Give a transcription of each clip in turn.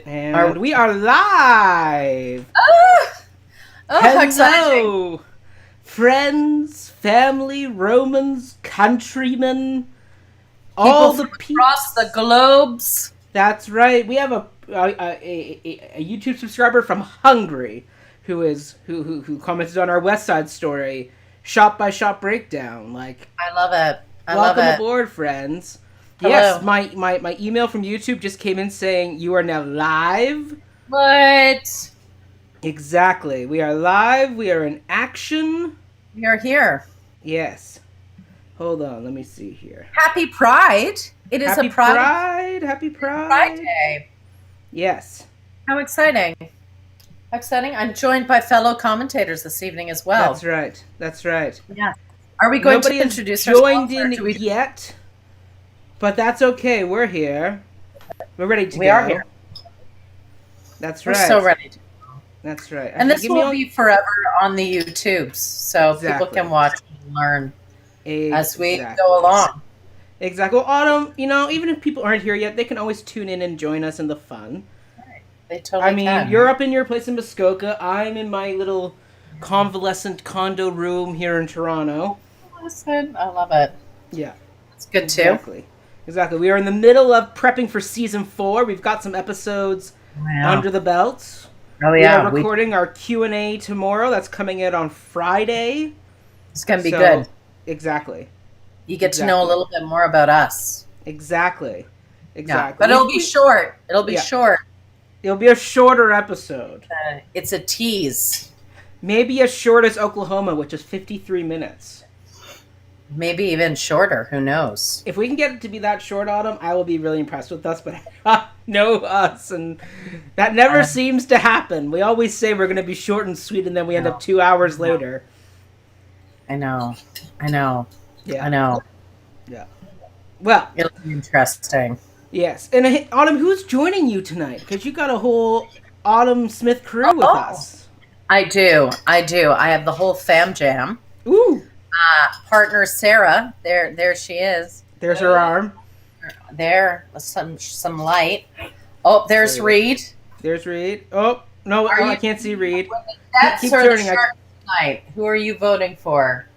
And we are live! How exciting! Hello! Friends, family, Romans, countrymen, all the people across the globes. That's right. We have a YouTube subscriber from Hungary who commented on our West Side Story, shop by shop breakdown. Like, I love it. Welcome aboard, friends. Hello. Yes, my email from YouTube just came in saying you are now live. What? Exactly. We are live. We are in action. We are here. Yes. Hold on. Let me see here. Happy Pride. It is Happy a Pride. Happy Pride. Pride Day. Yes. How exciting. How exciting. I'm joined by fellow commentators this evening as well. That's right. That's right. Yeah. Are we going Nobody to introduce has joined ourselves? in yet, but that's okay. We're here. We're ready to go. We are here. That's We're right. so ready to go. That's right. And this will be forever on the YouTubes, so people can watch and learn as we go along. Exactly. Well, Autumn, even if people aren't here yet, they can always tune in and join us in the fun. Right. They totally can. You're up in your place in Muskoka. I'm in my little convalescent condo room here in Toronto. Listen, I love it. Yeah. It's good too. Exactly. We are in the middle of prepping for season 4. We've got some episodes under the belt. Oh yeah. We are recording our Q&A tomorrow. That's coming out on Friday. It's going to be good. Exactly. You get to know a little bit more about us. Exactly. Yeah, but it'll be short. It'll be short. It'll be a shorter episode. It's a tease. Maybe as short as Oklahoma, which is 53 minutes. Maybe even shorter. Who knows? If we can get it to be that short, Autumn, I will be really impressed with us. But I know us, and that never seems to happen. We always say we're going to be short and sweet, and then we end up 2 hours later. I know. Yeah. I know. Yeah. Well, it'll be interesting. Yes. And Autumn, who's joining you tonight? Because you got a whole Autumn Smith crew with us. I do. I have the whole fam jam. Ooh. Partner Sarah. There she is. There's her arm. There. Some light. Oh, there's Reed. There's Reed. Oh, no, I can't see Reed. Keep turning. Tonight. Who are you voting for?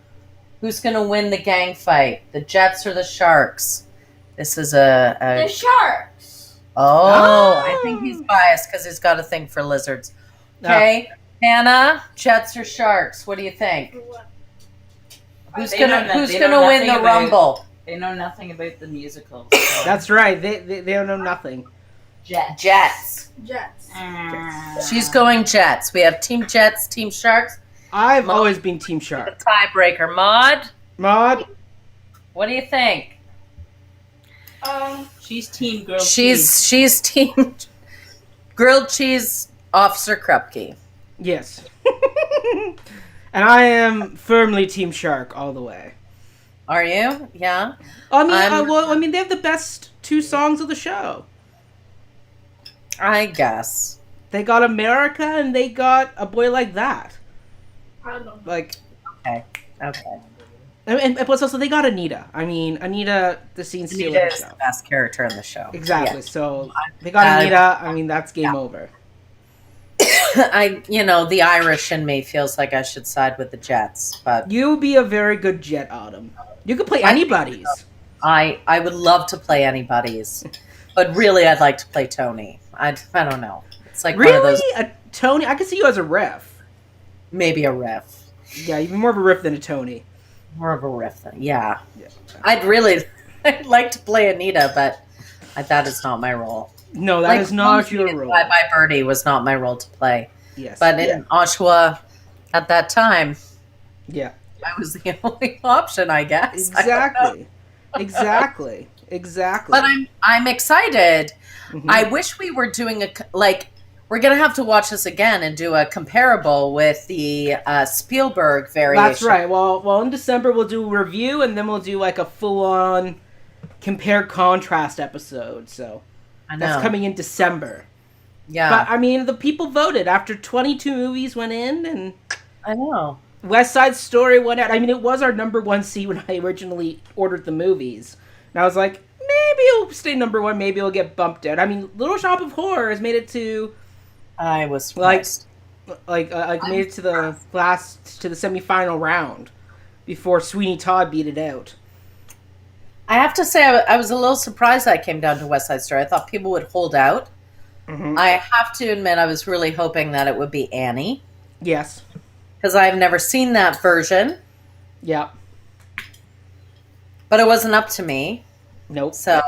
Who's going to win the gang fight? The Jets or the Sharks? This is the Sharks. Oh, I think he's biased because he's got a thing for lizards. Okay, Hannah, Jets or Sharks? What do you think? Who's gonna win the Rumble? They know nothing about the musical. So. That's right. They don't know nothing. Jets. She's going Jets. We have Team Jets, Team Sharks. I've always been Team Shark. The tiebreaker. Maud, what do you think? She's Team Grilled Cheese. She's Team Grilled Cheese Officer Krupke. Yes. And I am firmly Team Shark all the way. Are you? Yeah. I mean, they have the best 2 songs of the show. I guess. They got America and they got A Boy Like That. I don't know. Like. Okay. And plus also they got Anita. I mean, Anita, the scene stealer. Anita is the best character in the show. Exactly. Yeah. So they got Anita. I mean, that's game over. The Irish in me feels like I should side with the Jets, but you would be a very good Jet, Autumn. You could play anybody's. I would love to play anybody's, but really, I'd like to play Tony. I don't know. It's like really one of those. A Tony. I could see you as a ref. Maybe a riff. Yeah, even more of a riff than a Tony. More of a riff than, yeah. I'd like to play Anita, but that is not my role. No, that is not your role. Bye Bye Birdie was not my role to play. Yes. But in Oshawa, at that time, yeah, I was the only option, I guess. Exactly. But I'm excited. Mm-hmm. I wish we were doing we're going to have to watch this again and do a comparable with the Spielberg variation. That's right. Well, in December we'll do a review and then we'll do like a full-on compare-contrast episode. So that's coming in December. Yeah. But, I mean, the people voted after 22 movies went in and... I know. West Side Story went out. I mean, it was our number 1 seed when I originally ordered the movies. And I was like, maybe it'll stay number one. Maybe it'll get bumped out. I mean, Little Shop of Horrors made it to I was surprised. made it to the semifinal round before Sweeney Todd beat it out. I have to say, I was a little surprised that I came down to West Side Story. I thought people would hold out. Mm-hmm. I have to admit, I was really hoping that it would be Annie. Yes. Because I've never seen that version. Yeah. But it wasn't up to me. Nope. So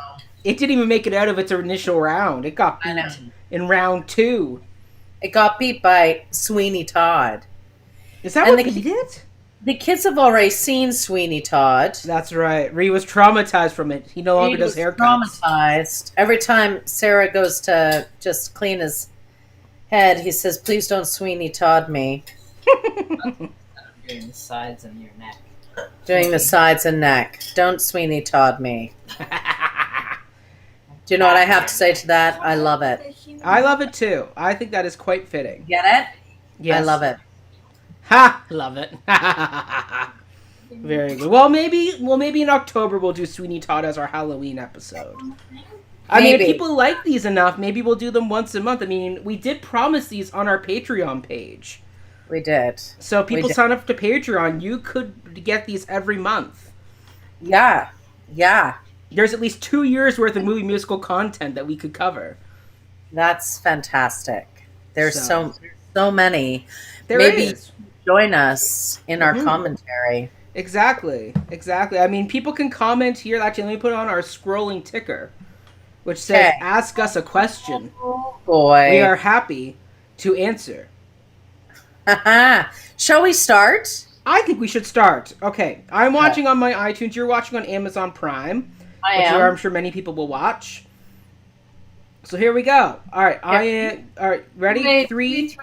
it didn't even make it out of its initial round. It got beat in round 2. it got beat by Sweeney Todd. Is that what beat it? The kids have already seen Sweeney Todd. That's right. Ree was traumatized from it. He no longer does haircuts. Traumatized. Every time Sarah goes to just clean his head, he says, "Please don't Sweeney Todd me." Doing the sides and your neck. Doing the sides and neck. Don't Sweeney Todd me. Do you know what I have to say to that? I love it. I love it too. I think that is quite fitting. Get it? Yes. I love it. Ha! Love it. Very good. Well, maybe in October we'll do Sweeney Todd as our Halloween episode. I mean, if people like these enough, maybe we'll do them once a month. I mean, we did promise these on our Patreon page. We did. So people sign up to Patreon. You could get these every month. Yeah. Yeah. There's at least 2 years worth of movie musical content that we could cover. That's fantastic. There's so many. There maybe is. Join us in our commentary. Exactly. I mean, people can comment here. Actually, let me put on our scrolling ticker, which says, "Ask us a question." Oh, boy. We are happy to answer. Shall we start? I think we should start. Okay. I'm watching on my iTunes. You're watching on Amazon Prime. I am. I'm sure many people will watch. So here we go. All right. All right. Ready? 3,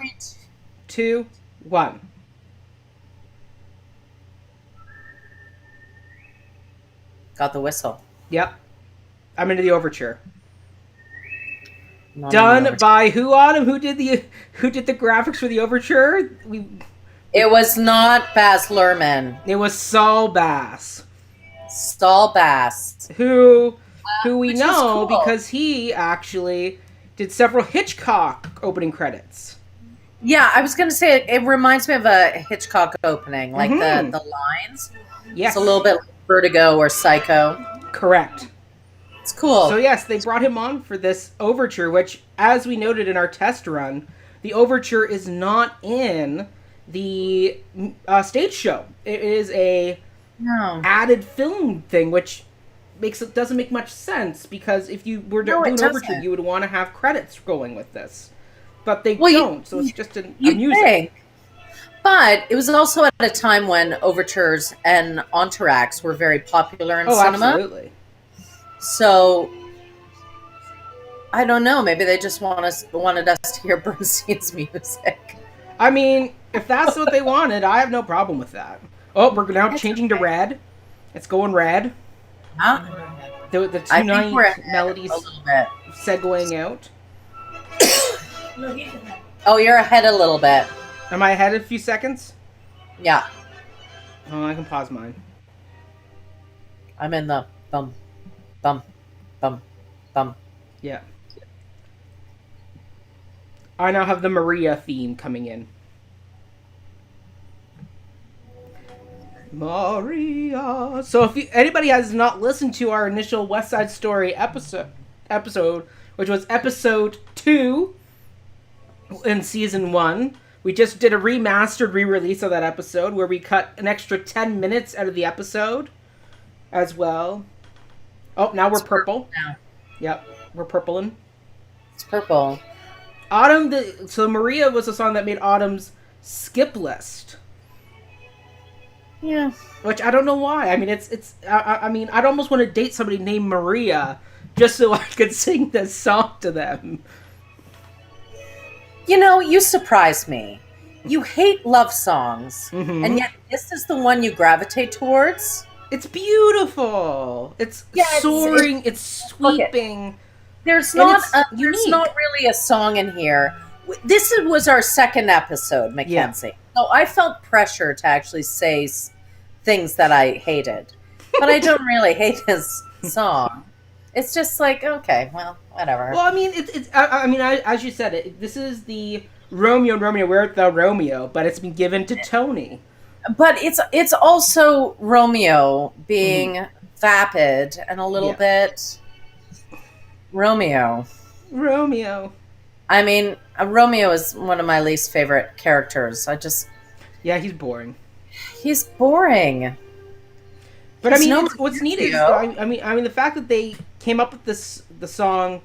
2, 1. Got the whistle. Yep. I'm into the overture. Done by who, Autumn? Who did the graphics for the overture? It was not Baz Luhrmann. It was Saul Bass. Saul Bass. Who we know because he actually did several Hitchcock opening credits. Yeah, I was going to say it reminds me of a Hitchcock opening, like the lines. Yes. It's a little bit like Vertigo or Psycho. Correct. It's cool. So yes, they brought him on for this overture, which, as we noted in our test run, the overture is not in the stage show. It is a added film thing, which doesn't make much sense, because if you were to do an overture, you would want to have credits going with this. But they don't, so it's just a music. But it was also at a time when overtures and entr'actes were very popular in cinema. Absolutely. So, I don't know. Maybe they just wanted us to hear Bernstein's music. I mean, if that's what they wanted, I have no problem with that. Oh, we're now changing to red. It's going red. Huh? The two nice melodies segueing out. Oh, you're ahead a little bit. Am I ahead a few seconds? Yeah. Oh, I can pause mine. I'm in the bum, bum, bum, bum. Yeah. I now have the Maria theme coming in. Maria. So if anybody has not listened to our initial West Side Story episode, which was episode 2 in season 1, we just did a remastered re-release of that episode where we cut an extra 10 minutes out of the episode as well. Oh, now we're purple. Now. Yep, we're purpling. It's purple. Autumn. So Maria was a song that made Autumn's skip list. Yeah. Which I don't know why. I mean, I mean, I'd almost want to date somebody named Maria just so I could sing this song to them. You know, you surprise me. You hate love songs, and yet this is the one you gravitate towards. It's beautiful. It's soaring. It's sweeping. There's not really a song in here. This was our second episode, Mackenzie. Yeah. So I felt pressure to actually say things that I hated. But I don't really hate this song. It's just like, okay, well, whatever. Well, I mean, as you said, this is the Romeo and Romeo. Where art thou, Romeo? But it's been given to Tony. But it's also Romeo being Mhm. vapid and a little bit Romeo. Romeo. I mean, Romeo is one of my least favorite characters. Yeah, he's boring. He's boring. But I mean, what's neat is I mean the fact that they came up with the song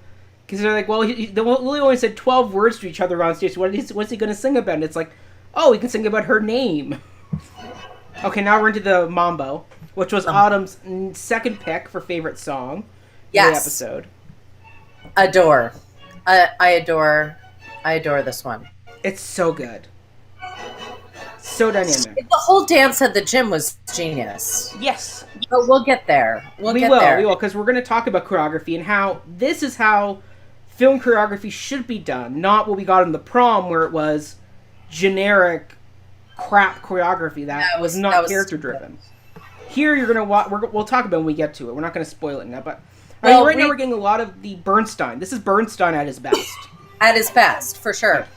because they're like, well, they only said 12 words to each other on stage. So what's he going to sing about? And it's like, oh, he can sing about her name. Okay, now we're into the Mambo, which was Autumn's second pick for favorite song. Yes. The episode. Adore. I adore this one. It's so good. So dynamic. The whole dance at the gym was genius. Yes. But we'll get there. We will, because we're going to talk about choreography and how this is how film choreography should be done, not what we got in the prom where it was generic crap choreography that was not character driven. Here you're going to we'll talk about when we get to it. We're not going to spoil it now, but now we're getting a lot of the Bernstein. This is Bernstein at his best. At his best, for sure.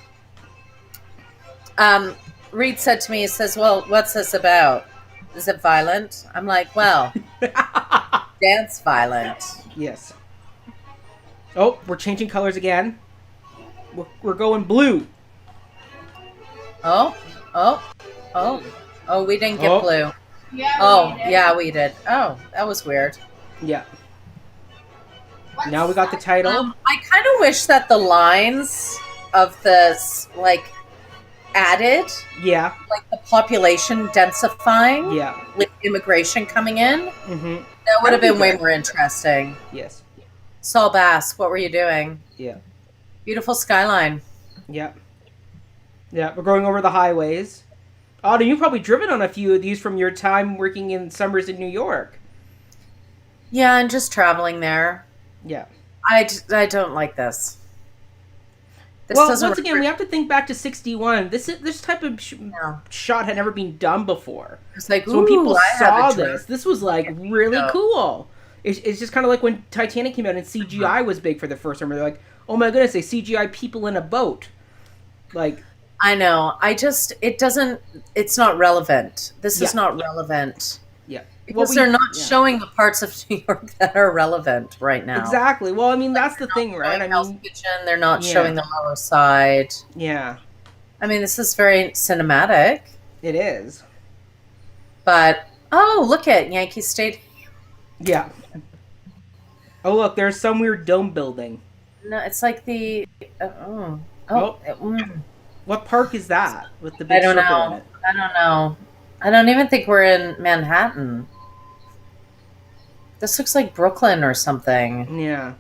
Reed said to me, he says, well, what's this about? Is it violent? I'm like, well, dance violent. Yes. Oh, we're changing colors again. We're going blue. Oh, we didn't get blue. Yeah, we did. Oh, that was weird. Yeah. Now we got the title. I kind of wish that the lines of this, like, added. Yeah. Like the population densifying. Yeah. With immigration coming in. Mm-hmm. That would have been way more interesting. Yes. Saul Bass, what were you doing? Yeah. Beautiful skyline. Yeah. Yeah, we're going over the highways. Autumn, you've probably driven on a few of these from your time working in summers in New York. Yeah, and just traveling there. Yeah. I don't like this. Well, once again, we have to think back to 61. This type of shot had never been done before. It's like, so when people saw this was like really cool. It's just kind of like when Titanic came out and CGI was big for the first time. They're like, oh my goodness, they CGI people in a boat. Like, I know. It's not relevant. This is not relevant. Yeah. Because they're not showing the parts of New York that are relevant right now. Exactly. Well, I mean, that's the thing, right? Hell's Kitchen, they're not showing the Lower Side. Yeah. I mean, this is very cinematic. It is. But, look at Yankee Stadium. Yeah. Oh, look, there's some weird dome building. No, it's like the... What park is that with the big circle in it? I don't know. I don't even think we're in Manhattan. This looks like Brooklyn or something. Yeah.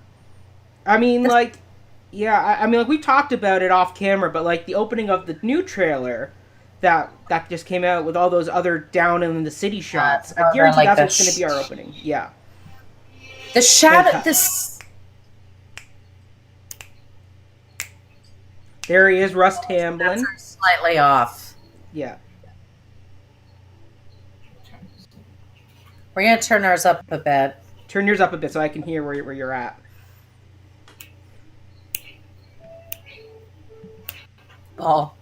I mean, we talked about it off camera, but like the opening of the new trailer that just came out with all those other down in the city shots. I guarantee that's what's going to be our opening. Yeah. The shadow. This. There he is, Russ Tamblyn. Slightly off. Yeah. We're going to turn ours up a bit. Turn yours up a bit so I can hear where you're at. Ball.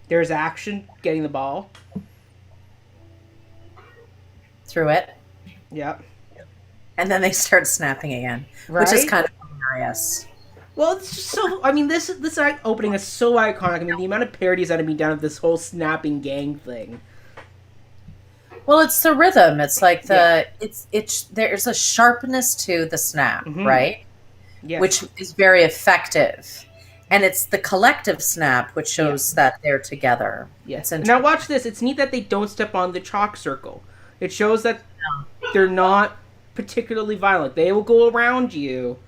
There's action getting the ball. Through it. Yep. And then they start snapping again. Right? Which is kind of hilarious. Well, it's just so... I mean, this opening is so iconic. I mean, the amount of parodies that have been done of this whole snapping gang thing. Well, it's the rhythm. It's like it's there's a sharpness to the snap, right? Yes. Which is very effective. And it's the collective snap which shows that they're together. Yes. Now watch this. It's neat that they don't step on the chalk circle. It shows that they're not particularly violent. They will go around you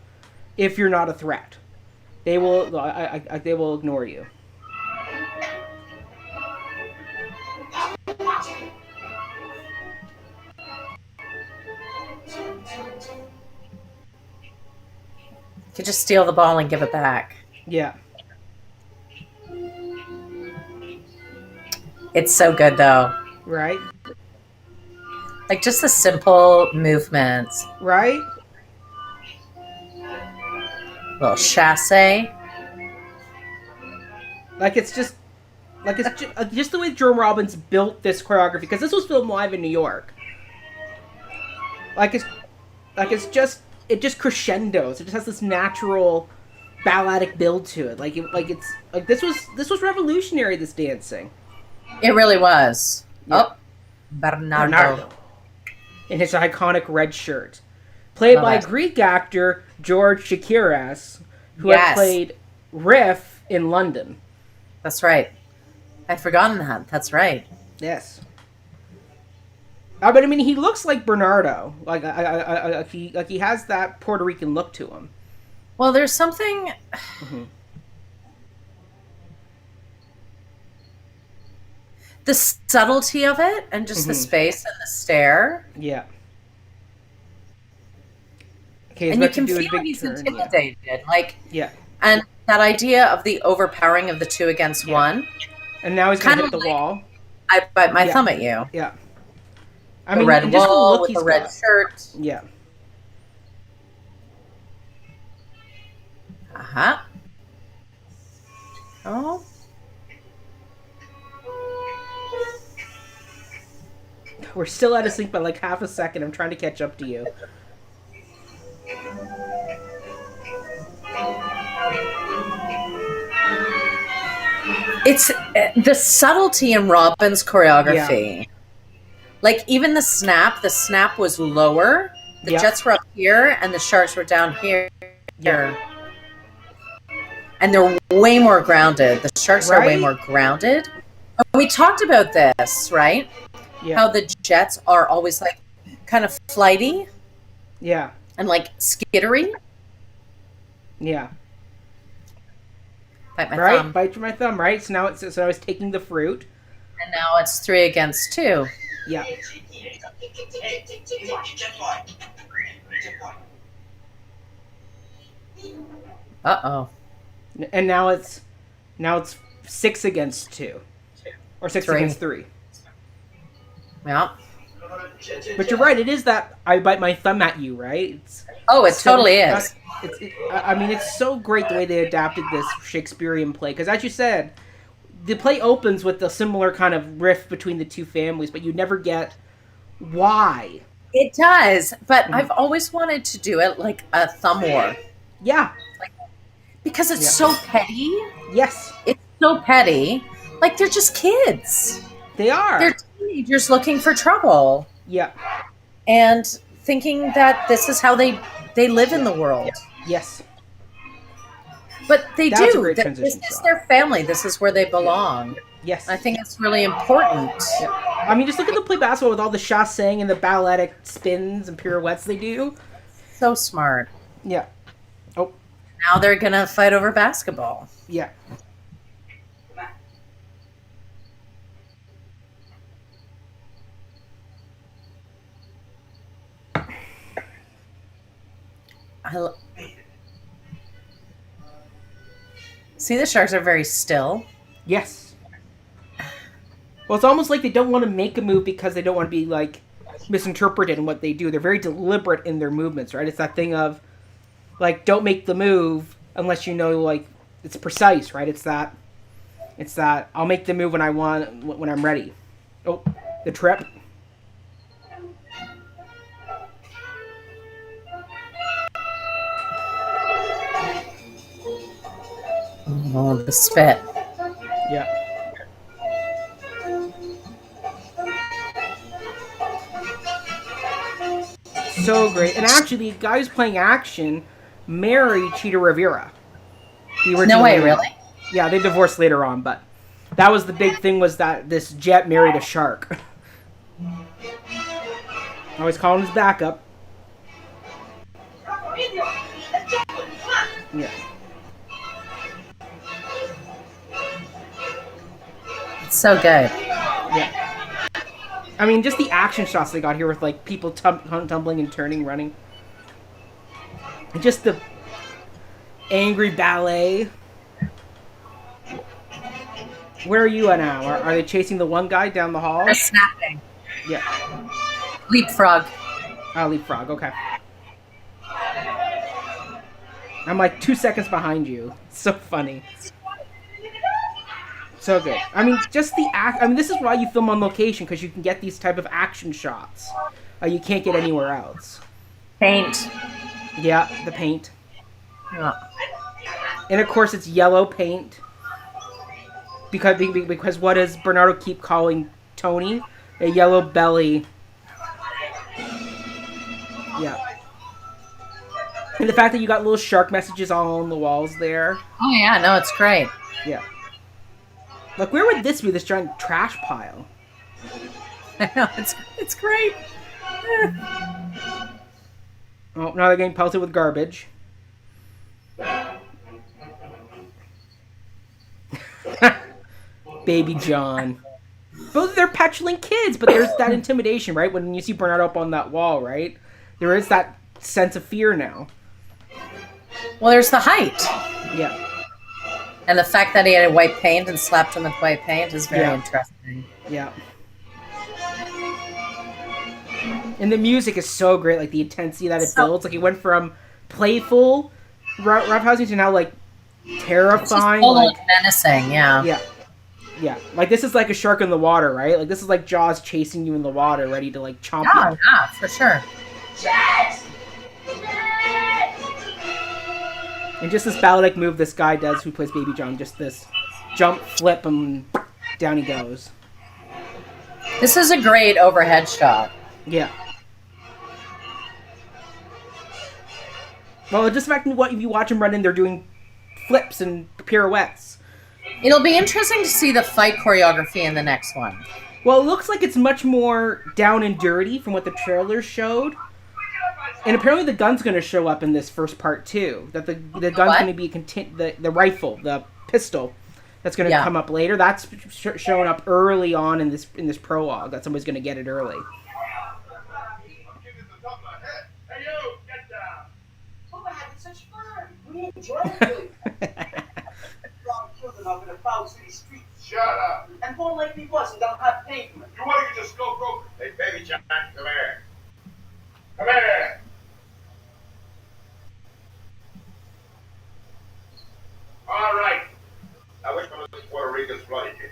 if you're not a threat. They will they will ignore you. You just steal the ball and give it back. Yeah. It's so good, though. Right? Like just the simple movements. Right? Little chasse. Like it's just just the way Jerome Robbins built this choreography, because this was filmed live in New York. Like it just crescendos. It just has this natural balladic build to it. This was revolutionary. This dancing. It really was. Yeah. Oh, Bernardo. In his iconic red shirt, played by Greek actor George Chakiras, who had played Riff in London. That's right. I'd forgotten that. That's right. Yes. But I mean, he looks like Bernardo. He has that Puerto Rican look to him. Well, there's something. Mm-hmm. The subtlety of it, and just the space and the stare. Yeah. Okay, and you can feel he's intimidated. Yeah. And that idea of the overpowering of the two against one. And now he's gonna hit the wall. I bite my thumb at you. Yeah. I mean, red wall with the red shirt. Yeah. Uh-huh. Oh. We're still out of sync by like half a second. I'm trying to catch up to you. It's the subtlety in Robin's choreography. Yeah. Like even the snap was lower. The jets were up here and the sharks were down here. Yeah. And they're way more grounded. The sharks are way more grounded. We talked about this, right? Yeah. How the jets are always like kind of flighty. Yeah. And like skittery. Yeah. Bite my thumb. Bite my thumb, right? So now I was taking the fruit. And now it's 3 against 2. Yeah. Uh-oh. And now it's 6 against 2. Or 6 against 3. Yeah. But you're right, it is that I bite my thumb at you, right? It totally is. I mean, it's so great the way they adapted this Shakespearean play. Because as you said, the play opens with a similar kind of rift between the two families, but you never get why. It does, but I've always wanted to do it like a thumb war. Yeah. Because it's so petty. Yes. It's so petty. Like, they're just kids. They are. They're teenagers looking for trouble. Yeah. And thinking that this is how they live in the world. Yes. But they That's do. A great this is their family. This is where they belong. Yes. I think it's really important. Yeah. I mean, just look at them play basketball with all the chassing and the balletic spins and pirouettes they do. So smart. Yeah. Oh. Now they're going to fight over basketball. Yeah. See, the sharks are very still. Yes. Well, it's almost like they don't want to make a move because they don't want to be, like, misinterpreted in what they do. They're very deliberate in their movements, right? It's that thing of, like, don't make the move unless you know, like, it's precise, right? It's that I'll make the move when I'm ready. Oh, the trip. Oh, the spit. Yeah. So great. And actually, the guy who's playing action married Cheetah Rivera. No way, really? Yeah, they divorced later on, but that was the big thing, was that this jet married a shark. Always calling his backup. Yeah. It's so good. Yeah. I mean, just the action shots they got here with, like, people tumbling and turning, running. And just the angry ballet. Where are you at now? Are they chasing the one guy down the hall? They're snapping. Yeah. Leapfrog. Leapfrog, okay. I'm like 2 seconds behind you. So funny. So good. I mean, just the act. I mean, this is why you film on location, because you can get these type of action shots. You can't get anywhere else. Paint. Yeah, the paint. Yeah. And of course, it's yellow paint. Because what does Bernardo keep calling Tony? A yellow belly. Yeah. And the fact that you got little shark messages all on the walls there. Oh yeah, no, it's great. Yeah. Like, where would this be? This giant trash pile. I know, it's great. Oh, now they're getting pelted with garbage. Baby John. Both they're petulant kids, but there's that intimidation, right? When you see Bernardo up on that wall, right? There is that sense of fear now. Well, there's the height. Yeah. And the fact that he had a white paint and slapped him with white paint is very interesting. Yeah. And the music is so great, like the intensity that it builds. Like it went from playful roughhousing to now like terrifying, like menacing. Yeah. Yeah. Yeah. Like this is like a shark in the water, right? Like this is like Jaws chasing you in the water, ready to like chomp you. Yeah, for sure. And just this ballet move this guy does who plays Baby John, just this jump, flip, and down he goes. This is a great overhead shot. Yeah. Well, just the fact that if you watch them run in, they're doing flips and pirouettes. It'll be interesting to see the fight choreography in the next one. Well, it looks like it's much more down and dirty from what the trailers showed. And apparently the gun's going to show up in this first part, too. That the gun's going to be the rifle, the pistol, that's going to come up later. That's showing up early on in this prologue. That somebody's going to get it early. Shut up. And born like me was and don't have pavement. You want to get your skull broken? Hey, Baby John, come here. Come here. All right. Now, which one of these Puerto Ricans bloody kid?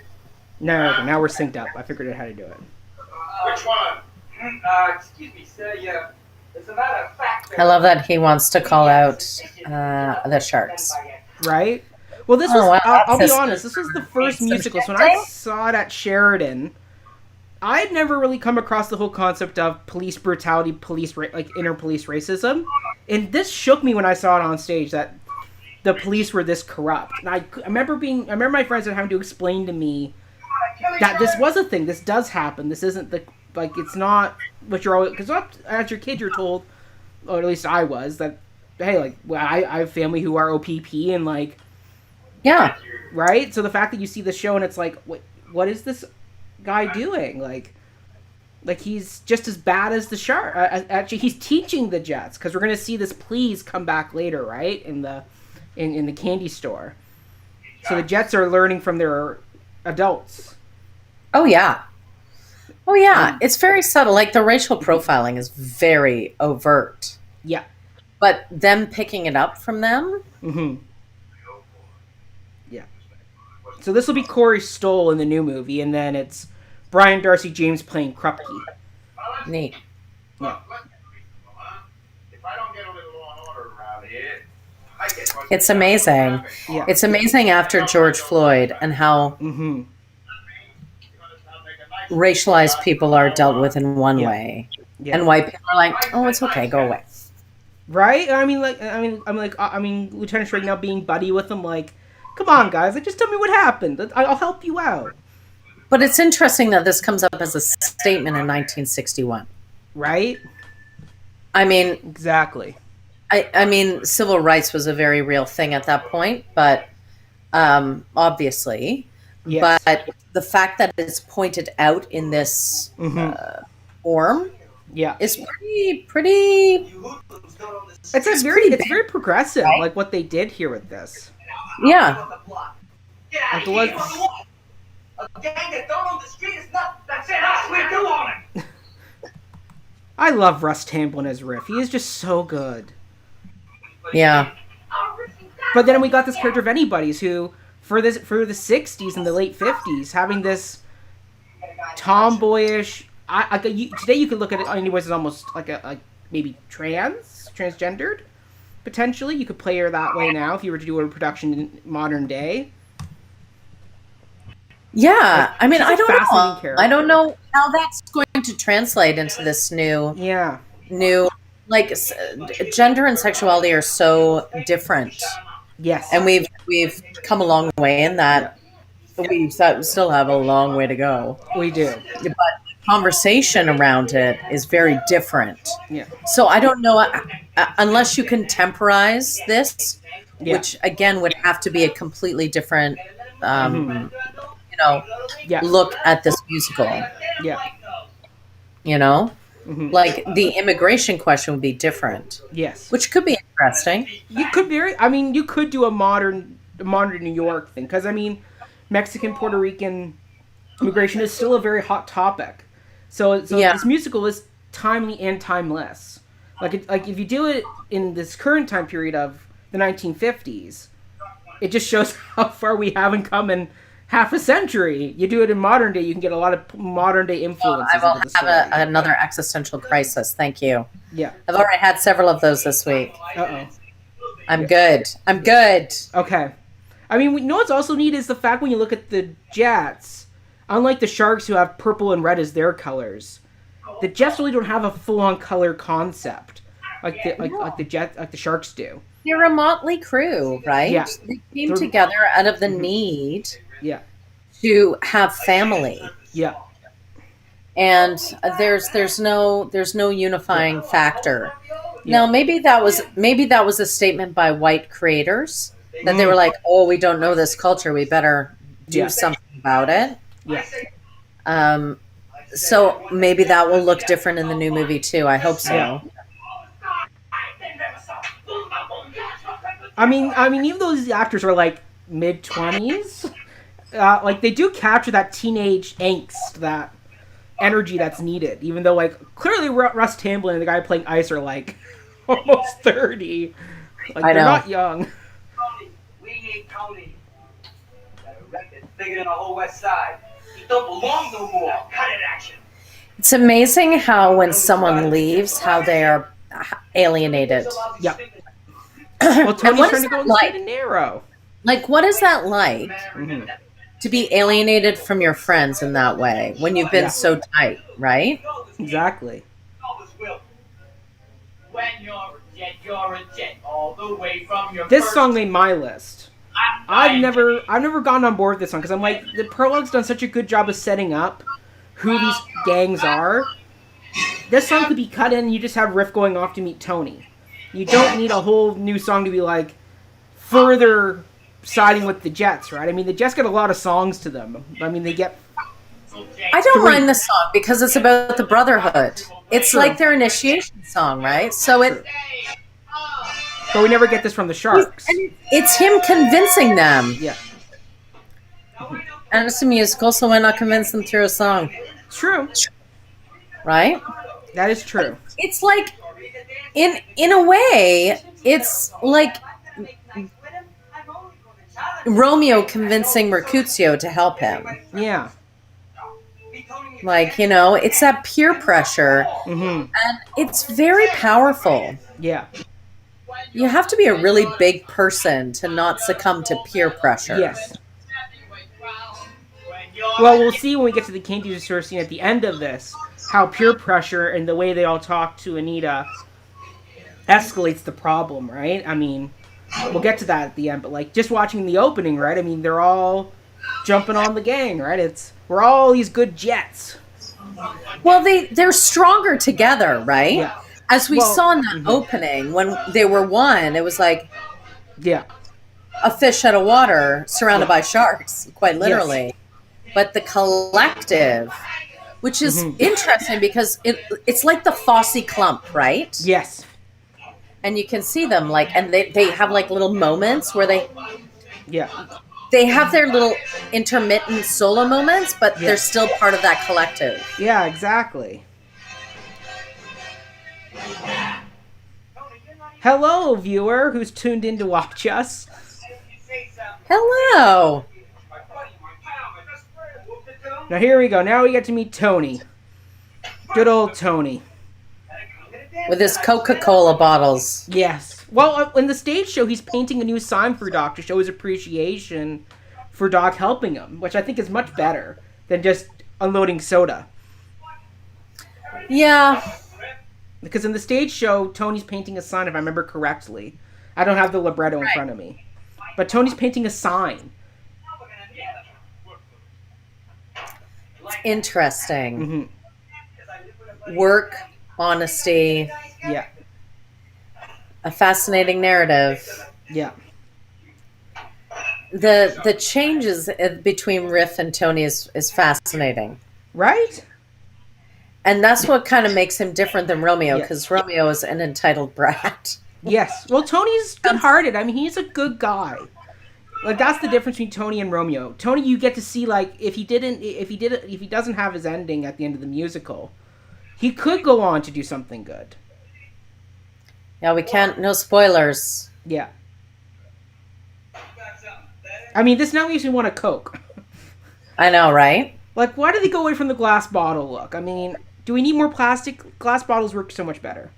No, now we're synced up. I figured out how to do it. Which one? Excuse me, sir. As a matter of fact... I love that he wants to call out the sharks. Right? Well, this was, I'll be honest, this was the first musical. So when I saw it at Sheridan, I had never really come across the whole concept of police brutality, inter-police racism. And this shook me when I saw it on stage, that the police were this corrupt. And I remember my friends having to explain to me that this was a thing. This does happen. This isn't it's not what you're always, because as your kid you're told, or at least I was, that, hey, I have family who are OPP and yeah. Right? So the fact that you see the show and it's like, what is this guy doing? Like he's just as bad as the shark. Actually, he's teaching the Jets, because we're going to see this please come back later, right? In the candy store. So the Jets are learning from their adults. Oh, yeah. Oh, yeah. It's very subtle. Like, the racial profiling is very overt. Yeah. But them picking it up from them? Mm-hmm. Yeah. So this will be Corey Stoll in the new movie, and then it's Brian Darcy James playing Krupke. Neat. Yeah. It's amazing. Yeah. It's amazing after George Floyd and how racialized people are dealt with in one way, and white people are like, "Oh, it's okay, go away." Right? I mean, Lieutenant Schrager now being buddy with them, like, come on, guys, just tell me what happened. I'll help you out. But it's interesting that this comes up as a statement in 1961. Right? I mean, exactly. I mean, civil rights was a very real thing at that point, but obviously, but the fact that it's pointed out in this form, is pretty. It's very progressive, right? Like what they did here with this. Yeah. A gang that don't own the street is not. That's it. We're doing it. I love Russ Tamblyn as Riff. He is just so good. Yeah. But then we got this character of Anybody's who, for the 60s and the late 50s, having this tomboyish... today you could look at it Anybody's as almost like maybe transgendered, potentially. You could play her that way now if you were to do a production in modern day. Yeah, I mean, I don't know. Character. I don't know how that's going to translate into this new, like, gender and sexuality are so different. Yes, and we've come a long way in that. Yeah. We still have a long way to go. We do, but the conversation around it is very different. Yeah. So I don't know unless you can temporize this, which again would have to be a completely different. Look at this musical. Yeah. Like the immigration question would be different. Yes. Which could be interesting. You could do a modern New York thing. Because, Mexican, Puerto Rican immigration is still a very hot topic. So this musical is timely and timeless. Like if you do it in this current time period of the 1950s, it just shows how far we haven't come in half a century. You do it in modern day, you can get a lot of modern day influences. I will have another existential crisis. Thank you. Yeah. I've already had several of those this week. Uh-oh. I'm good. Okay. We know what's also neat is the fact when you look at the Jets, unlike the Sharks who have purple and red as their colors, the Jets really don't have a full-on color concept like the Sharks do. They're a motley crew, right? Yeah. They came together out of the need to have family. Yeah. And there's no unifying factor. Yeah. Now maybe that was a statement by white creators that they were like, "Oh, we don't know this culture. We better do something about it." Yeah. So maybe that will look different in the new movie too. I hope so. Yeah. Even though these actors are like mid-20s, they do capture that teenage angst, that energy that's needed. Even though, clearly Russ Tamblyn and the guy playing Ice are almost 30. They're not young. Tony, we need Tony. Got a record bigger than the whole West Side. He don't belong no more. Cut it, action. It's amazing how when someone leaves, how they are alienated. Yeah. Well, Tony's trying to go straight and narrow. What is that like to be alienated from your friends in that way when you've been so tight, right? Exactly. When you're a jet all the way from your This song made my list. I've never gotten on board with this song because I'm like, the prologue's done such a good job of setting up who these gangs are. This song could be cut in and you just have Riff going off to meet Tony. You don't need a whole new song to be further siding with the Jets, right? The Jets get a lot of songs to them. They get... I don't mind the song because it's about the brotherhood. It's like their initiation song, right? So it... But we never get this from the Sharks. It's him convincing them. Yeah. And it's a musical, so why not convince them through a song? True. Right? That is true. It's like... In a way, it's like Romeo convincing Mercutio to help him. Yeah. It's that peer pressure. Mm-hmm. And it's very powerful. Yeah. You have to be a really big person to not succumb to peer pressure. Yes. Well, we'll see when we get to the candy store scene at the end of this, how peer pressure and the way they all talk to Anita escalates the problem, right? We'll get to that at the end, but just watching the opening, right? They're all jumping on the gang, right? We're all these good Jets. Well, they're stronger together, right? Yeah. As we saw in that opening, when they were one, it was like a fish out of water surrounded by sharks, quite literally. Yes. But the collective, which is interesting because it's like the Fosse clump, right? Yes. And you can see them and they have little moments where they have their little intermittent solo moments, but they're still part of that collective. Yeah, exactly. Hello, viewer who's tuned in to watch us. Hello. Now here we go. Now we get to meet Tony. Good old Tony. With his Coca-Cola bottles. Yes. Well, in the stage show, he's painting a new sign for Doc to show his appreciation for Doc helping him, which I think is much better than just unloading soda. Yeah. Because in the stage show, Tony's painting a sign, if I remember correctly. I don't have the libretto in front of me. But Tony's painting a sign. It's interesting. Mm-hmm. Work, honesty. Yeah. A fascinating narrative. Yeah. The changes between Riff and Tony is fascinating. Right? And that's what kind of makes him different than Romeo, Yeah. because Romeo is an entitled brat. Yes. Well, Tony's good-hearted. I mean, he's a good guy. Like, that's the difference between Tony and Romeo. Tony, you get to see, like, if he doesn't have his ending at the end of the musical, he could go on to do something good. Yeah, we can't, no spoilers. Yeah. I mean, this now makes me want a Coke. I know, right? Like, why do they go away from the glass bottle look? I mean, do we need more plastic? Glass bottles work so much better.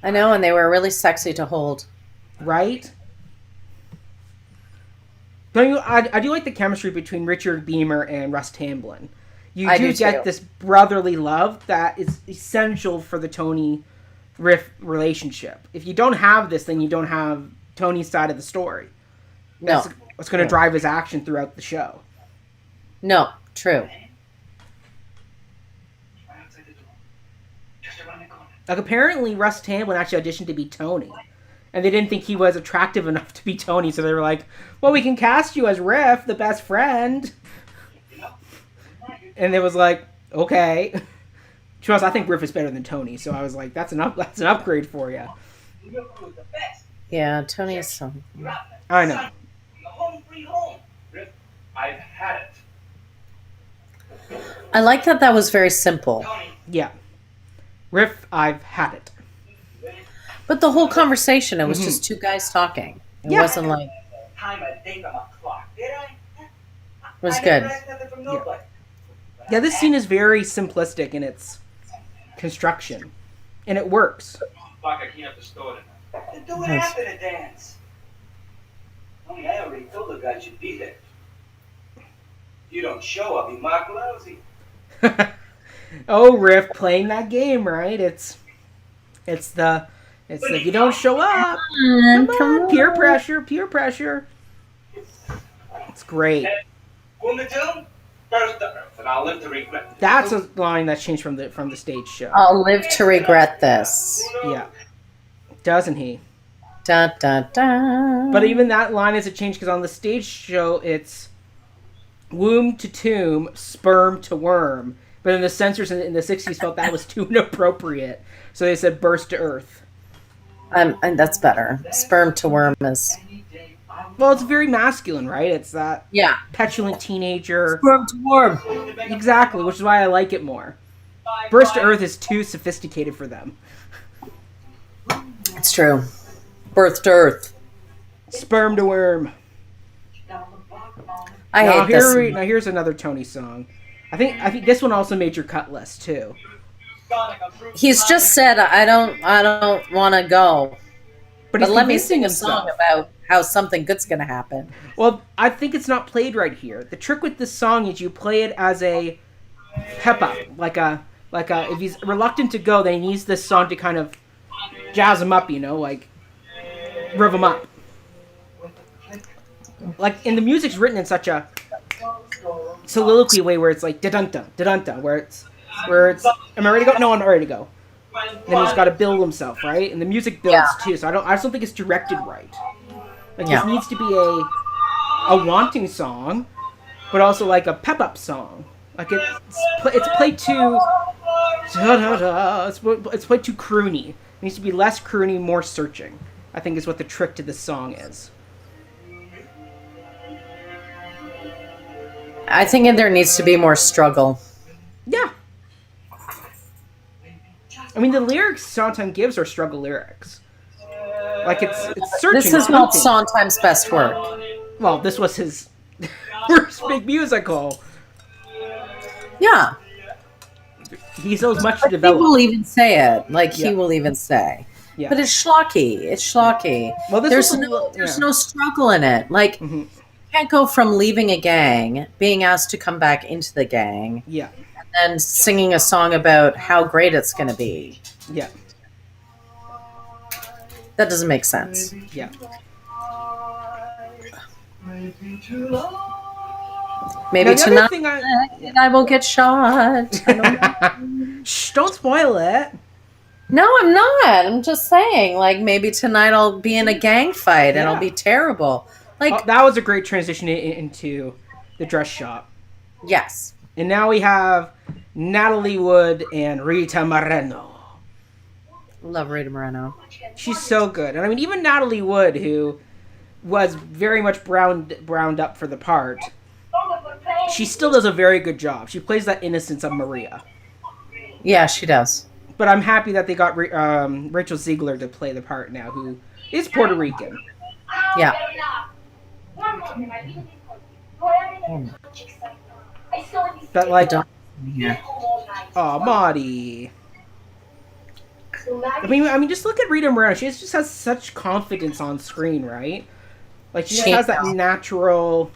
I know, and they were really sexy to hold. Right? Don't you? I do like the chemistry between Richard Beamer and Russ Tamblyn. You I do do get too. this brotherly love that is essential for the Tony Riff relationship. If you don't have this, then you don't have Tony's side of the story. No. That's what's going to drive his action throughout the show. No, true. Like, apparently Russ Tamblyn actually auditioned to be Tony. And they didn't think he was attractive enough to be Tony, so they were like, well, we can cast you as Riff, the best friend. And it was like, okay. Trust, I think Riff is better than Tony, so I was like, that's an upgrade for you. Yeah, Tony is so... I know. I've had it. I like that was very simple. Yeah. Riff, I've had it. But the whole conversation, it was just two guys talking. It Yeah. wasn't like... Time I think on my clock, did I? It was good. I never asked nothing from nobody. Yeah, this scene is very simplistic in its construction. And it works. Fuck, I can't have to store it. Then do it after the dance. Only I already told the guy you'd be there. You don't show, I'll be Mark Lousy. Oh, Riff playing that game, right? It's the you don't show up. Come on, peer pressure. It's great. Woman too? First the earth, and I'll live to regret it. That's a line that's changed from the stage show. I'll live to regret this. Yeah, doesn't he? Da, da, da. But even that line isn't changed because on the stage show it's womb to tomb, sperm to worm. But then the censors in the 60s felt that was too inappropriate, so they said burst to earth. And that's better. Sperm to worm is... Well, it's very masculine, right? It's that Yeah. petulant teenager. Sperm to worm. Exactly, which is why I like it more. Burst to earth is too sophisticated for them. It's true. Birth to earth. Sperm to worm. I hate this. Now here's another Tony song. I think this one also made your cut list too. He's just said, I don't want to go. But But he's let me convincing sing a himself. song about how something good's going to happen. Well, I think it's not played right here. The trick with this song is you play it as a pep up, like a if he's reluctant to go, then he needs this song to kind of jazz him up, like rev him up. Like, and the music's written in such a soliloquy way where it's like da-dun-dun, da-dun-dun, where it's am I ready to go? No, I'm not ready to go. Then he's got to build himself, right? And the music builds too, so I just don't think it's directed right. Like, this needs to be a wanting song, but also like a pep up song. Like it's played too it's played too croony. It needs to be less croony, more searching, I think is what the trick to this song is. I think there needs to be more struggle. Yeah. I mean, the lyrics Sondheim gives are struggle lyrics. Like it's searching. This is not Sondheim's best work. Well, this was his first big musical. Yeah. He's so much to He develop. will even say it. Like, Yeah. he will even say. Yeah. But it's schlocky. It's schlocky. Well, this there's was there's no struggle in it. Like, you can't go from leaving a gang, being asked to come back into the gang, Yeah. and singing a song about how great it's going to be. Yeah. That doesn't make sense. Yeah. Maybe Now, the other tonight thing I will get shot. Shh, don't spoil it. No, I'm not. I'm just saying, like, maybe tonight I'll be in a gang fight and it'll be terrible. Like, Oh, that was a great transition into the dress shop. yes. And now we have Natalie Wood and Rita Moreno. Love Rita Moreno. She's so good. And I mean, even Natalie Wood, who was very much browned up for the part, she still does a very good job. She plays that innocence of Maria. Yeah, she does. But I'm happy that they got Rachel Ziegler to play the part now, who is Puerto Rican. Yeah. But like, Yeah. oh, Maudie. I mean, just look at Rita Moreno. She just has such confidence on screen, right? Like she just has that natural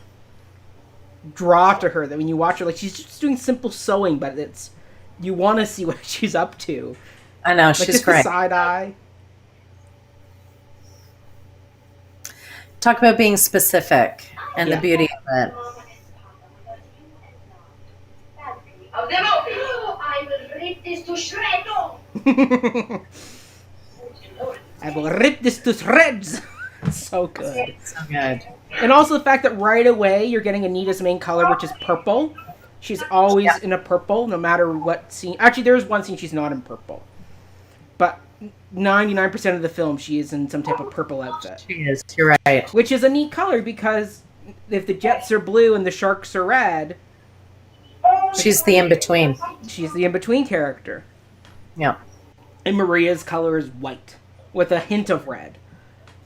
draw to her that when you watch her, like she's just doing simple sewing, but you want to see what she's up to. I know, Like she's just great. the side eye. Talk about being specific and the beauty of it. I will rip this to shreds. I will rip this to shreds. So good. So good. And also the fact that right away you're getting Anita's main color, which is purple. She's always in a purple, no matter what scene. Actually, there's one scene she's not in purple. But 99% of the film, she is in some type of purple outfit. She is. You're right. Which is a neat color, because if the Jets are blue and the Sharks are red, She's the in-between. she's the in-between character. Yeah. And Maria's color is white, with a hint of red.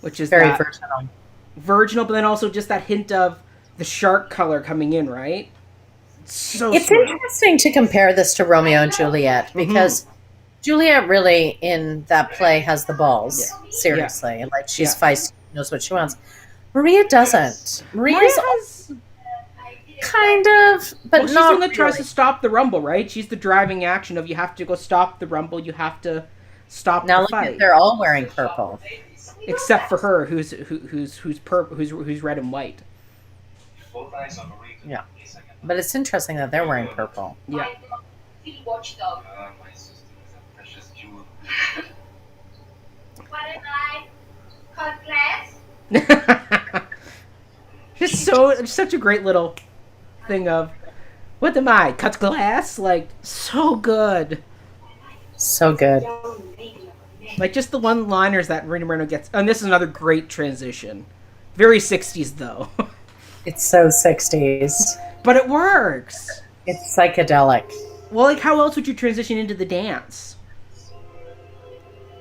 Which is Very that versatile. virginal, but then also just that hint of the shark color coming in, right? So It's smart. interesting to compare this to Romeo and Juliet, because Juliet really, in that play, has the balls. Yeah. Seriously. Like, she's Yeah. feisty, knows what she wants. Maria doesn't. Maria's has, kind of, but well, she's not the one that tries really. to stop the rumble, right? She's the driving action of you have to go stop the rumble, you have to stop Now the look fight. at, they're all wearing purple. Except for her, who's red and white. Yeah. But it's interesting that they're wearing purple. Yeah. Watchdog. My sister is a precious jewel. What am I? Cut glass? Just such a great little thing of, what am I? Cut glass? Like, so good. So good. Like, just the one-liners that Rita Moreno gets. And this is another great transition. Very 60s, though. It's so 60s. But it works. It's psychedelic. Well, like, how else would you transition into the dance?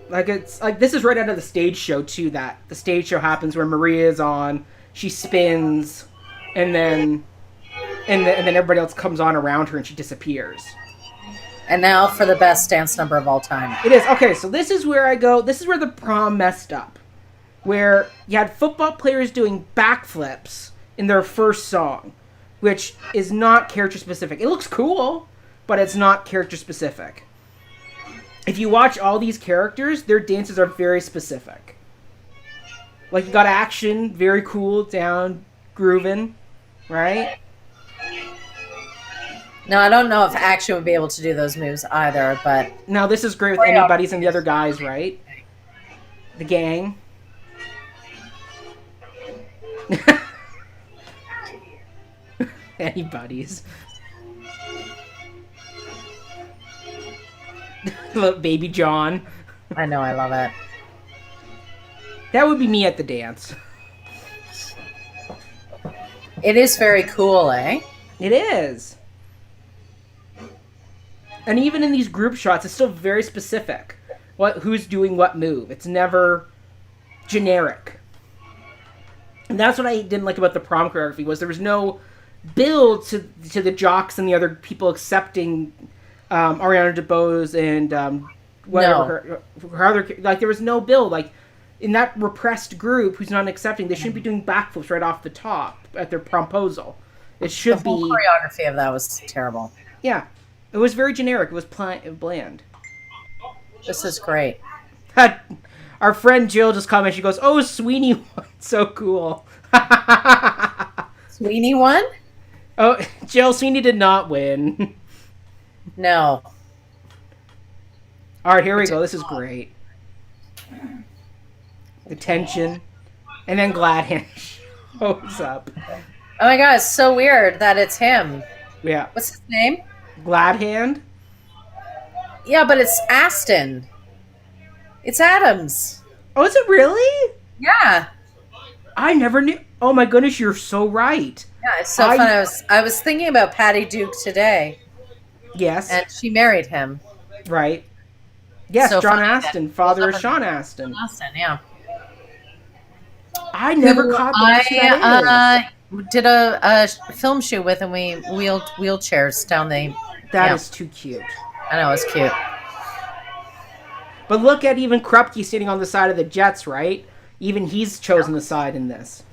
Like, it's like this is right out of the stage show too. That the stage show happens where Maria is on, she spins, and then everybody else comes on around her and she disappears. And now for the best dance number of all time. It is okay. So this is where I go. This is where the prom messed up, where you had football players doing backflips in their first song, which is not character specific. It looks cool, but it's not character specific. If you watch all these characters, their dances are very specific. Like, you got action, very cool, down, grooving, right? Now, I don't know if Action would be able to do those moves either, but Now, this is great with anybody's and the other guys, right? The gang. Anybody's. Little baby John. I know I love it. That would be me at the dance. It is very cool, eh? It is. And even in these group shots, it's still very specific. Who's doing what move. It's never generic. And that's what I didn't like about the prom choreography, was there was no build to the jocks and the other people accepting Ariana DeBose and whatever her other, like, there was no build. Like, in that repressed group who's not accepting, they shouldn't be doing backflips right off the top at their promposal. It should the whole choreography of that was terrible. Yeah. It was very generic. It was bland. This is great. Our friend Jill just commented, she goes, "Oh, Sweeney won. So cool." Sweeney won? Oh, Jill, Sweeney did not win. No. All right, here we go. This is great. The tension. And then Gladhand shows up. Oh my god, it's so weird that it's him. Yeah. What's his name? Gladhand? Yeah, but it's Aston. It's Adams. Oh, is it really? Yeah. I never knew. Oh my goodness, you're so right. Yeah, it's so fun. I was thinking about Patty Duke today. Yes. And she married him. Right. Yes, So John funny Aston, father of Sean Aston. Aston, yeah. I never caught that. I did a film shoot with, and we wheeled wheelchairs down the... That is too cute. I know, it's cute. But look at even Krupke sitting on the side of the Jets, right? Even he's chosen the side in this.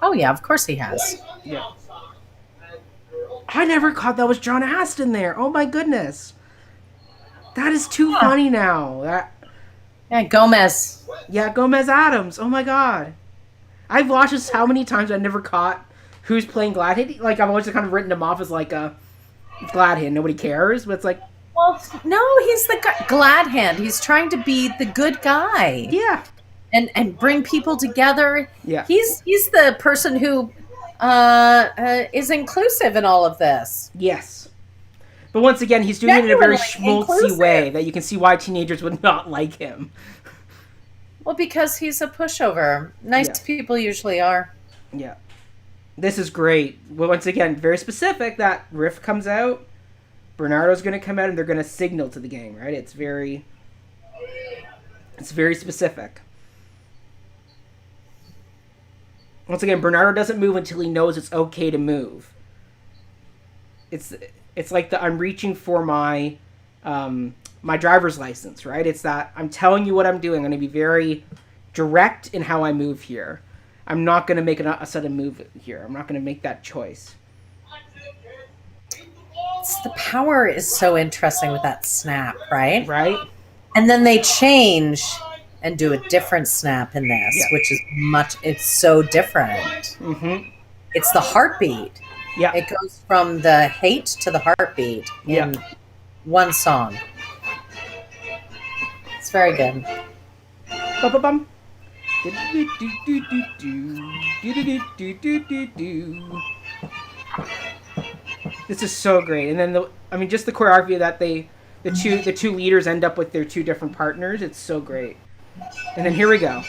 Oh, yeah, of course he has. Yeah. I never caught that was John Aston there. Oh my goodness. That is too funny now. Yeah, Gomez. Yeah, Gomez Adams. Oh my god. I've watched this how many times I never caught who's playing Gladhand. Like, I've always kind of written him off as like a Gladhand. Nobody cares, but it's like... Well, no, he's the Gladhand. He's trying to be the good guy. Yeah. And bring people together. Yeah. He's the person who is inclusive in all of this. Yes. But once again, he's doing it in a very schmaltzy inclusive way that you can see why teenagers would not like him. Well, because he's a pushover. Nice people usually are. Yeah. This is great. Well, once again, very specific. That riff comes out. Bernardo's going to come out and they're going to signal to the gang, right? It's very specific. Once again, Bernardo doesn't move until he knows it's okay to move. It's like I'm reaching for my my driver's license, right? It's that I'm telling you what I'm doing. I'm going to be very direct in how I move here. I'm not going to make a sudden move here. I'm not going to make that choice. The power is so interesting with that snap, right? Right. And then they change and do a different snap in this, which is it's so different. Mm-hmm. It's the heartbeat. Yeah. It goes from the hate to the heartbeat in one song. It's very good. Ba-ba-bum. This is so great. And then just the choreography that the two leaders end up with their two different partners. It's so great. And then here we go.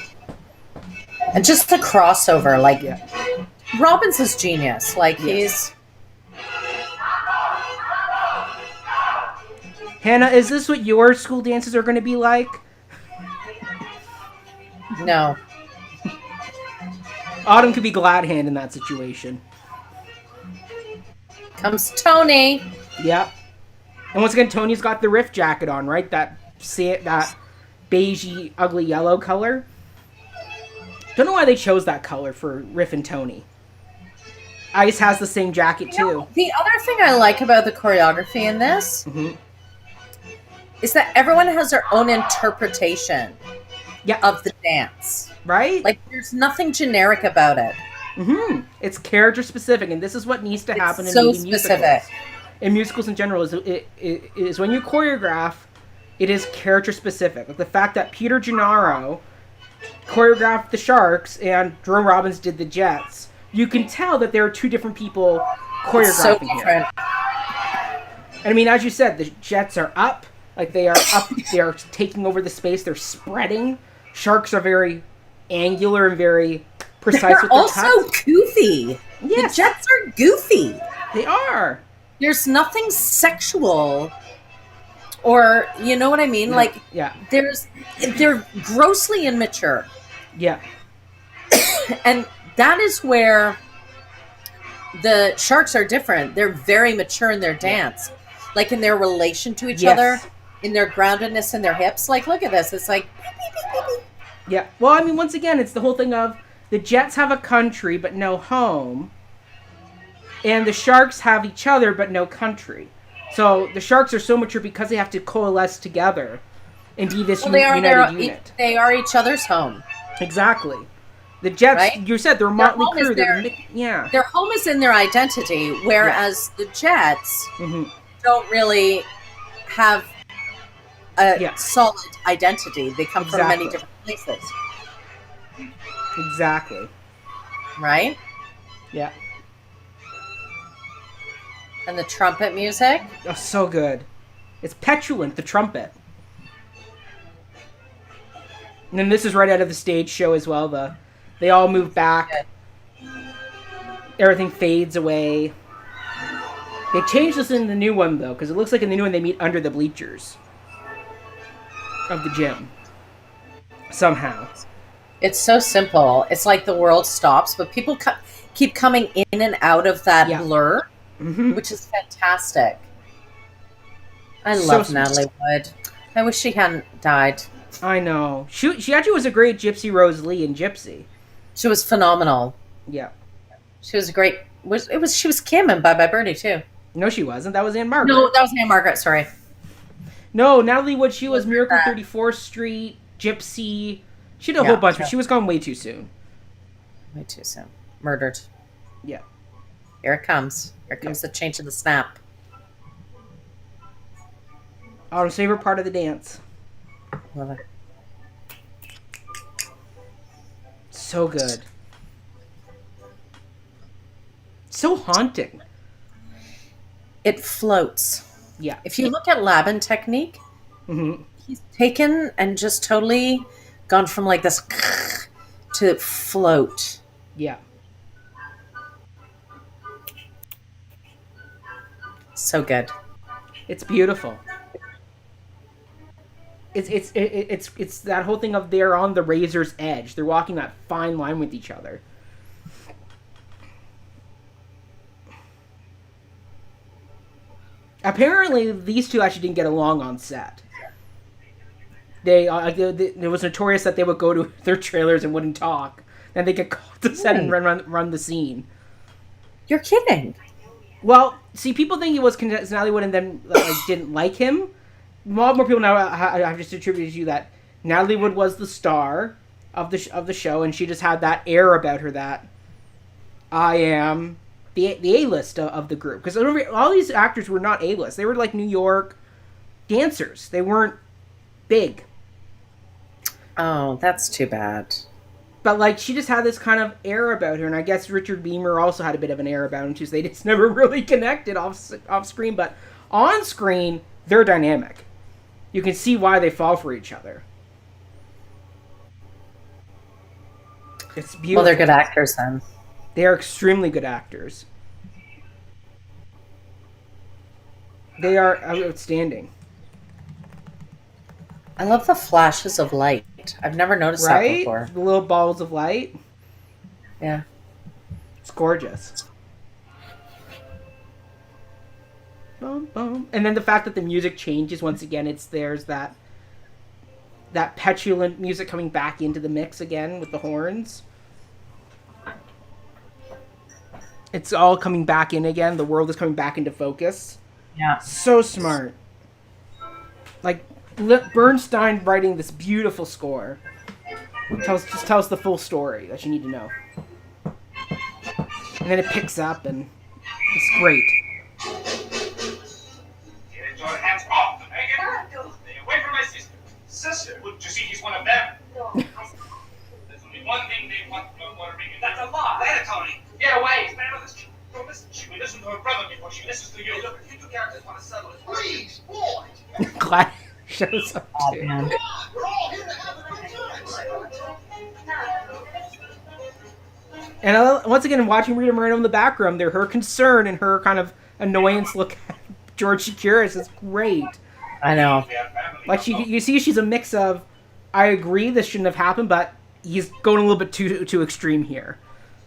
And just the crossover, like Robbins is genius. Like he's... Hannah, is this what your school dances are going to be like? No. Autumn could be Gladhand in that situation. Comes Tony. Yep. And once again, Tony's got the riff jacket on, right? That beigey, ugly yellow color. Don't know why they chose that color for Riff and Tony. Ice has the same jacket too. The other thing I like about the choreography in this is that everyone has their own interpretation of the dance. Right? Like, there's nothing generic about it. Mm-hmm. It's character specific, and this is what needs to happen in movie specific. musicals. In musicals in general, is when you choreograph, it is character specific. Like the fact that Peter Gennaro choreographed the Sharks and Jerome Robbins did the Jets, you can tell that there are two different people choreographing here. And I mean, as you said, the Jets are up. Like, they are up. They are taking over the space. They're spreading. Sharks are very angular and very precise with their cuts. They're also goofy. Yes. The Jets are goofy. They are. There's nothing sexual or you know what I mean? Yeah. Like, Yeah. they're grossly immature, Yeah. and that is where the sharks are different. They're very mature in their dance, like in their relation to each other, Yes. in their groundedness in their hips. Like, look at this. It's like, Yeah. Well, I mean, once again, it's the whole thing of the Jets have a country but no home, and the Sharks have each other but no country. So the Sharks are so mature because they have to coalesce together and be this united unit. they are each other's home. Exactly. The Jets, Right? you said, they're a Their motley home is crew. their- Yeah. Their home is in their identity, whereas the Jets Hmm. don't really have a Yeah. solid identity. They come from many Exactly. different places, Exactly. right? Yeah. And the trumpet music. Oh, so good. It's petulant, the trumpet. And then this is right out of the stage show as well. They all move back. Everything fades away. They changed this in the new one, though, because it looks like in the new one they meet under the bleachers of the gym. Somehow. It's so simple. It's like the world stops, but people keep coming in and out of that blur, which is fantastic. I love Natalie Wood. I wish she hadn't died. I know. She actually was a great Gypsy Rose Lee in Gypsy. She was phenomenal. Yeah. She was great. She was Kim in Bye Bye Birdie too. No, she wasn't. That was Anne Margaret. No, that was Anne Margaret. Sorry. No, Natalie Wood. She was Miracle 34th Street, Gypsy. She did a whole bunch, but she was gone way too soon. Way too soon. Murdered. Yeah. Here it comes. Here comes the change of the snap. Autumn's favorite part of the dance. Love it. So good. So haunting. It floats. Yeah. If you look at Laban technique, he's taken and just totally gone from like this to float. Yeah. So good. It's beautiful. It's that whole thing of they're on the razor's edge. They're walking that fine line with each other. Apparently, these two actually didn't get along on set. It was notorious that they would go to their trailers and wouldn't talk. Then they get called to set and run the scene. You're kidding. Well, see, people think it was Natalie Wood and then didn't like him. More people now have just attributed to you that Natalie Wood was the star of the show, and she just had that air about her that I am the A-list of the group. Because all these actors were not A-list. They were like New York dancers. They weren't big. Oh, that's too bad. But like she just had this kind of air about her, and I guess Richard Beamer also had a bit of an air about him too. So they just never really connected off screen, but on screen they're dynamic. You can see why they fall for each other. It's beautiful. Well, they're good actors then. They are extremely good actors. They are outstanding. I love the flashes of light. I've never noticed that before. The little balls of light. Yeah. It's gorgeous. Boom, boom. And then the fact that the music changes once again, there's that petulant music coming back into the mix again with the horns. It's all coming back in again. The world is coming back into focus. Yeah. So smart. Like Bernstein writing this beautiful score. Just tells the full story that you need to know. And then it picks up and it's great. Get your hands off the Megan! Stay away from my sister. Sister? Well, you see, he's one of them. No, There's only one thing they want from Puerto Rican. That's a lie. Let it, Tony. Get away. Don't listen. She will listen to her brother before she listens to you. Hey, look, if you two characters want to settle it, please, boys. Glad shows up Oh, too. man. We're all here to have a good time. And once again, watching Rita Moreno in the background, her concern and her kind of annoyance look at George Chakiris is great. I know. Like you see, she's a mix of, I agree this shouldn't have happened, but he's going a little bit too extreme here.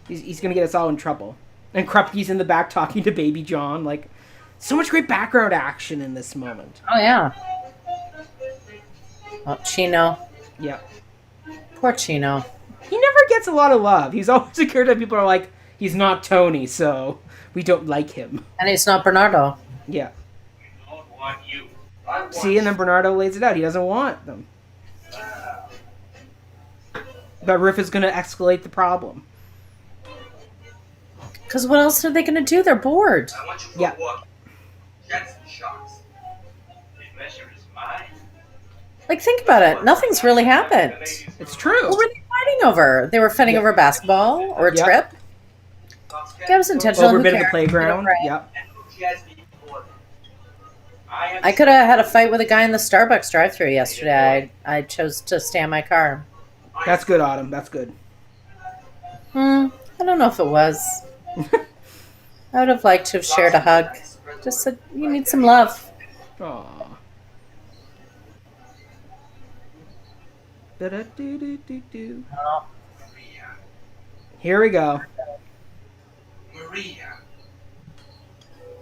He's gonna get us all in trouble. And Krupke's in the back talking to Baby John. Like, so much great background action in this moment. Oh yeah. Oh, Chino. Yeah. Poor Chino. He never gets a lot of love. He's always a character that people are like, he's not Tony, so we don't like him. And it's not Bernardo. Yeah. I don't want you. See, and then Bernardo lays it out. He doesn't want them. But Riff is going to escalate the problem. Because what else are they going to do? They're bored. I want you for Yeah. a walk. Jets and sharks. The pleasure is mine. Like, think about it. Nothing's really happened. It's true. What were they fighting over? They were fighting Yeah. over basketball or a Yeah. trip? That was intentional. Over a Who bit of the cares? playground. Right. Yep. I could have had a fight with a guy in the Starbucks drive-thru yesterday. I chose to stay in my car. That's good, Autumn. That's good. I don't know if it was. I would have liked to have shared a hug. Just said, you need some love. Aww. Da-da-do-do-do-do. Here we go. Maria.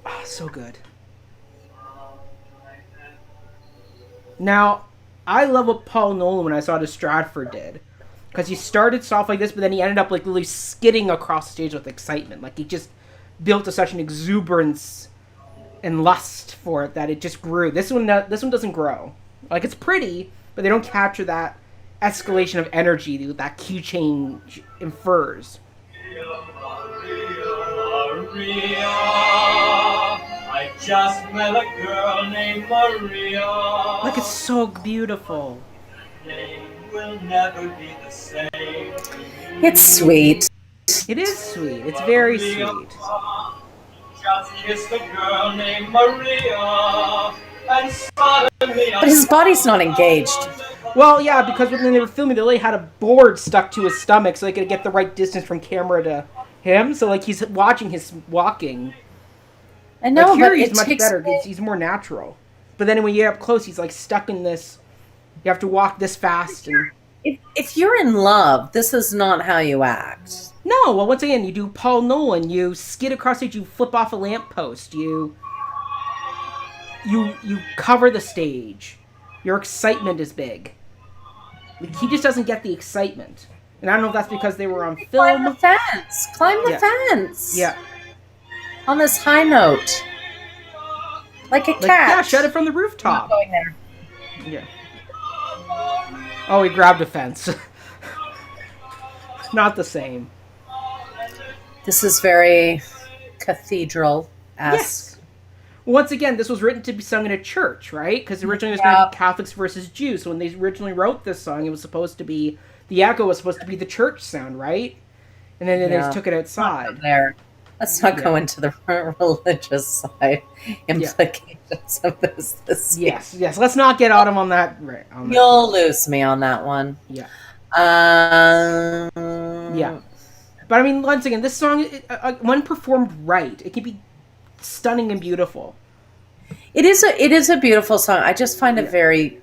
Oh, so good. Now, I love what Paul Nolan, when I saw it, Stratford did. Because he started soft like this, but then he ended up like literally skidding across the stage with excitement. Like, he just built to such an exuberance and lust for it that it just grew. This one doesn't grow. Like, it's pretty, but they don't capture that escalation of energy that that cue change infers. Maria, I just met a girl named Maria. Like, it's so beautiful. Name will never be the same. It's sweet. It is sweet. It's very sweet. Just kissed a girl named Maria and suddenly But his body's not engaged. Well, yeah, because when they were filming, they really had a board stuck to his stomach so they could get the right distance from camera to him. So, like, he's watching his walking. I know, Like, here but he's it much takes... better because he's more natural. But then when you get up close, he's, like, stuck in this... You have to walk this fast. And If you're in love, this is not how you act. no, well, once again, you do Paul Nolan. You skid across stage. You flip off a lamppost. You cover the stage. Your excitement is big. Like, he just doesn't get the excitement. And I don't know if that's because they were on Climb the film. fence. Climb the Yeah. fence. Yeah. On this high note. Like a cat. Like, yeah, shut it from the I'm rooftop. not going there. Yeah. Oh, he grabbed a fence. Not the same. This is very cathedral-esque. Yes. Once again, this was written to be sung in a church, right? Because originally it was going to be Catholics versus Jews. So when they originally wrote this song, it was supposed to be... The echo was supposed to be the church sound, right? And then they just took it outside. There. Let's not go into the religious side implications of this. Yes. Let's not get Autumn on that. Right, on that. You'll lose me on that one. Yeah. Yeah. Yeah. But I mean, once again, this song, when performed right, it can be stunning and beautiful. It is a beautiful song. I just find it very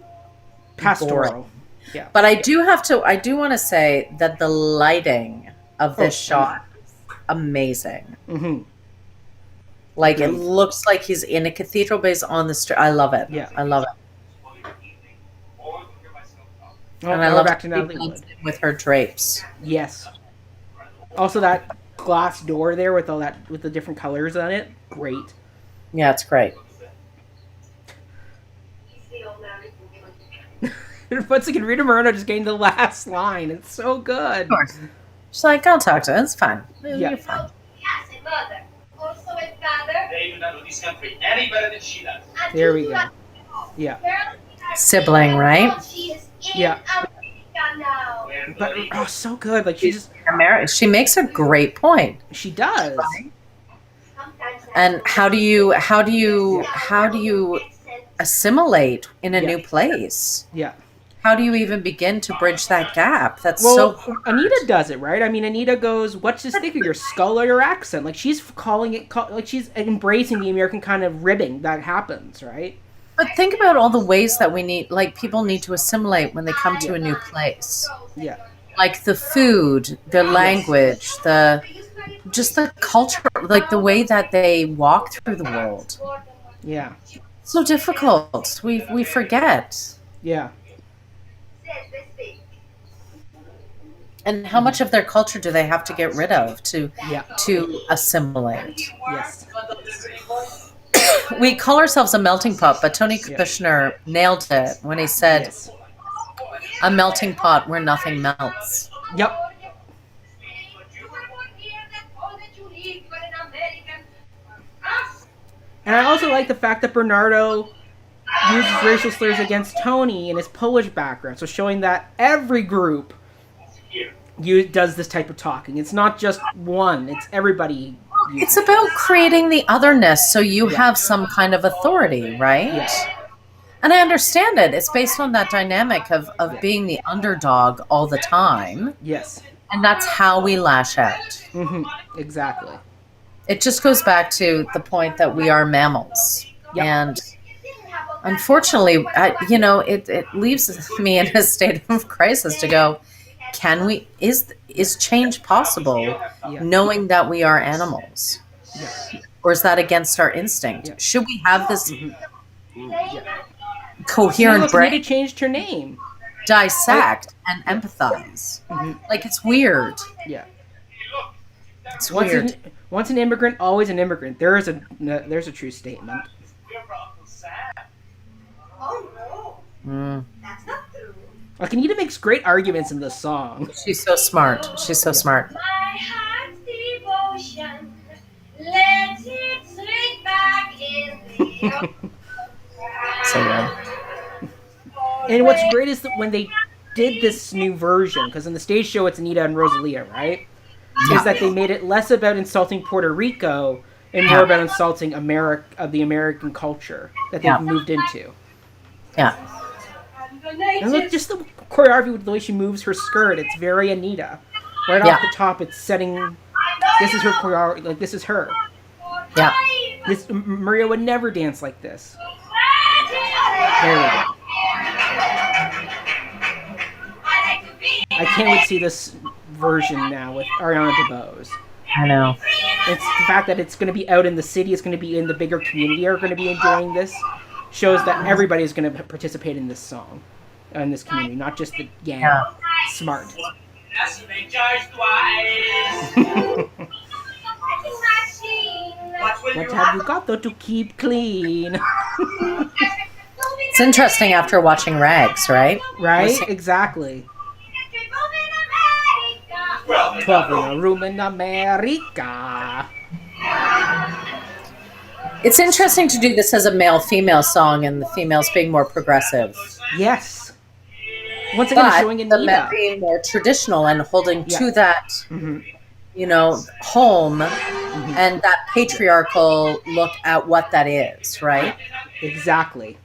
Pastoral. boring. Yeah. But I do want to say that the lighting of this shot is amazing. Mm-hmm. Like, it looks like he's in a cathedral, but he's on the street. I love it. Yeah. I love it. Oh, And I now love we're back to how she Natalie blends Wood. in with her drapes. Yes. Also, that glass door there with all that, with the different colors on it, great. Yeah, it's great. Once again, Rita Moreno just getting the last line. It's so good. Of course. She's like, I'll talk to her. It's fine. Yeah. You're fine. Yes, a mother. Also a father. They do not know this country any better than she does. And There you we do go. not- Yeah. Girls are- Sibling, right? She is in Yeah. America now. Where But bloody- oh, so good. Like she She makes a great point. she does. Sometimes And how do you assimilate in a Yeah. new place? Yeah. How do you even begin to bridge that gap? That's Well, so Anita does it, right? I mean, Anita goes, "What's this thicker, your skull or your accent?" Like she's calling it, like she's embracing the American kind of ribbing that happens, right? But think about all the ways that we need, like people need to assimilate when they come to a new place. Yeah. Like the food, the language, just the culture, like the way that they walk through the world. Yeah. So difficult. We forget. Yeah. And how much of their culture do they have to get rid of to Yeah. assimilate? Yes. We call ourselves a melting pot, but Tony Kushner nailed it when he said, Yes. a melting pot where nothing melts. Yep. And I also like the fact that Bernardo uses racial slurs against Tony in his Polish background, so showing that every group does this type of talking. It's not just one; it's everybody. It's about creating the otherness, so you have some kind of authority, right? Yes. And I understand it. It's based on that dynamic of being the underdog all the time, Yes. and that's how we lash out. Mm-hmm. Exactly. It just goes back to the point that we are mammals, and unfortunately, it leaves me in a state of crisis to go, can we, is change possible knowing that we are animals? Yeah. Or is that against our instinct? Yeah. Should we have this Yeah. coherent brain? Nita changed her name. Dissect and empathize. Mm-hmm. Like, it's weird. Yeah. It's weird. Once an immigrant, always an immigrant. There's a true statement. Oh no, that's not true. Like, Anita makes great arguments in this song. She's so smart. She's so smart. My heart's devotion, let it sink back in the So good. And what's great is that when they did this new version, because in the stage show it's Anita and Rosalia, right? Is that they made it less about insulting Puerto Rico and more about insulting the American culture that they've moved into. Yeah. And look, just the choreography with the way she moves her skirt, it's very Anita. Right off the top, it's setting. This is her choreography. Like, this is her. Yeah. Maria would never dance like this. There we go. I can't wait to see this version now with Ariana DeBose. I know. It's the fact that it's going to be out in the city, it's going to be in the bigger community, are going to be enjoying this, shows that everybody is going to participate in this song, in this community, not just the gang. Yeah. Smart. What have you got though to keep clean? It's interesting after watching Rags, right? Right? Exactly. 12 in a room in America. It's interesting to do this as a male-female song and the females being more progressive. Yes. Once again, But showing the Anita. men being more traditional and holding to that, Mm-hmm. home and that patriarchal look at what that is, right? Exactly.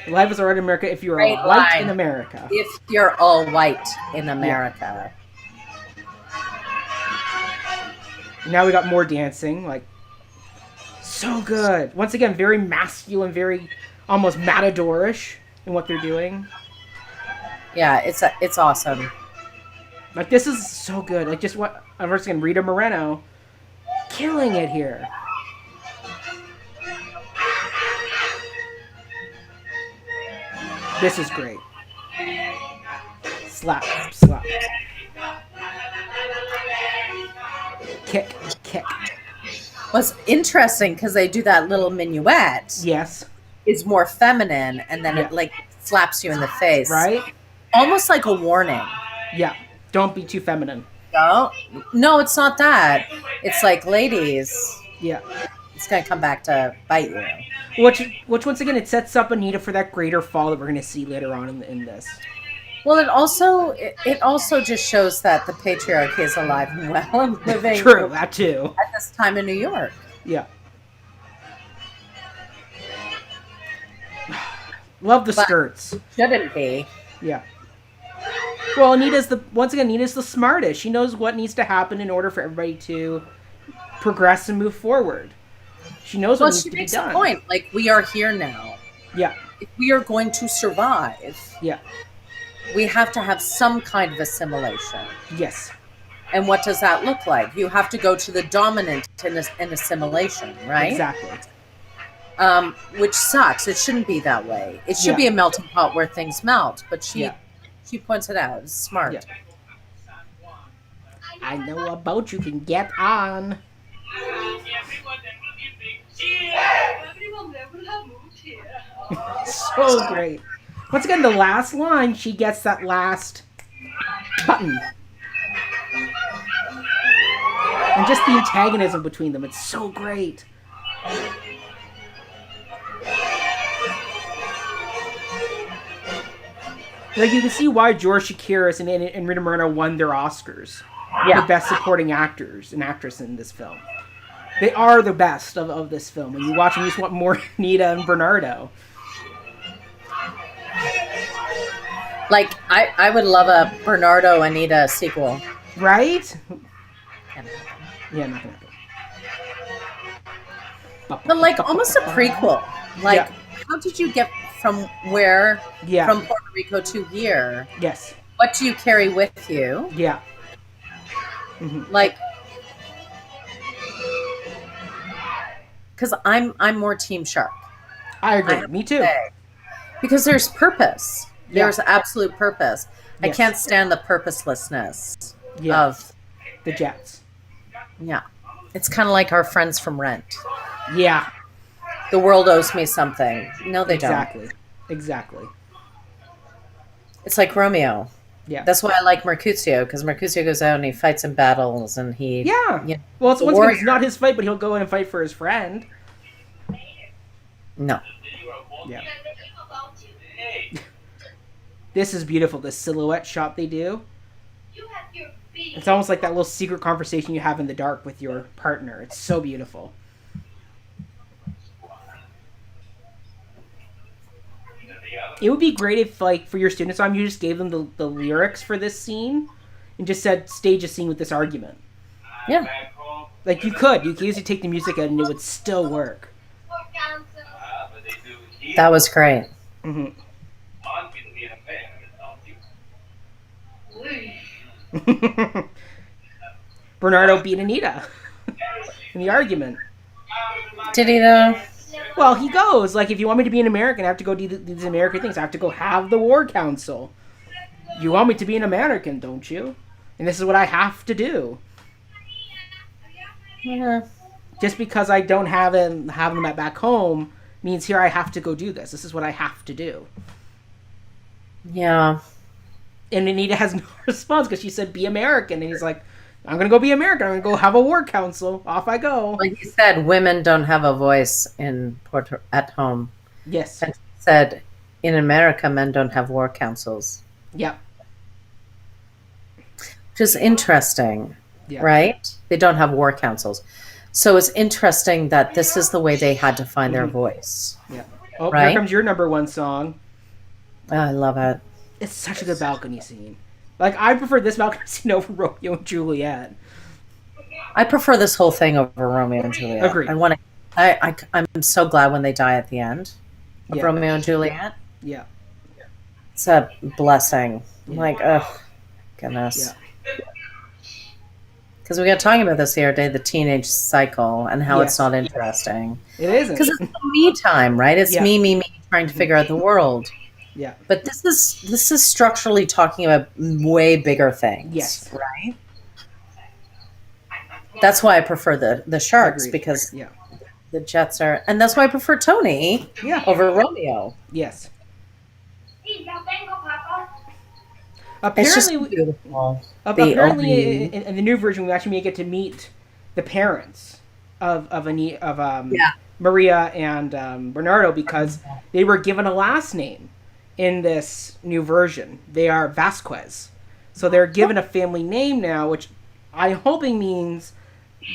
Life is alright in America if you're Great all white line. in America. If you're all white in America. Now we got more dancing, like, so good. Once again, very masculine, very almost matadorish in what they're doing. Yeah, it's awesome. Like, this is so good. Like, just what, once again, Rita Moreno, killing it here. This is great. Slap, slap. Kick, kick. What's interesting, because they do that little minuet, Yes. is more feminine, and then it like slaps you in the face. Right? Almost like a warning. Yeah. Don't be too feminine. No, it's not that. It's like, ladies, Yeah. it's going to come back to bite you. Which once again, it sets up Anita for that greater fall that we're going to see later on in this. Well, it also just shows that the patriarchy is alive and well and living True, that too. at this time in New York. Yeah. Love the But- skirts. Shouldn't be. Yeah. Well, Anita's the smartest. She knows what needs to happen in order for everybody to progress and move forward. She knows what Well, needs she to be makes a done. point. Like, we are here now. Yeah, If we are going to survive, yeah, we have to have some kind of assimilation. yes, And what does that look like? You have to go to the dominant in assimilation, right? exactly. Which sucks. It shouldn't be that way. It should Yeah. be a melting pot where things melt. But Yeah. she points it out. It's smart. Yeah. I know about you can get on. Everyone there will have moved here. So great. Once again, the last line, she gets that last button. And just the antagonism between them, it's so great. Like, you can see why George Chakiris and Rita Moreno won their Oscars. Yeah. The best supporting actors and actress in this film. They are the best of this film. When you watch them, you just want more Nita and Bernardo. Like, I would love a Bernardo Anita sequel. Right? Yeah, not gonna happen. But like almost a prequel. Like, Yeah. how did you get from where Yeah. from Puerto Rico to here? Yes. What do you carry with you? Yeah. Hmm. Like, because I'm more Team Shark. I agree. I have Me to too. say. Because there's purpose. Yeah. There's absolute purpose. I Yes. can't stand the purposelessness Yeah. of, The Jets. yeah. It's kind of like our friends from Rent. Yeah. The world owes me something. No, they don't. Exactly. Exactly. It's like Romeo. Yeah. That's why I like Mercutio, because Mercutio goes out and he fights in battles and he... Yeah. you know, Well, it's the once again, it's warrior. not his fight, but he'll go in and fight for his friend. No. Yeah. About you. This is beautiful. The silhouette shot they do. You have your beat. It's almost like that little secret conversation you have in the dark with your partner. It's so beautiful. It would be great if, like, for your students' time, you just gave them the lyrics for this scene and just said, stage a scene with this argument. Yeah. Like, you could. You could easily take the music out and it would still work. For council. That was great. Hmm. Bernardo beat Anita in the argument. Did he though? Well, he goes, like, if you want me to be an American, I have to go do these American things. I have to go have the war council. You want me to be an American, don't you? And this is what I have to do. Yeah. Just because I don't have them back home means here I have to go do this. This is what I have to do. Yeah. And Anita has no response because she said, be American. And he's like, I'm going to go be American. I'm going to go have a war council. Off I go. Like he said, women don't have a voice at home. Yes. And he said, in America, men don't have war councils. Yep. Which is interesting, Yeah. right? They don't have war councils. So it's interesting that this is the way they had to find their voice. Yeah. Oh, Right? here comes your number one song. Oh, I love it. It's such a good balcony scene. Like, I prefer this balcony scene over Romeo and Juliet. I prefer this whole thing over Romeo and Juliet. Agreed. I'm so glad when they die at the end of Yeah. Romeo and Juliet. Yeah. It's a blessing. I'm Yeah. like, oh, goodness. Yeah. Because we got talking about this the other day, the teenage cycle and how Yes. it's not interesting. It isn't. Because it's me time, right? It's Yeah. me trying to figure out the world. Yeah. But this is structurally talking about way bigger things. Yes. Right? That's why I prefer the Sharks, Agreed. because Yeah. the Jets are, and that's why I prefer Tony Yeah. over Romeo. Yes. Y ya tengo, Papa. It's just Apparently, beautiful. apparently in the new version, we actually may get to meet the parents of Yeah. Maria and Bernardo because they were given a last name in this new version. They are Vasquez. So they're given a family name now, which I'm hoping means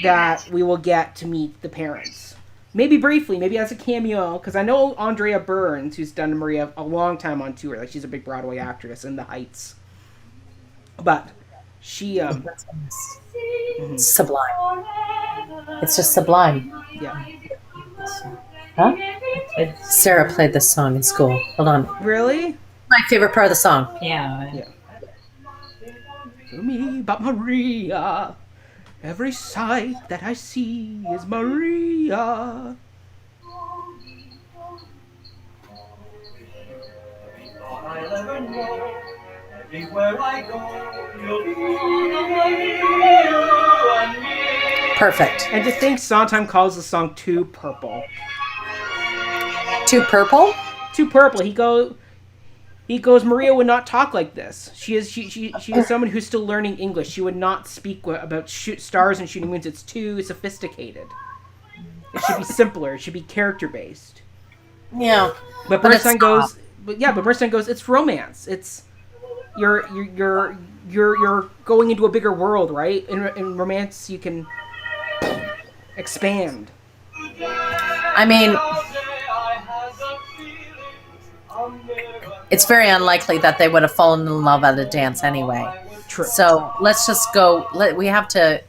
that we will get to meet the parents. Maybe briefly, maybe as a cameo, because I know Andrea Burns, who's done Maria a long time on tour. Like, she's a big Broadway actress in The Heights. But she, Sublime. It's just sublime. yeah. Huh? Sarah played this song in school. Hold on. Really? My favorite part of the song. Yeah. For me, but Maria. Every sight that I see is Maria. I'll ever know. Everywhere I go, you'll be you and me. Perfect. And to think Sondheim calls the song Too Purple. Too purple? Too Purple. He goes, Maria would not talk like this. She is someone who's still learning English. She would not speak about stars and shooting moons. It's too sophisticated. It should be simpler. It should be character-based. Yeah. But Bernstein goes, it's romance. It's you're going into a bigger world, right? In romance, you can expand. I mean, it's very unlikely that they would have fallen in love at a dance anyway. True. So let's just go. We have to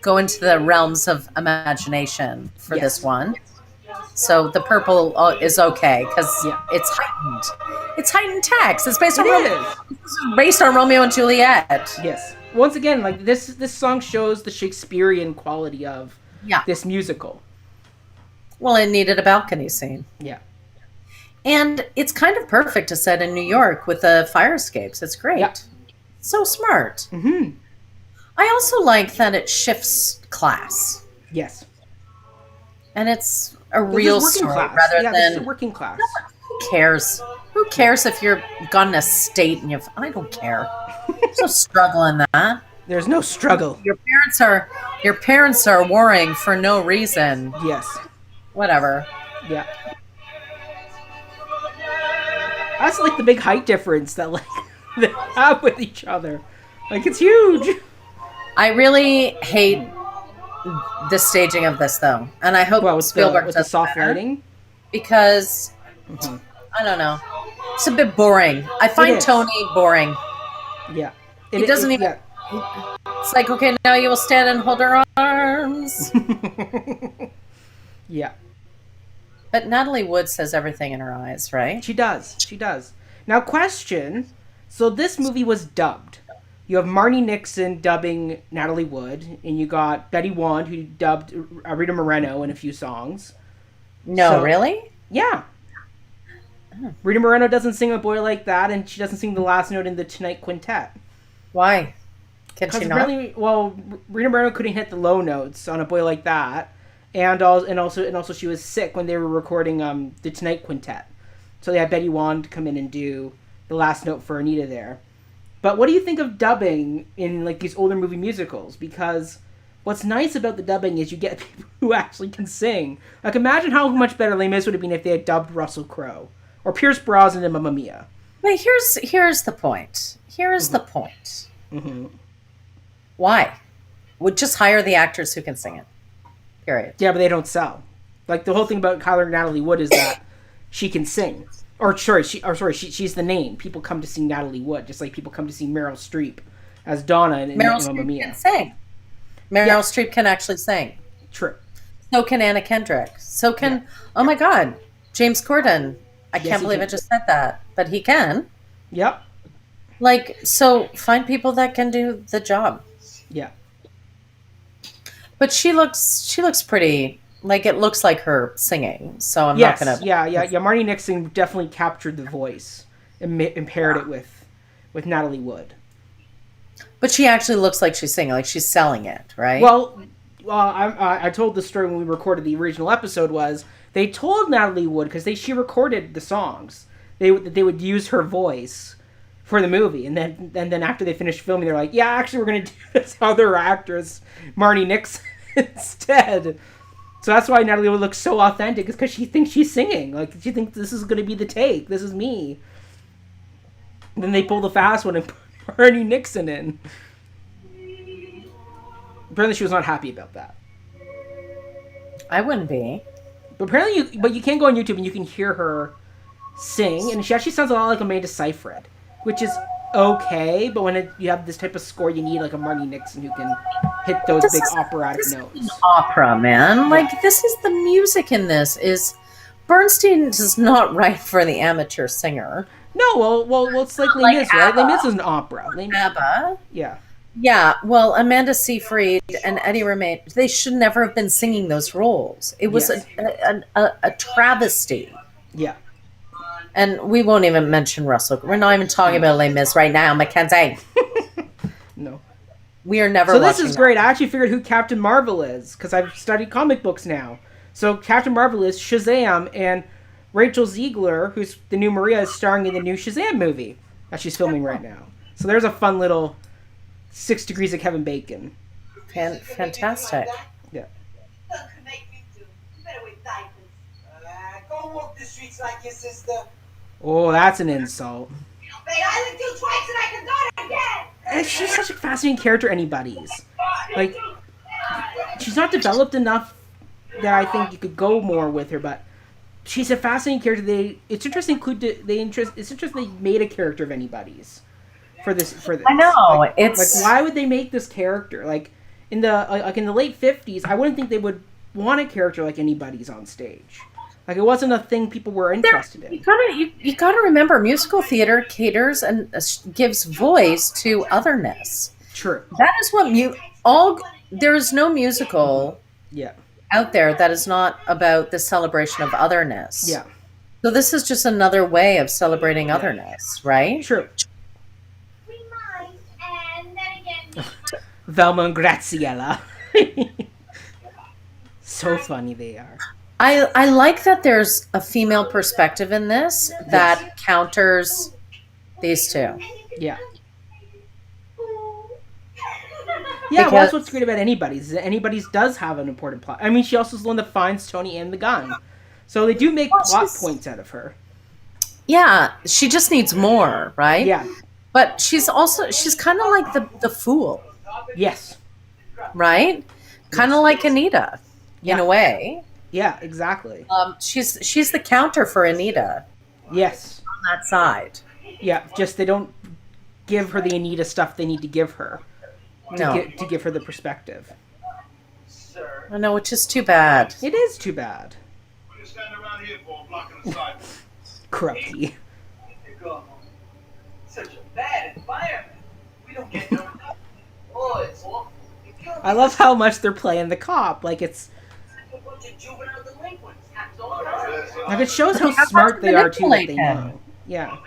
go into the realms of imagination for this one. So the purple is okay because it's heightened. It's heightened text. It's based on Romeo and Juliet. Yes. Once again, like this song shows the Shakespearean quality of this musical. Well, it needed a balcony scene. Yeah. And it's kind of perfect to set in New York with the fire escapes. It's great. Yeah. So smart. Mm-hmm. I also like that it shifts class. Yes. And it's a real story class. rather this than is a working class. Who cares? Who cares if you're got an estate and I don't care. There's no struggle in that. There's no struggle. Your parents are warring for no reason. Yes. Whatever. Yeah. That's like the big height difference that like they have with each other. Like it's huge. I really hate the staging of this though, and I hope Spielberg with does the soft better, lighting because I don't know. It's a bit boring. I find Tony boring. Yeah. He doesn't even. It's like, okay, now you will stand and hold her arms. Yeah. But Natalie Wood says everything in her eyes, right? She does. She does. Now, question. So this movie was dubbed. You have Marnie Nixon dubbing Natalie Wood, and you got Betty Wand, who dubbed Rita Moreno in a few songs. No, really? Yeah. Rita Moreno doesn't sing A Boy Like That, and she doesn't sing the last note in the Tonight Quintet. Why? Can she not? Well, Rita Moreno couldn't hit the low notes on A Boy Like That, and also she was sick when they were recording the Tonight Quintet, so they had Betty Wand come in and do the last note for Anita there. But what do you think of dubbing in like these older movie musicals? Because what's nice about the dubbing is you get people who actually can sing. Like imagine how much better Les Mis would have been if they had dubbed Russell Crowe or Pierce Brosnan in Mamma Mia. Wait, here's the point. Here's the point. Mm-hmm. Why? Would just hire the actors who can sing it. Period. Yeah, but they don't sell. Like the whole thing about Kyler and Natalie Wood is that she can sing. She's the name. People come to see Natalie Wood, just like people come to see Meryl Streep as Donna in Mamma Mia. Can sing. Meryl Streep can actually sing. True. So can Anna Kendrick. So can oh my God, James Corden. I can't believe I just said that, but he can. Yep. Like, so find people that can do the job. Yeah. But she looks pretty. Like it looks like her singing. So I'm not gonna. Yeah. Marnie Nixon definitely captured the voice and paired it with Natalie Wood. But she actually looks like she's singing, like she's selling it, right? Well, I told the story when we recorded the original episode. Was they told Natalie Wood because she recorded the songs. They would use her voice for the movie, and then after they finished filming, they're like, yeah, actually, we're gonna do this other actress, Marnie Nixon, instead. So that's why Natalie Wood looks so authentic, is because she thinks she's singing. Like, she thinks this is gonna be the take. This is me. And then they pull the fast one and put Marnie Nixon in. Apparently, she was not happy about that. I wouldn't be. But apparently, you can go on YouTube and you can hear her sing, and she actually sounds a lot like Amanda Seyfried, which is okay, but when you have this type of score, you need like a Marty Nixon who can hit those big operatic notes. Is an opera, man. Like this is the music in this is. Bernstein is not right for the amateur singer. No, well, it's like Les Mis, right? Les Mis is an opera. ABBA. Yeah. Yeah, well, Amanda Seyfried and Eddie Redmayne, they should never have been singing those roles. It was a travesty. Yeah. And we won't even mention Russell. We're not even talking about Les Mis right now, Mackenzie. No. We are never So this is great. I actually figured who Captain Marvel is, because I've studied comic books now. So Captain Marvel is Shazam, and Rachel Ziegler, who's the new Maria, is starring in the new Shazam movie that she's filming right now. So there's a fun little 6 Degrees of Kevin Bacon. Fantastic. Yeah. Go walk the streets like your sister. Oh, that's an insult. I lived till twice and I can do it again. And she's such a fascinating character, anybody's. Like, she's not developed enough that I think you could go more with her, but she's a fascinating character. It's interesting they made a character of anybody's for this. I know, like, it's like, why would they make this character? Like in the late 50s, I wouldn't think they would want a character like anybody's on stage. Like it wasn't a thing people were interested in. You gotta remember, musical theater caters and gives voice to otherness. True. That is what there is no musical. Yeah. Out there that is not about the celebration of otherness. Yeah. So this is just another way of celebrating otherness, right? True. We might, and then again. Velma and Graziella. So funny they are. I like that there's a female perspective in this that counters these two. Yeah. Yeah, well, that's what's great about Anybody's. Anybody's does have an important plot. I mean, she also is the one that finds Tony and the gun. So they do make plot points out of her. Yeah, she just needs more, right? Yeah. But she's kind of like the fool. Yes. Right? Kind of like Anita, in a way. Yeah, exactly. She's the counter for Anita. Yes. On that side. Yeah, just they don't give her the Anita stuff they need to give her. To give her the perspective. I know, which is too bad. It is too bad. What are you standing around here for, blocking the sidewalk? Krupke. Such a bad environment. We don't get no. Oh, it's awful. I love how much they're playing the cop. Like it's. A bunch of juvenile delinquents. Like it shows how smart they are too. That they know. Yeah.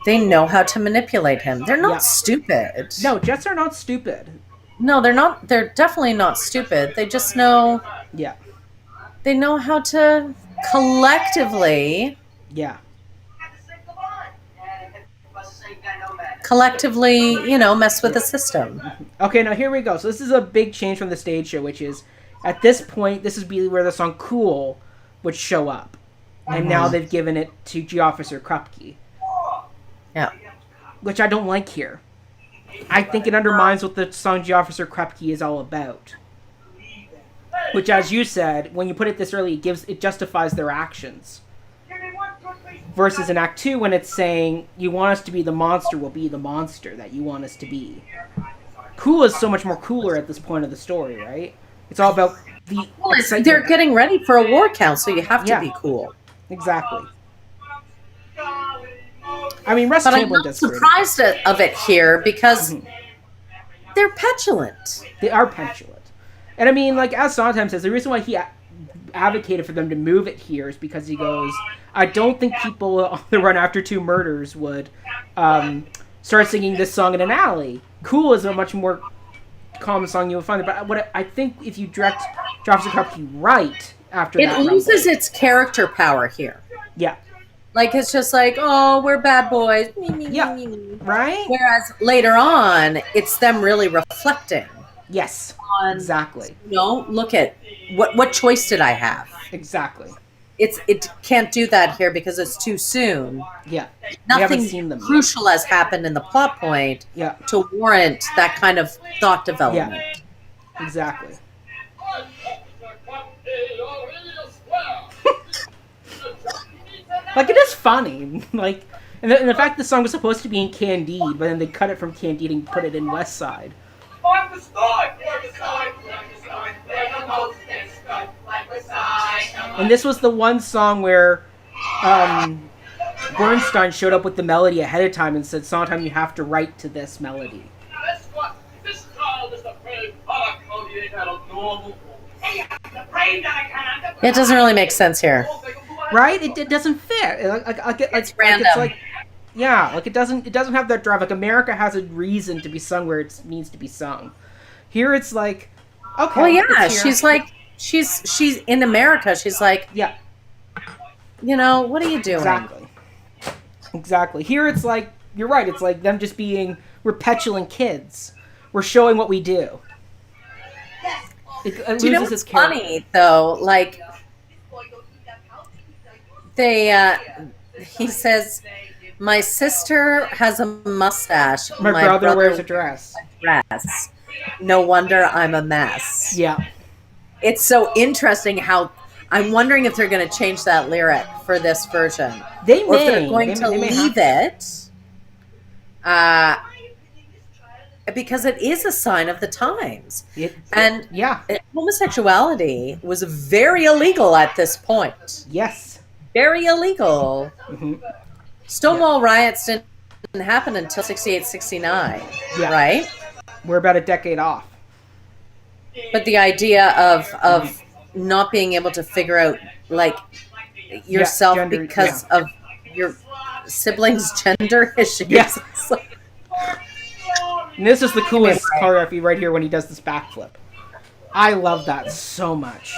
They know how to manipulate him. They're not stupid. No, Jets are not stupid. No, they're not. They're definitely not stupid. They just know. Yeah. They know how to collectively. Yeah. Collectively, mess with the system. Okay, now here we go. So this is a big change from the stage show, which is, at this point, this is where the song "Cool" would show up, and now they've given it to G Officer Krupke. Yeah. Which I don't like here. I think it undermines what the song G Officer Krupke is all about. Which, as you said, when you put it this early, it justifies their actions. Versus in Act 2, when it's saying, you want us to be the monster, we'll be the monster that you want us to be. Cool is so much more cooler at this point of the story, right? It's all about the excitement. They're getting ready for a war council. You have to be cool. Exactly. I mean, Russ Chamberlain does great. I'm not surprised of it here because they're petulant. They are petulant. And I mean, like, as Sondheim says, the reason why he advocated for them to move it here is because he goes, I don't think people on the run after 2 murders would start singing this song in an alley. Cool is a much more common song you will find. But I think if you direct Officer Krupke right after that, it loses its character power here. Yeah. Like, it's just like, oh, we're bad boys. Yeah. Right? Whereas later on, it's them really reflecting. Yes. Exactly. Look at what choice did I have? Exactly. It can't do that here because it's too soon. Yeah. Nothing crucial has happened in the plot point to warrant that kind of thought development. Yeah. Exactly. Like, it is funny. Like, And the fact the song was supposed to be in Candide, but then they cut it from Candide and put it in West Side. And this was the one song where Bernstein showed up with the melody ahead of time and said, Sondheim, you have to write to this melody. It doesn't really make sense here. Right? It doesn't fit. It's random. It doesn't have that drive. Like, America has a reason to be sung where it needs to be sung. Here it's like, okay. Well, yeah, she's like, she's in America. She's like, yeah. You know, what are you doing? Exactly. Here it's like, you're right. It's like them just being, we're petulant kids. We're showing what we do. Do you know what's funny though? Like, he says, my sister has a mustache. My brother wears a dress. No wonder I'm a mess. Yeah. It's so interesting how I'm wondering if they're going to change that lyric for this version. They or may. If they're going to leave it. Because it is a sign of the times. Homosexuality was very illegal at this point. Yes. Very illegal. Mm-hmm. Stonewall riots didn't happen until 68, 69. Yeah. Right? We're about a decade off. But the idea of not being able to figure out, like, yourself because of your siblings' gender issues. Yes. And this is the coolest choreography right here when he does this backflip. I love that so much.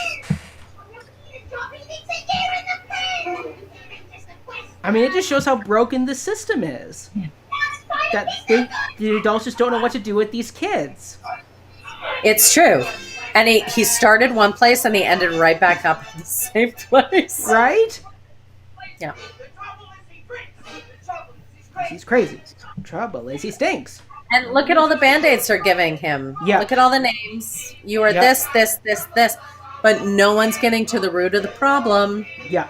I mean, it just shows how broken the system is. That the adults just don't know what to do with these kids. It's true. And he started one place and he ended right back up in the same place. Right? Yeah. He's crazy. Trouble is he stinks. And look at all the Band-Aids they're giving him. Yeah. Look at all the names. You are this. But no one's getting to the root of the problem. Yeah.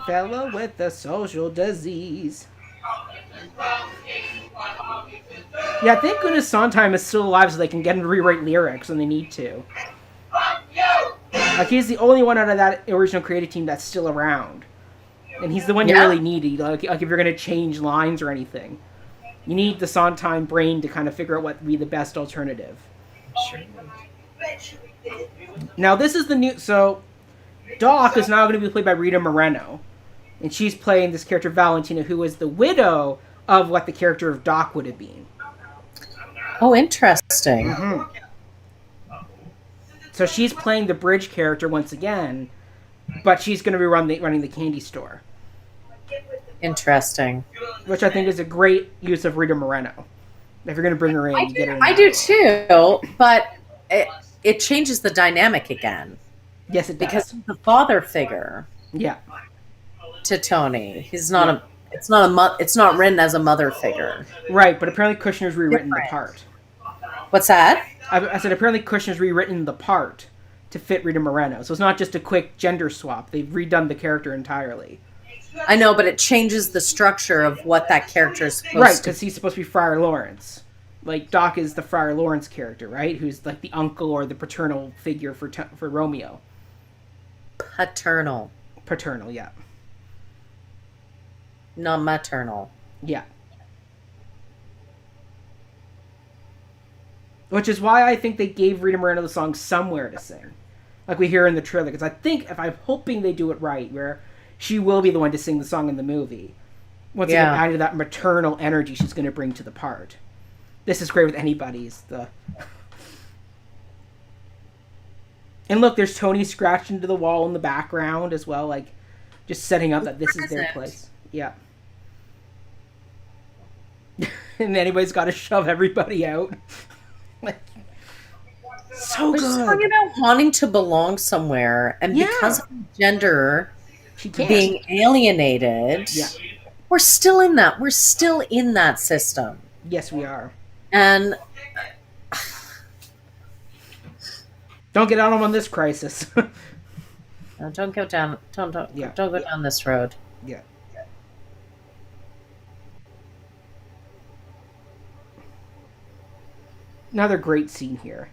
Fellow with a social disease. Yeah, thank goodness Sondheim is still alive so they can get him to rewrite lyrics when they need to. Like, he's the only one out of that original creative team that's still around. And he's the one you really need. Like if you're going to change lines or anything. You need the Sondheim brain to kind of figure out what would be the best alternative. Sure. Now, this is the new... So, Doc is now going to be played by Rita Moreno. And she's playing this character, Valentina, who is the widow of what the character of Doc would have been. Oh, interesting. Mm-hmm. So she's playing the bridge character once again, but she's going to be running the candy store. Interesting. Which I think is a great use of Rita Moreno. If you're going to bring her in, get her in. I do too, but it changes the dynamic again. Yes, it does. Because the father figure. Yeah. To Tony, he's not a. It's not written as a mother figure. Right, but apparently Kushner's rewritten the part. What's that? I said apparently Kushner's rewritten the part to fit Rita Moreno. So it's not just a quick gender swap. They've redone the character entirely. I know, but it changes the structure of what that character is supposed to be. Right, because he's supposed to be Friar Lawrence. Like, Doc is the Friar Lawrence character, right? Who's like the uncle or the paternal figure for Romeo. Paternal, yeah. Not maternal. Yeah. Which is why I think they gave Rita Moreno the song somewhere to sing. Like we hear in the trailer. Because I'm hoping they do it right, where she will be the one to sing the song in the movie. Once again, adding to that maternal energy she's going to bring to the part. This is great with anybody's. And look, there's Tony scratched into the wall in the background as well, like just setting up that this is their place. Yeah. And anybody's got to shove everybody out. Like, so good. Just talking about wanting to belong somewhere, and because of gender being alienated, we're still in that. We're still in that system. Yes, we are. And don't get on them on this crisis. No, don't go down. Don't Yeah. don't go down this road. Yeah. Another great scene here.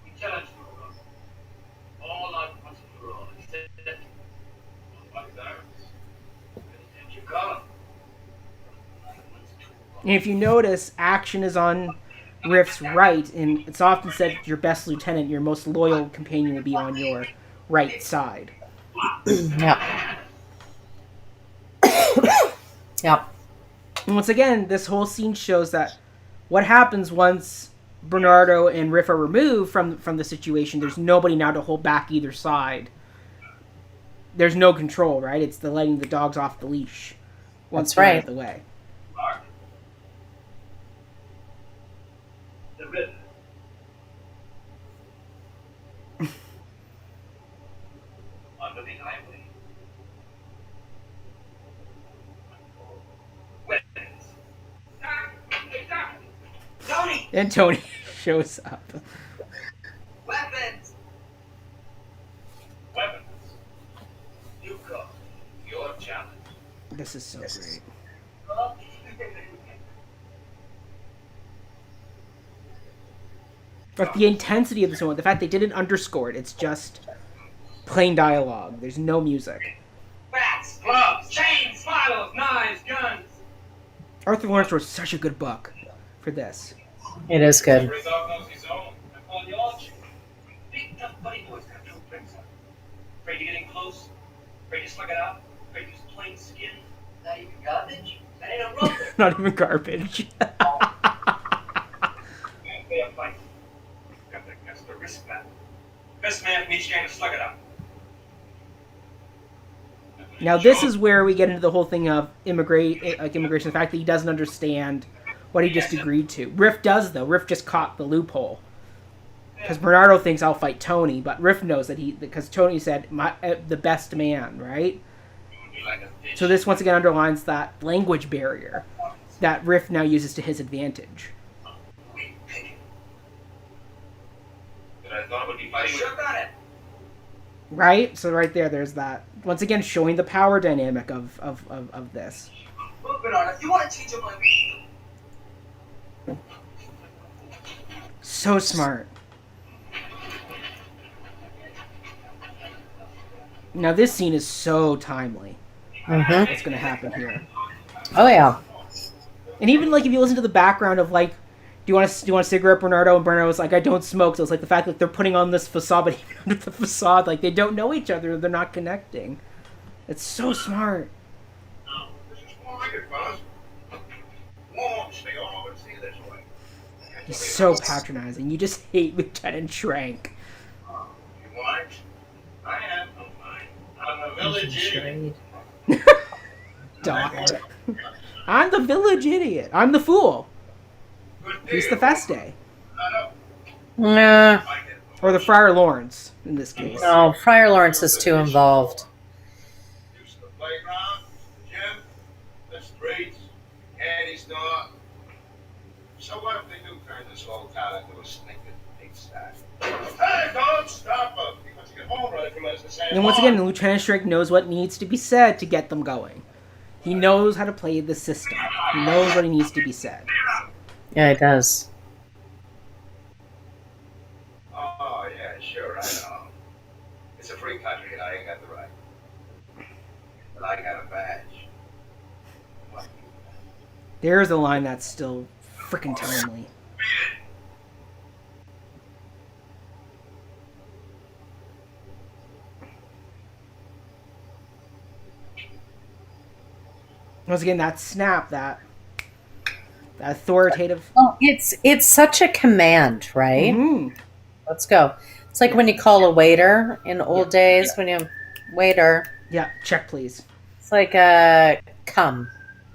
We cannot do all our possible except like that. And you gone. And if you notice, action is on Riff's right, and it's often said your best lieutenant, your most loyal companion, will be on your right side. Yeah. Yeah. And once again, this whole scene shows that what happens once Bernardo and Riff are removed from the situation, there's nobody now to hold back either side. There's no control, right? It's the letting the dogs off the leash once That's they're out right. of the way. Mark. The river. Under the highway. Weapons. Tony! And Tony shows up. Weapons! Weapons. You come. Your challenge. This is so great. But the intensity of this moment, the fact they didn't underscore it, it's just plain dialogue. There's no music. Bats, gloves, chains, bottles, knives, guns. Arthur Lawrence wrote such a good book for this. It is good. Every dog knows his own. I call you all chicken. Big tough buddy boys got two bricks up. Afraid of getting close? Afraid to slug it out? Afraid to use plain skin? Not even garbage? That ain't a rubber. Not even garbage. Can't pay a fight. That's the risk man. Best man from each gang to slug it out. Now this is where we get into the whole thing of immigration, the fact that he doesn't understand what he just agreed to. Riff does, though. Riff just caught the loophole. Because Bernardo thinks I'll fight Tony, but Riff knows that because Tony said, the best man, right? So this once again underlines that language barrier that Riff now uses to his advantage. I thought it would be fighting. Sure got it. Right? So right there's that. Once again, showing the power dynamic of this. Look, Bernard, if you want to change your mind. So smart. Now this scene is so timely. Mm-hmm. What's going to happen here? Oh yeah. And even like if you listen to the background of like, do you want a cigarette, Bernardo? And Bernardo's like, I don't smoke. So it's like the fact that they're putting on this facade, but even under the facade, like they don't know each other. They're not connecting. It's so smart. This is more like it, fellas. Won't stay on and see this way. He's so patronizing. You just hate Lieutenant Schrank. You mind? I am. Don't mind. I'm a village idiot. Doctor. I'm the village idiot. I'm the fool. He's the Feste. Nah. Or the Friar Lawrence, in this case. No, Friar Lawrence is too involved. Use the playground, the gym, the streets, and he's not. So what if they do turn this whole town into a stinking pigsty? Hey, don't stop them! Because you get home right from us the same. And once again, Lieutenant Schrank knows what needs to be said to get them going. He knows how to play the system. He knows what needs to be said. Yeah, it does. Oh, yeah, sure, I know. It's a free country and I ain't got the right. But I got a badge. There's a line that's still freaking timely. Once again, that snap, that authoritative. Oh, it's such a command, right? Mhm. Let's go. It's like when you call a waiter in old days when you waiter. Yeah, check please. It's like come.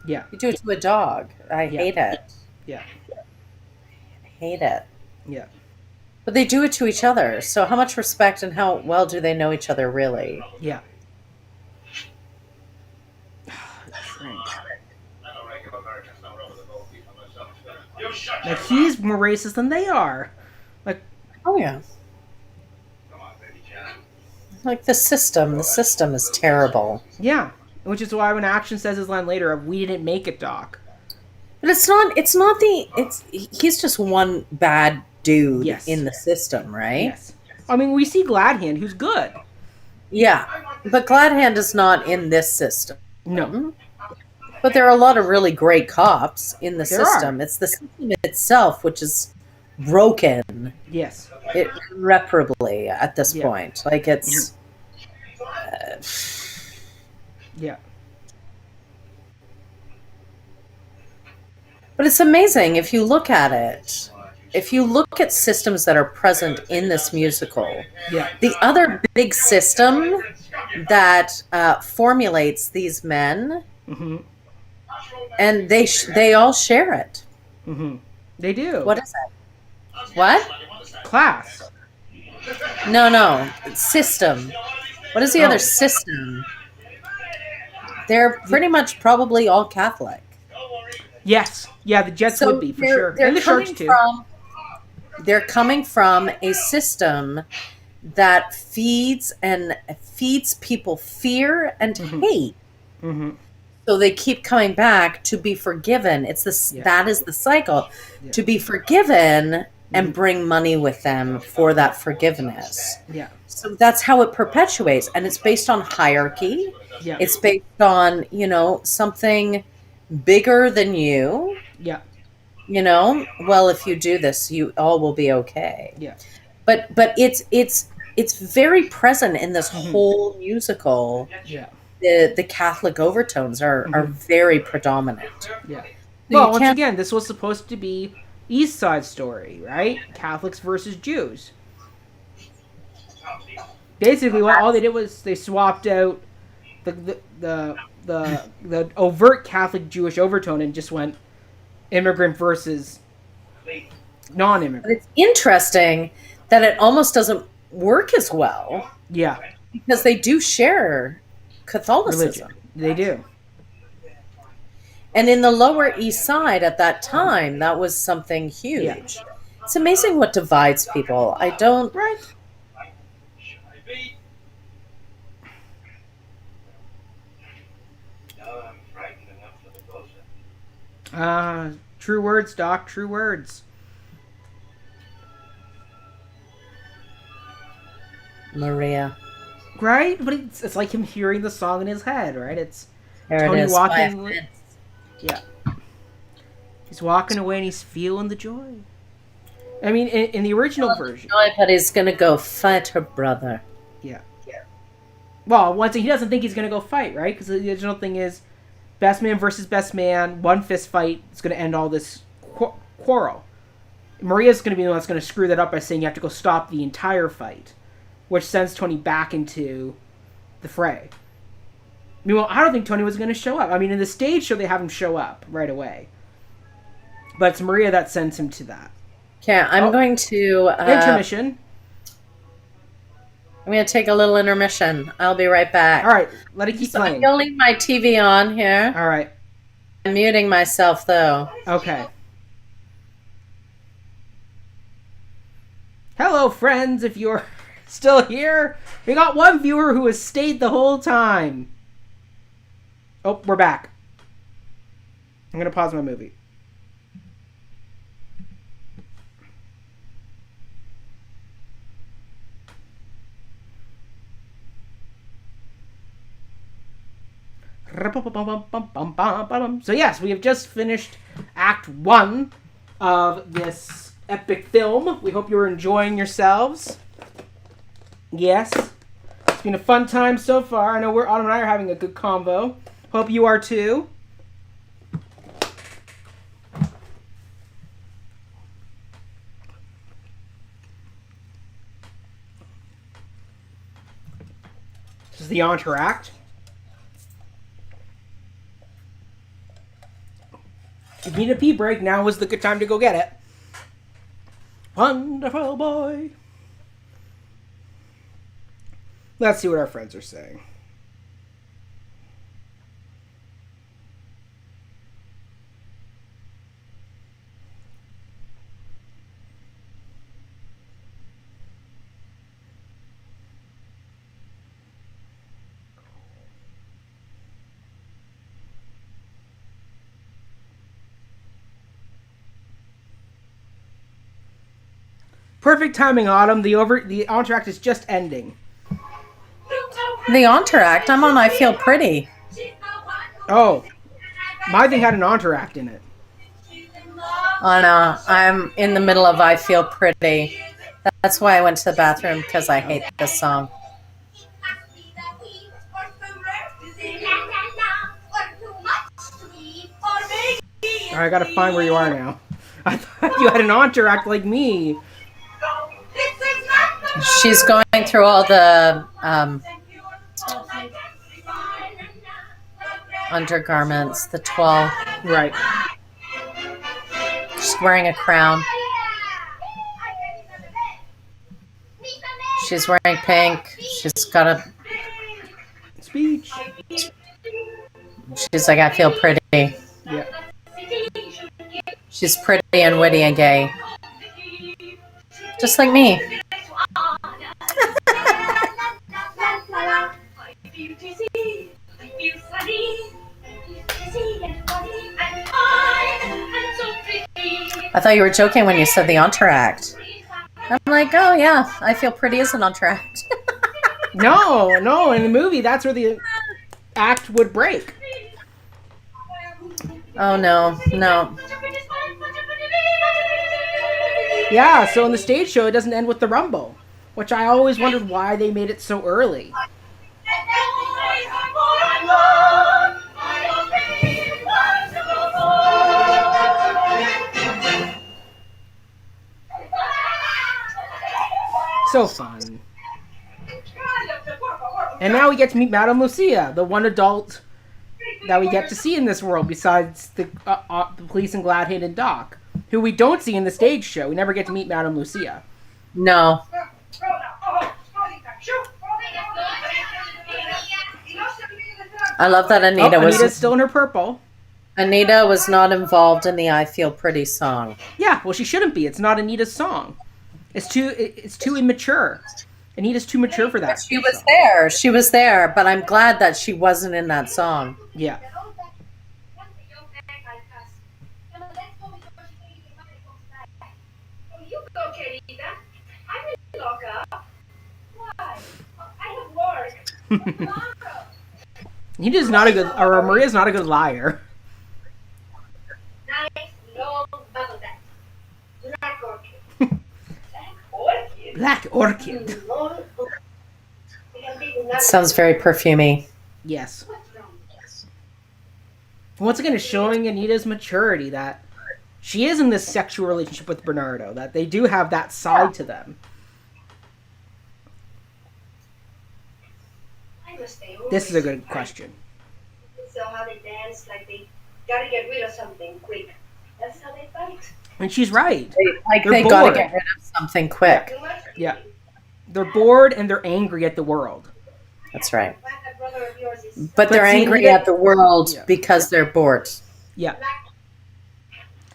Yeah. You do it to a dog. I hate it. Yeah. I hate it. Yeah. But they do it to each other. So how much respect and how well do they know each other really? Yeah. Like he's more racist than they are. Like, Oh yeah. Come on, baby John. Like the system is terrible. Yeah, which is why when Action says his line later of "We didn't make it, Doc." But he's just one bad dude Yes, in the system, right? yes. I mean, we see Gladhand, who's good. Yeah. But Gladhand is not in this system. No, But there are a lot of really great cops in the there are. system. It's the system itself which is broken Yes. irreparably at this Yeah. point. Like it's Yeah. but it's amazing if you look at it. If you look at systems that are present in this musical, Yeah. the other big system that formulates these men, Mm-hmm. and they all share it. Mm-hmm. They do. What is it? What? Class. No. System. What is the other system? They're pretty much probably all Catholic. Yes. Yeah, the Jets would be for sure, and the Sharks too. They're coming from a system that feeds people fear and hate. Mm-hmm. So they keep coming back to be forgiven. That is the cycle. Yeah. To be forgiven and bring money with them for that forgiveness. Yeah. So that's how it perpetuates, and it's based on hierarchy. Yeah. It's based on, something bigger than you. Yeah. Well, if you do this, you all will be okay. Yeah. But it's very present in this whole musical. Yeah. The Catholic overtones are very predominant. Yeah. So Well, once again, this was supposed to be East Side Story, right? Catholics versus Jews. Basically, all they did was they swapped out the overt Catholic Jewish overtone and just went immigrant versus non-immigrant. But it's interesting that it almost doesn't work as well. Yeah. Because they do share Catholicism. Religion. They do. And in the Lower East Side at that time, that was something huge. Yeah. It's amazing what divides people. I don't... Right. True words, Doc. True words. Maria. Right? But it's like him hearing the song in his head, right? It's There Tony it is. walking. Yeah. He's walking away and he's feeling the joy. I mean, in the original version. But he's going to go fight her brother. Yeah. Well, once he doesn't think he's going to go fight, right? Because the original thing is best man versus best man, one fist fight is going to end all this quarrel. Maria's going to be the one that's going to screw that up by saying you have to go stop the entire fight, which sends Tony back into the fray. Meanwhile, I don't think Tony was going to show up. I mean, in the stage show, they have him show up right away. But it's Maria that sends him to that. Okay, I'm going to... intermission. I'm going to take a little intermission. I'll be right back. All right, let it keep playing. I'm going to leave my TV on here. All right. I'm muting myself, though. Okay. Hello, friends, if you're still here. We got one viewer who has stayed the whole time. Oh, we're back. I'm going to pause my movie. So yes, we have just finished Act 1 of this epic film. We hope you're enjoying yourselves. Yes. It's been a fun time so far. I know Autumn and I are having a good convo. Hope you are too. This is the Entourage. If you need a pee break, now is the good time to go get it. Wonderful boy. Let's see what our friends are saying. Perfect timing, Autumn. The entr'acte is just ending. The entr'acte? I'm on I Feel Pretty. Oh, my thing had an entr'acte in it. Oh no, I'm in the middle of I Feel Pretty. That's why I went to the bathroom, because I hate this song. All right, I gotta find where you are now. I thought you had an entr'acte like me. She's going through all the undergarments, the 12. Right. She's wearing a crown. She's wearing pink. She's got a... Speech. She's like, I feel pretty. Yeah. She's pretty and witty and gay. Just like me. I thought you were joking when you said the entr'acte. I'm like, oh yeah, I feel pretty as an entr'acte. No, in the movie, that's where the act would break. Oh no. Yeah, so in the stage show, it doesn't end with the Rumble, which I always wondered why they made it so early. So fun. And now we get to meet Madame Lucia, the one adult that we get to see in this world besides the police and Gladhand and Doc, who we don't see in the stage show. We never get to meet Madame Lucia. No. I love that Anita's still in her purple. Anita was not involved in the I Feel Pretty song. Yeah, well, she shouldn't be. It's not Anita's song. It's too immature. Anita's too mature for that. She was there. She was there, but I'm glad that she wasn't in that song. Yeah. Anita's not a good, or Maria's not a good liar. Black orchid. It sounds very perfumey. Yes. Once again, it's showing Anita's maturity, that she is in this sexual relationship with Bernardo, that they do have that side to them. This is a good question. So how they dance, like they gotta get rid of something quick. That's how they fight. And she's right. They gotta get rid of something quick. Yeah. They're bored and they're angry at the world. That's right. But they're angry at the world because they're bored. Yeah.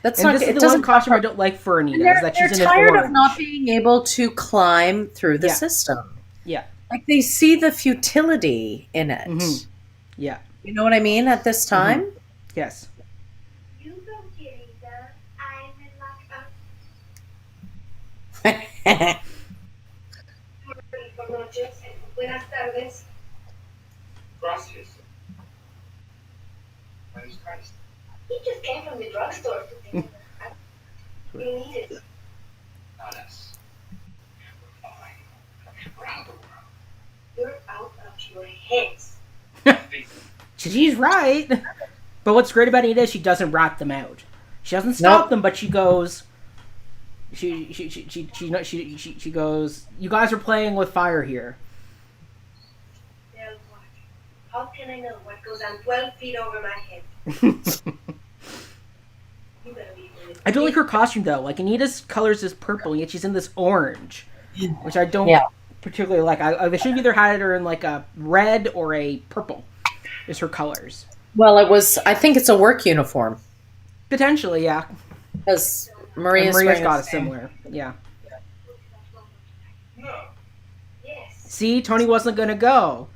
That's and not. This it is the doesn't one costume I don't like for Anita. Is that she's in they're tired orange. of not being able to climb through the system. Yeah. Like they see the futility in it. Mm-hmm. Yeah. You know what I mean? At this time. Mm-hmm. Yes. You don't get it, I'm in luck. Buenas tardes. Gracias. Where's Christ? He just came from the drugstore. You need it. Not us. We're fine. We're out of the world. You're out of your heads. She's right. But what's great about Anita is she doesn't rat them out. She doesn't stop them, but she goes. She goes. You guys are playing with fire here. Well, what? How can I know what goes on 12 feet over my head? You better be really. I don't like her costume though. Like Anita's colors is purple, and yet she's in this orange, which I don't particularly like. They should have either had her in like a red or a purple. Is her colors? Well, it was. I think it's a work uniform. Potentially, yeah. Because Maria's got a similar. Yeah. No. Yes. See, Tony wasn't gonna go,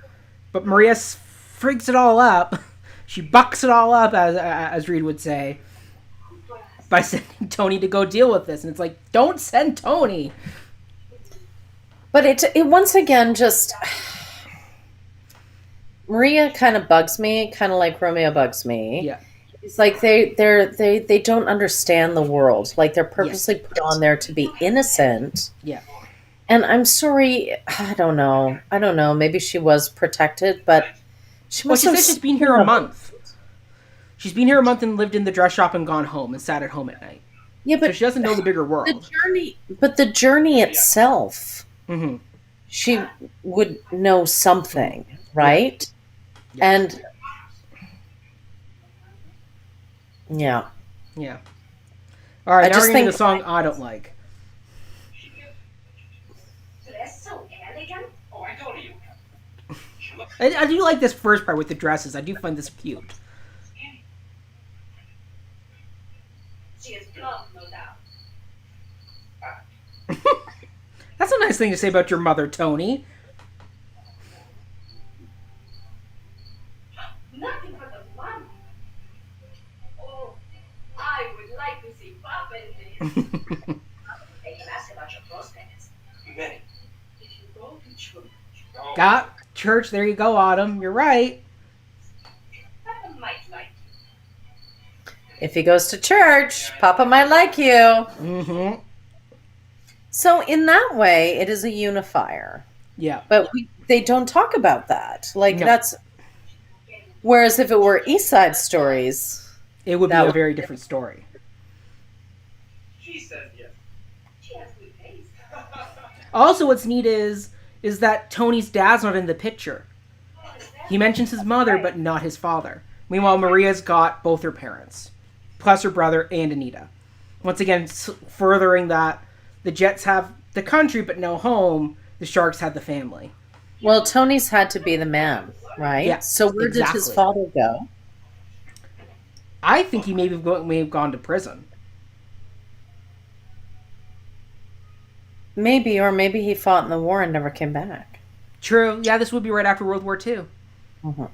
but Maria freaks it all up. She bucks it all up, as Reed would say. by sending Tony to go deal with this. And it's like, don't send Tony. But it once again just Maria kind of bugs me, kind of like Romeo bugs me. Yeah. It's like they don't understand the world. Like they're purposely put on there to be innocent. Yeah. And I'm sorry, I don't know. Maybe she was protected, but she Well, must she have said she's been here a month. She's been here a month and lived in the dress shop and gone home and sat at home at night. Yeah, but so she doesn't know the bigger world. The journey itself, Mm-hmm. she would know something, right? Yeah. And yeah. Yeah. All right, I now just we're getting think- the song I don't like. Dress so elegant. Oh, I told you. I do like this first part with the dresses. I do find this cute. She is plump, no doubt. That's a nice thing to say about your mother, Tony. Nothing but the fun. Oh, I would like to see Papa in this. They can ask about your prospects. Many. If you go to church, Got church. There you go, Autumn. You're right. Papa might like If he goes to church, Papa might like you. Mm-hmm. So in that way, it is a unifier. Yeah. But they don't talk about that. Like No. that's. Whereas if it were East Side Stories, It would be That a would- very different story. She said yes. she has good taste. Also, what's neat is that Tony's dad's not in the picture. He mentions his mother, but not his father. Meanwhile, Maria's got both her parents, plus her brother and Anita. Once again, furthering that the Jets have the country but no home, the Sharks had the family. well, Tony's had to be the man, right? Yeah, So where did his exactly. father go? I think he may have gone to prison. Maybe, or maybe he fought in the war and never came back. True. Yeah, this would be right after World War II. Mhm.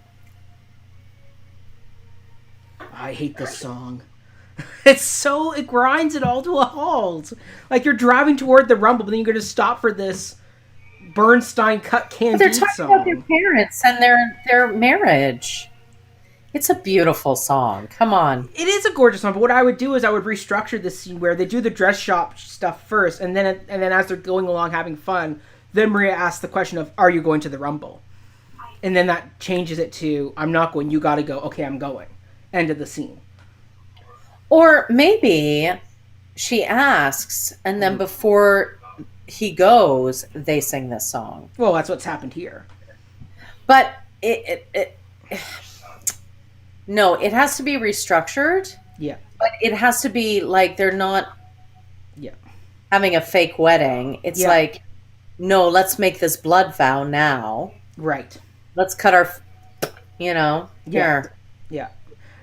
I hate this song. It grinds it all to a halt. Like you're driving toward the Rumble, but then you're going to stop for this Bernstein cut But Candide they're talking about their song. parents and their marriage. It's a beautiful song. Come on. It is a gorgeous song, but what I would do is I would restructure this scene where they do the dress shop stuff first, and then as they're going along having fun, then Maria asks the question of, "Are you going to the Rumble?" And then that changes it to, "I'm not going. You got to go." "Okay, I'm going." End of the scene. Or maybe she asks, and then before he goes, they sing this song. Well, that's what's happened here. But no, it has to be restructured. Yeah. But it has to be like they're not Yeah. having a fake wedding. It's Yeah. like, no, let's make this blood vow now. Right. Let's cut our, here. Yeah.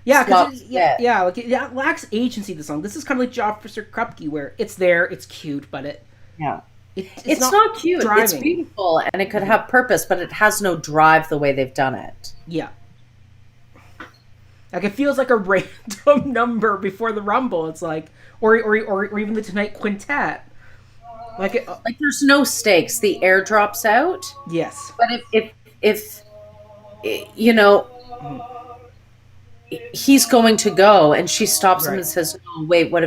Yeah, Swap because set. like it lacks agency. The song. This is kind of like Officer Krupke, where it's there, it's cute, but Yeah. it's not cute. It's driving. beautiful and it could have purpose, but it has no drive the way they've done it. Yeah. Like it feels like a random number before the Rumble. It's like, or even the Tonight Quintet. Like it. Like there's no stakes. The air drops out. Yes. But if he's going to go and she stops him Right. and says, "No, wait, what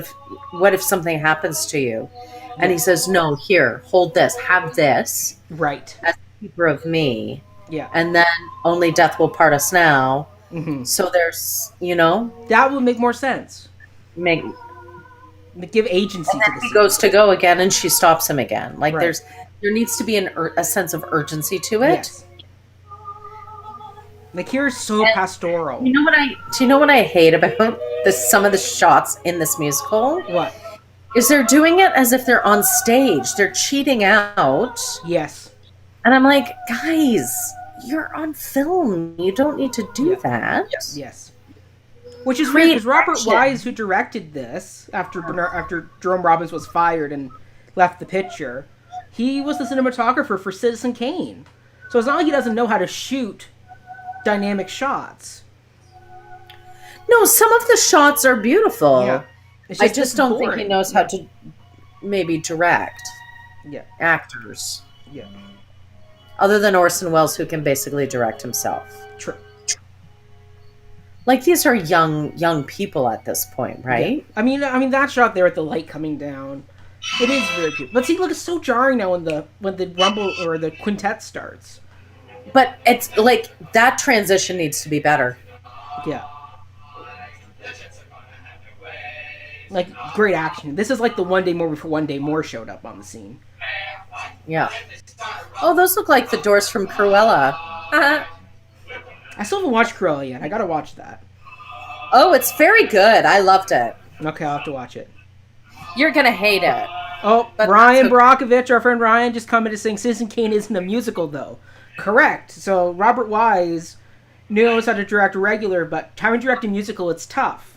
if something happens to you?" And he says, "No, here, hold this, have this Right. as a keeper of me, Yeah. and then only death will part us now." Hmm. So there's, That would make more sense. make Give agency to the he scene. goes to go again and she stops him again. Like Right. there needs to be a sense of urgency to it. Yes. Like here is so pastoral. Do you know what I hate about some of the shots in this musical? What? Is they're doing it as if they're on stage. They're cheating out. Yes. And I'm like, guys, you're on film. You don't need to do that. Yes. Which is weird because Robert action. Wise, who directed this after Jerome Robbins was fired and left the picture, he was the cinematographer for Citizen Kane. So it's not like he doesn't know how to shoot dynamic shots. No, some of the shots are beautiful. Yeah. I just don't think he knows how to maybe direct Yeah. actors. Yeah. Other than Orson Welles, who can basically direct himself. True. Like, these are young people at this point, right? Yeah. I mean that shot there with the light coming down, it is very beautiful. But see, look, it's so jarring now when the rumble or the quintet starts. But it's like that transition needs to be better. Yeah. Like, great action. This is like the One Day More before One Day More showed up on the scene. Yeah. Oh, those look like the doors from Cruella. I still haven't watched Cruella yet. I gotta watch that. Oh, it's very good. I loved it. Okay, I'll have to watch it. You're gonna hate it. Oh, But Ryan that's Brockovich, our friend Ryan, just commented saying Citizen Kane isn't a musical, though. Correct. So Robert Wise knows how to direct regular, but trying to direct a musical, it's tough.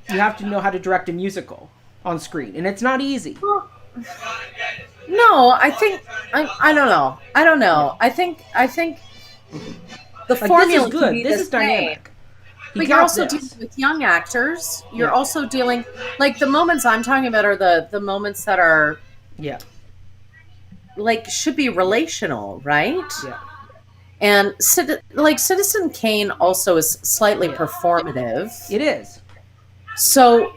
You have to know how to direct a musical on screen, and it's not easy. No, I think I don't know. I don't know. I think the Like, formula this is can good. be This the is dynamic. same. He But you're got also this. dealing with young actors. You're Yeah. also dealing, like, the moments I'm talking about are the moments that are Yeah, like should be relational, right? yeah, And like Citizen Kane also is slightly performative. it is. So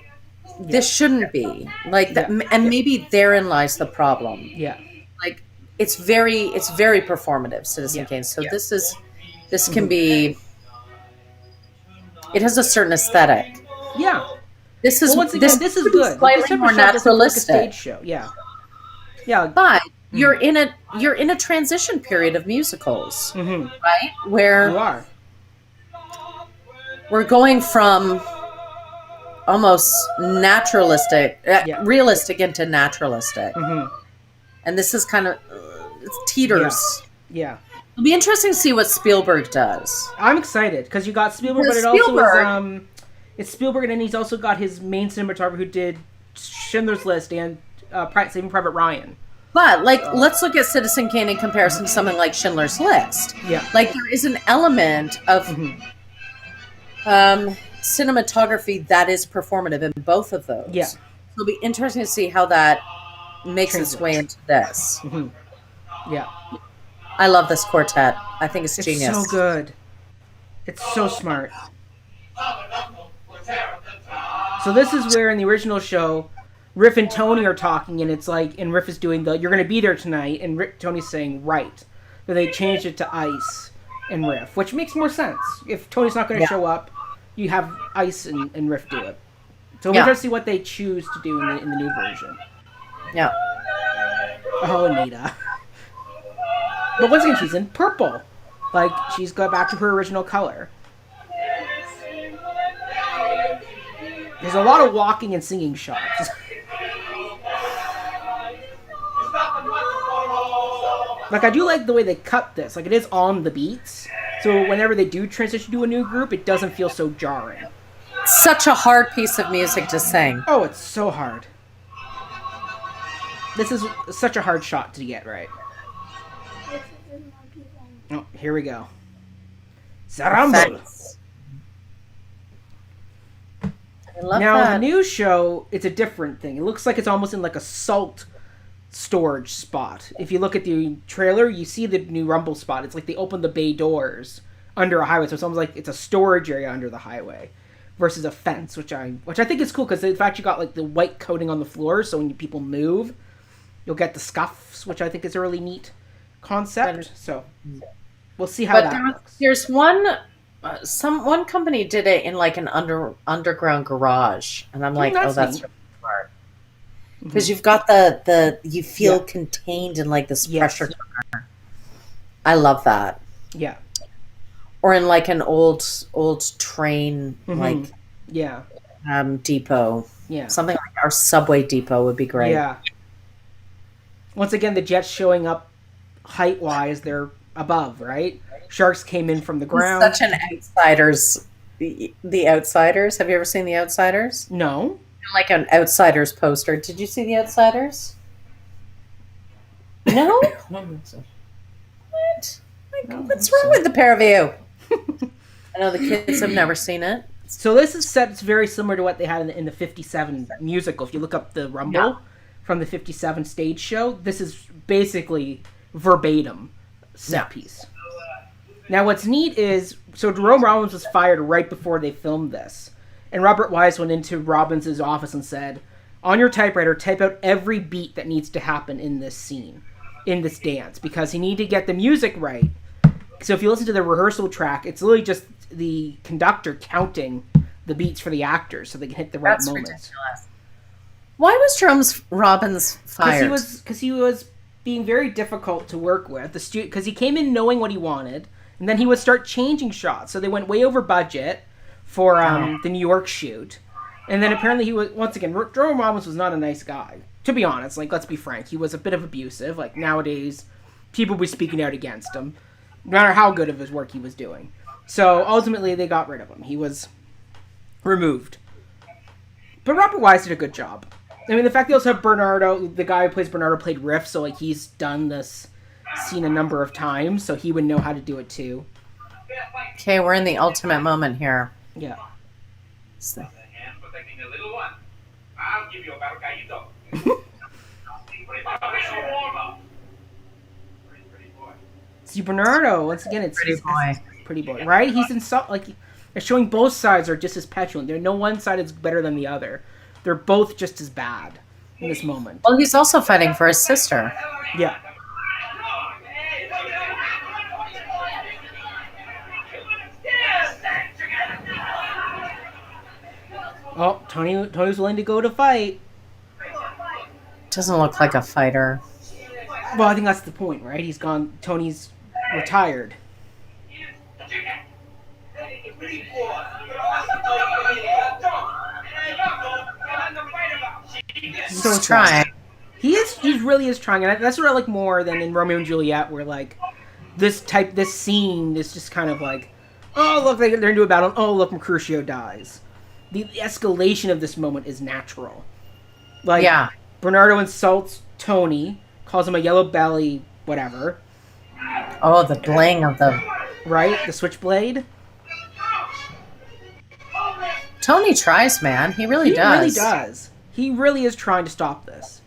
this shouldn't be like that, Yeah. and maybe therein lies the problem. Yeah, Like it's very performative, Citizen Yeah. Kane. So this can be. It has a certain aesthetic. yeah. This is Well, once again, this is could be good. Slightly This type more of show doesn't feel like a naturalistic. stage show. Yeah, yeah. But you're in a transition period of musicals, Mm-hmm. right? Where You are. we're going from almost naturalistic, Yeah. realistic into naturalistic, Mm-hmm. and this is kind of it teeters. Yeah. It'll be interesting to see what Spielberg does. I'm excited because you got Spielberg, but Because it also Spielberg- is it's Spielberg, and then he's also got his main cinematographer who did Schindler's List and Saving Private Ryan. But let's look at Citizen Kane in comparison to something like Schindler's List. Yeah. Like there is an element of Mhm. cinematography that is performative in both of those. Yeah. So it'll be interesting to see how that makes its way into this. Mhm. Yeah. I love this quartet. I think it's It's genius. so good. It's so smart. So this is where in the original show, Riff and Tony are talking, and it's like, and Riff is doing the "You're going to be there tonight," and Tony's saying "Right," but they changed it to Ice and Riff, which makes more sense. If Tony's not going to Yeah. show up, you have Ice and Riff do it. So we're Yeah. going to see what they choose to do in the new version. Yeah. Oh, Anita. But once again, she's in purple. Like, she's got back to her original color. There's a lot of walking and singing shots. Like, I do like the way they cut this. Like, it is on the beats. So whenever they do transition to a new group, it doesn't feel so jarring. Such a hard piece of music to sing. Oh, it's so hard. This is such a hard shot to get right. Oh, here we go. Sarambul. Thanks. I love Now, that. the new show, it's a different thing. It looks like it's almost in like a salt storage spot. If you look at the trailer, you see the new Rumble spot. It's like they open the bay doors under a highway, so it's almost like it's a storage area under the highway versus a fence, which I think is cool because in fact you got like the white coating on the floor, so when people move, you'll get the scuffs, which I think is a really neat concept. So we'll see how But that looks. there's one one company did it in like an underground garage, and I'm like, that's oh, that's neat. really smart. Because you've got the you feel Yeah. contained in like this Yes. pressure cooker. I love that. Yeah. Or in like an old train Mhm. like Yeah. depot. Yeah. Something like our subway depot would be great. Yeah. Once again, the jets showing up height-wise, they're above, right? Sharks came in from the ground. Such an Outsiders. The Outsiders. Have you ever seen The Outsiders? No. Like an Outsiders poster. Did you see The Outsiders? No? What? Like, what's wrong with the pair of you? I know the kids have never seen it. So this is set. It's very similar to what they had in the '57 musical. If you look up the Rumble from the '57 stage show, this is basically verbatim set piece. Now, what's neat is, so Jerome Robbins was fired right before they filmed this. And Robert Wise went into Robbins' office and said, on your typewriter, type out every beat that needs to happen in this scene, in this dance, because you need to get the music right. So if you listen to the rehearsal track, it's literally just the conductor counting the beats for the actors so they can hit the right moments. Ridiculous. Why was Jerome Robbins fired? Because he was being very difficult to work with. Because he came in knowing what he wanted, and then he would start changing shots. So they went way over budget for the New York shoot. And then apparently he was, once again, Jerome Robbins was not a nice guy. To be honest, like, let's be frank. He was a bit of abusive. Like, nowadays, people would be speaking out against him, no matter how good of his work he was doing. So ultimately, they got rid of him. He was removed. But Robert Wise did a good job. I mean, the fact they also have Bernardo, the guy who plays Bernardo played Riff, so, like, he's done this scene a number of times, so he would know how to do it too. Okay, we're in the ultimate moment here. Yeah. The hand protecting the little one. I'll give you a barcayito. Pretty boy. See, Bernardo, once again, it's pretty boy, right? He's they're showing both sides are just as petulant. There's no one side is better than the other. They're both just as bad in this moment. Well, he's also fighting for his sister. Yeah. Oh, Tony's willing to go to fight. Doesn't look like a fighter. Well, I think that's the point, right? He's gone. Tony's retired. He's trying. He really is trying, and that's what I like more than in Romeo and Juliet, where like this scene is just kind of like, oh look, they're into a battle. Oh look, Mercutio dies. The escalation of this moment is natural. Like, yeah. Bernardo insults Tony, calls him a yellow belly, whatever. Oh, the bling of the... Right? The switchblade. Tony tries, man. He really does. He really does. He really is trying to stop this.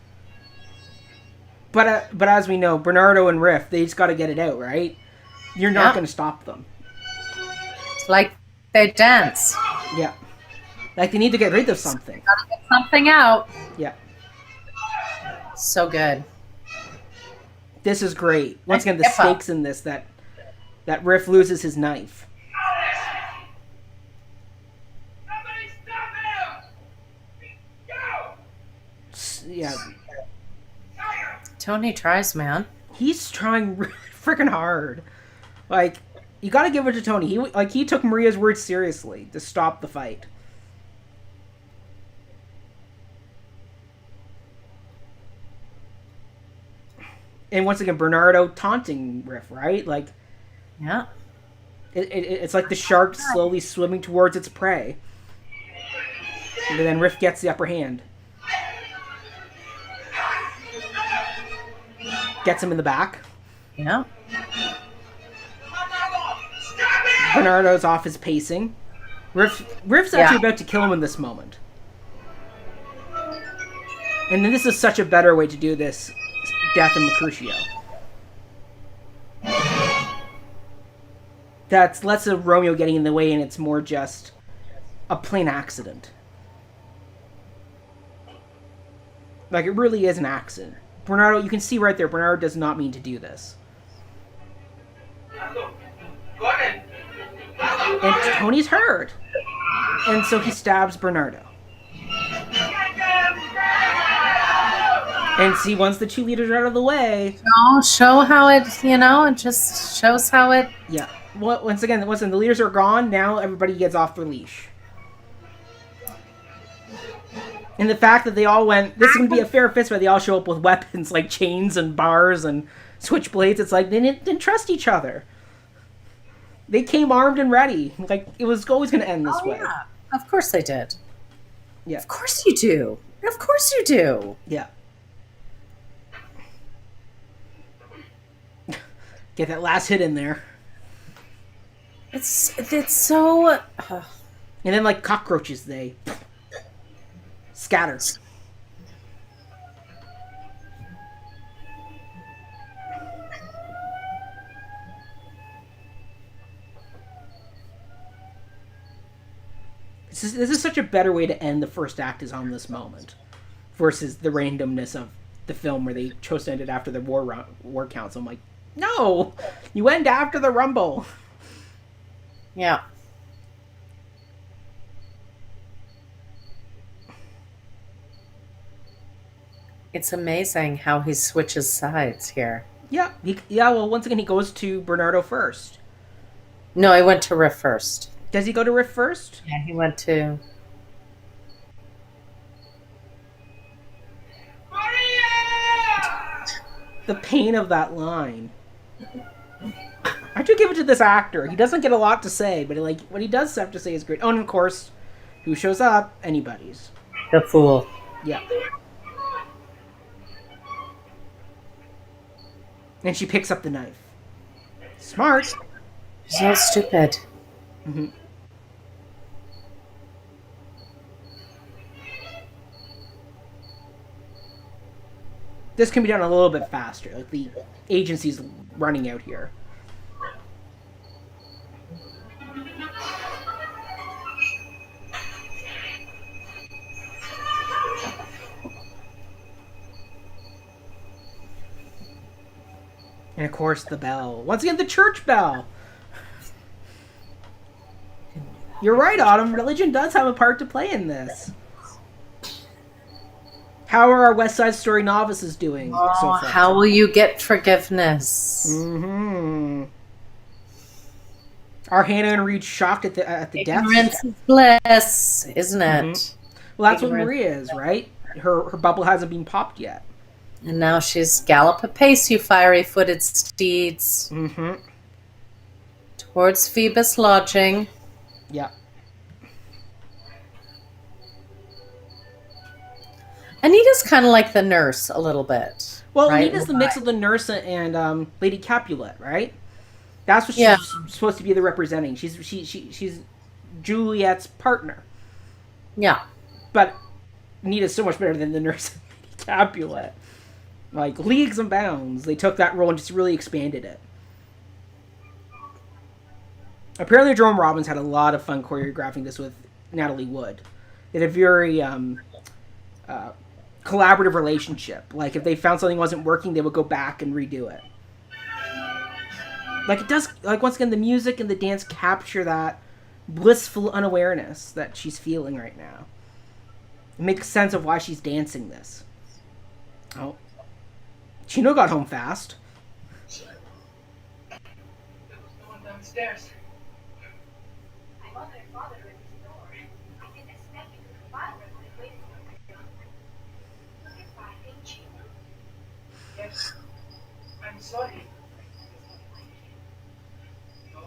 But as we know, Bernardo and Riff, they just got to get it out, right? You're not going to stop them. It's like they dance. Yeah. Like, they need to get rid of something. Gotta get something out. Yeah. So good. This is great. Once again, the stakes in this, that Riff loses his knife. Somebody stop him! Go! Yeah. Tony tries, man. He's trying really freaking hard. Like, you gotta give it to Tony. He took Maria's words seriously to stop the fight. And once again, Bernardo taunting Riff, right? Like, yeah, it's like the shark slowly swimming towards its prey, and then Riff gets the upper hand, gets him in the back. Yeah. Bernardo's off his pacing. Riff's actually about to kill him in this moment, and then this is such a better way to do this. Death of Mercutio. That's less of Romeo getting in the way, and it's more just a plain accident. Like, it really is an accident. Bernardo, you can see right there, Bernardo does not mean to do this. And Tony's hurt. And so he stabs Bernardo. And see, once the two leaders are out of the way... show how it, it just shows how it... Yeah. Well, once again, the leaders are gone, now everybody gets off their leash. And the fact that they all went... This is going to be a fair fist where they all show up with weapons like chains and bars and switchblades. It's like, they didn't trust each other. They came armed and ready. Like, it was always going to end this way. Yeah. Of course they did. Yeah. Of course you do. Of course you do. Yeah. Get that last hit in there. It's so... And then, like cockroaches, they scatter. This is such a better way to end the first act, is on this moment, versus the randomness of the film where they chose to end it after the war council. I'm like, no, you end after the Rumble. Yeah. It's amazing how he switches sides here. Yeah, well, once again, he goes to Bernardo first. No, I went to Riff first. Does he go to Riff first? Yeah, he went to... Maria! The pain of that line. I do give it to this actor. He doesn't get a lot to say, but like what he does have to say is great. Oh, and of course, who shows up? Anybody's. The Fool. Yeah. And she picks up the knife. Smart. She's so stupid. Mm-hmm. This can be done a little bit faster. Like the agency's running out here. And of course the bell. Once again, the church bell. You're right, Autumn. Religion does have a part to play in this. How are our West Side Story novices doing so far? How will you get forgiveness? Mm-hmm. Are Hannah and Reed shocked at the death? Ignorance is bliss, isn't it? Mm-hmm. Well, that's what Maria is, right? Her bubble hasn't been popped yet. And now she's gallop apace, you fiery-footed steeds. Mm-hmm. Towards Phoebus' lodging. Yeah. Anita's kind of like the nurse a little bit. Well, right? Anita's the mix of the nurse and Lady Capulet, right? That's what she's supposed to be the representing. She's Juliet's partner. Yeah. But Anita's so much better than the nurse and Lady Capulet. Like, leagues and bounds. They took that role and just really expanded it. Apparently, Jerome Robbins had a lot of fun choreographing this with Natalie Wood. They had a very collaborative relationship. Like, if they found something wasn't working, they would go back and redo it. Like, it does, like, once again, the music and the dance capture that blissful unawareness that she's feeling right now. It makes sense of why she's dancing this. Oh. Chino got home fast. There was no one downstairs. My mother and father are at the door. I didn't expect you to come by when I was waiting for you. Look at my ain't you? Yes. I'm sorry. No.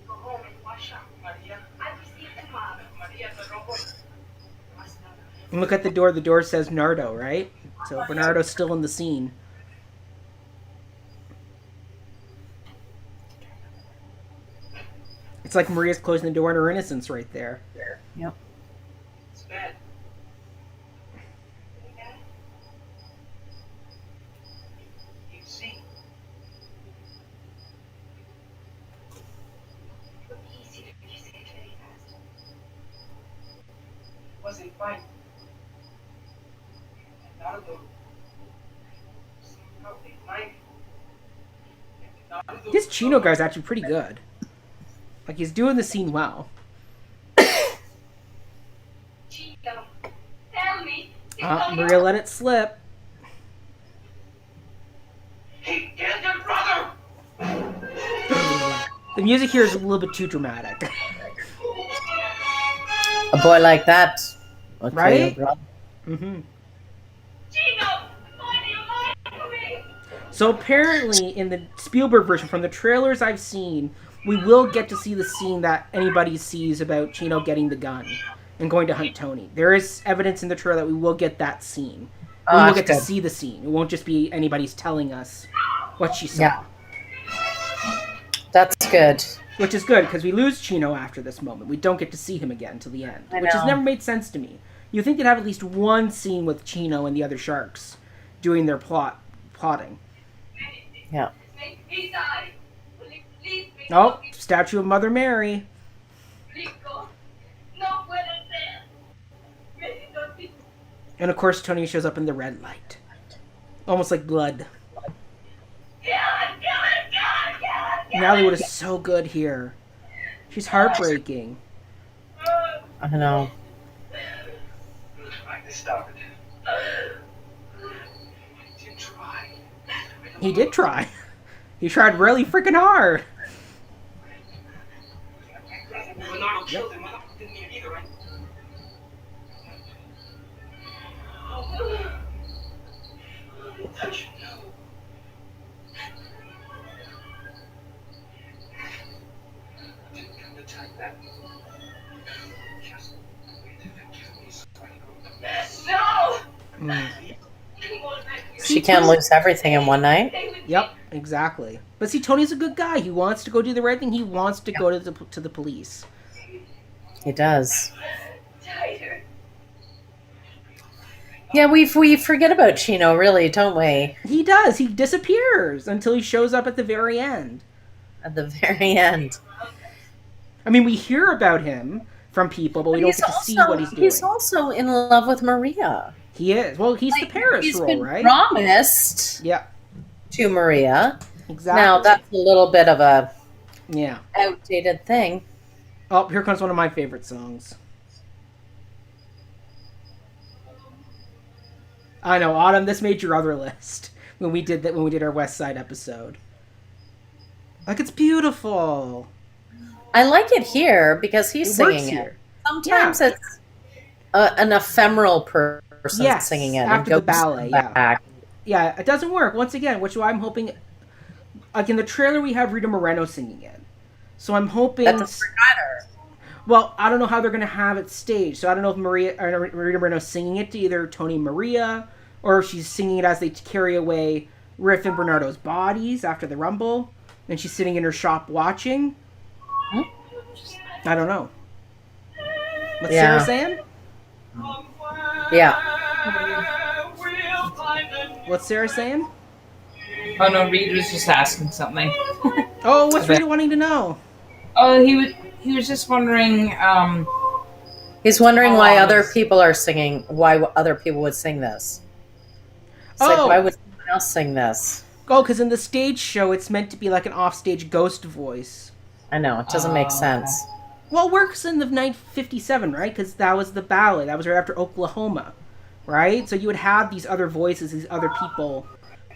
Go home and wash up. Maria. I will see you tomorrow. Maria, the robot. And look at the door. The door says Nardo, right? So Bernardo's still in the scene. It's like Maria's closing the door on her innocence right there. Yep. It's bad. You see, It would be easier if you say it very fast. it wasn't fine. Nardo. Somehow they mind. Nardo. This Chino guy's actually pretty good. Like, he's doing the scene well. Chino, tell me. Maria let it slip. He killed your brother! The music here is a little bit too dramatic. A boy like that. Okay, Right? brother. Mm-hmm. Chino, why do you lie to me? So apparently, in the Spielberg version, from the trailers I've seen, we will get to see the scene that anybody sees about Chino getting the gun and going to hunt Tony. There is evidence in the trailer that we will get that scene. We will get to see the scene. It won't just be anybody's telling us what she saw. Yeah. That's good. which is good because we lose Chino after this moment. We don't get to see him again until the end, which has never made sense to me. You think they'd have at least one scene with Chino and the other sharks doing their plotting. Yeah. He died. Please, Oh, statue of Mother Mary. Rico. No puede ser. México, And of course, Tony shows up in the red light, almost like blood. Nollywood is so good here. She's heartbreaking. I know. I stop it. I did try. He did try. He tried really freaking hard. Bernardo killed him. I didn't mean it either, right? I should know. I didn't come to tell you that. Just forgive me so I can go. No! She can't lose everything in one night. Yep, exactly. But see, Tony's a good guy. He wants to go do the right thing. He wants to go to the police. He does. Tighter. Yeah, we forget about Chino, really, don't we? He does. He disappears until he shows up at the very end. At the very end. I mean, we hear about him from people, but we don't get to see what he's doing. He's also in love with Maria. He is. Well, he's the Paris He's role, been right? promised Yeah, to Maria. exactly. Now, that's a little bit of a Yeah. outdated thing. Oh, here comes one of my favorite songs. I know, Autumn, this made your other list when we did our West Side episode. Like, it's beautiful. I like it here because he's It works singing here. it. Sometimes it's an ephemeral person singing it. After and the ballet, yeah. back. Yeah, it doesn't work, once again, which I'm hoping... Like, in the trailer, we have Rita Moreno singing it. So I'm hoping... That doesn't matter. Well, I don't know how they're going to have it staged. So I don't know if Rita Moreno's singing it to either Tony and Maria, or if she's singing it as they carry away Riff and Bernardo's bodies after the Rumble, and she's sitting in her shop watching. I don't know. What's Sarah saying? Yeah. What's Sarah saying? Oh no, Reed was just asking something. Oh, what's Rita wanting to know? Oh, he was just wondering. He's wondering why other this- people are singing, why other people would sing this. It's like, why would someone else sing this? Oh, because in the stage show, it's meant to be like an offstage ghost voice. I know, it doesn't make sense. Well, it works in the 957, right? Because that was the ballad. That was right after Oklahoma, right? So you would have these other voices, these other people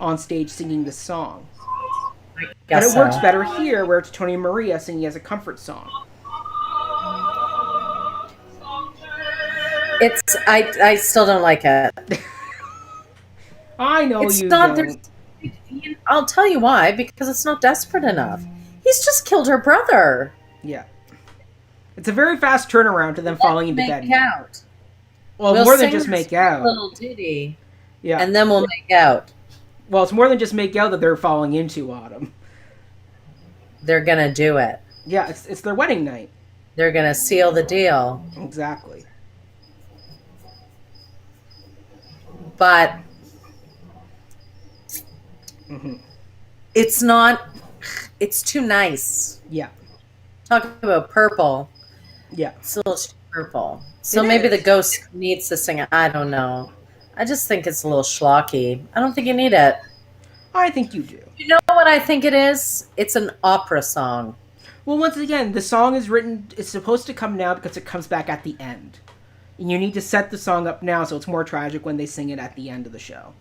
on stage singing this song. But it works better here, where it's Tony and Maria singing as a comfort song. It's I still don't like it. I know It's you not. don't. I'll tell you why. Because it's not desperate enough. He's just killed her brother. Yeah. It's a very fast turnaround to them falling into bed. Make out. Well, We'll more than sing just this make out. little ditty, Yeah. and then we'll make out. Well, it's more than just make out that they're falling into, Autumn. They're gonna do it. Yeah, it's their wedding night. They're gonna seal the deal. Exactly. But it's not. It's too nice. Yeah. Talk about purple. Yeah. It's a little too purple. So It maybe is. the ghost needs to sing it. I don't know. I just think it's a little schlocky. I don't think you need it. I think you do. You know what I think it is? It's an opera song. Well, once again, the song is written, it's supposed to come now because it comes back at the end. And you need to set the song up now so it's more tragic when they sing it at the end of the show.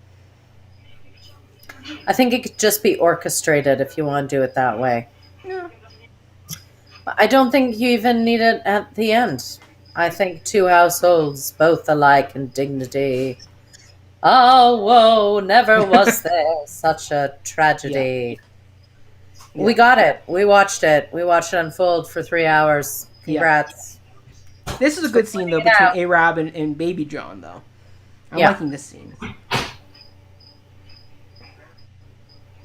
I think it could just be orchestrated if you want to do it that way. Yeah. I don't think you even need it at the end. I think two households, both alike in dignity. Oh, whoa, never was there such a tragedy. Yeah. We got it. We watched it. We watched it unfold for 3 hours. Congrats. This is a good scene, though, between Arab and Baby John, though. I'm liking this scene.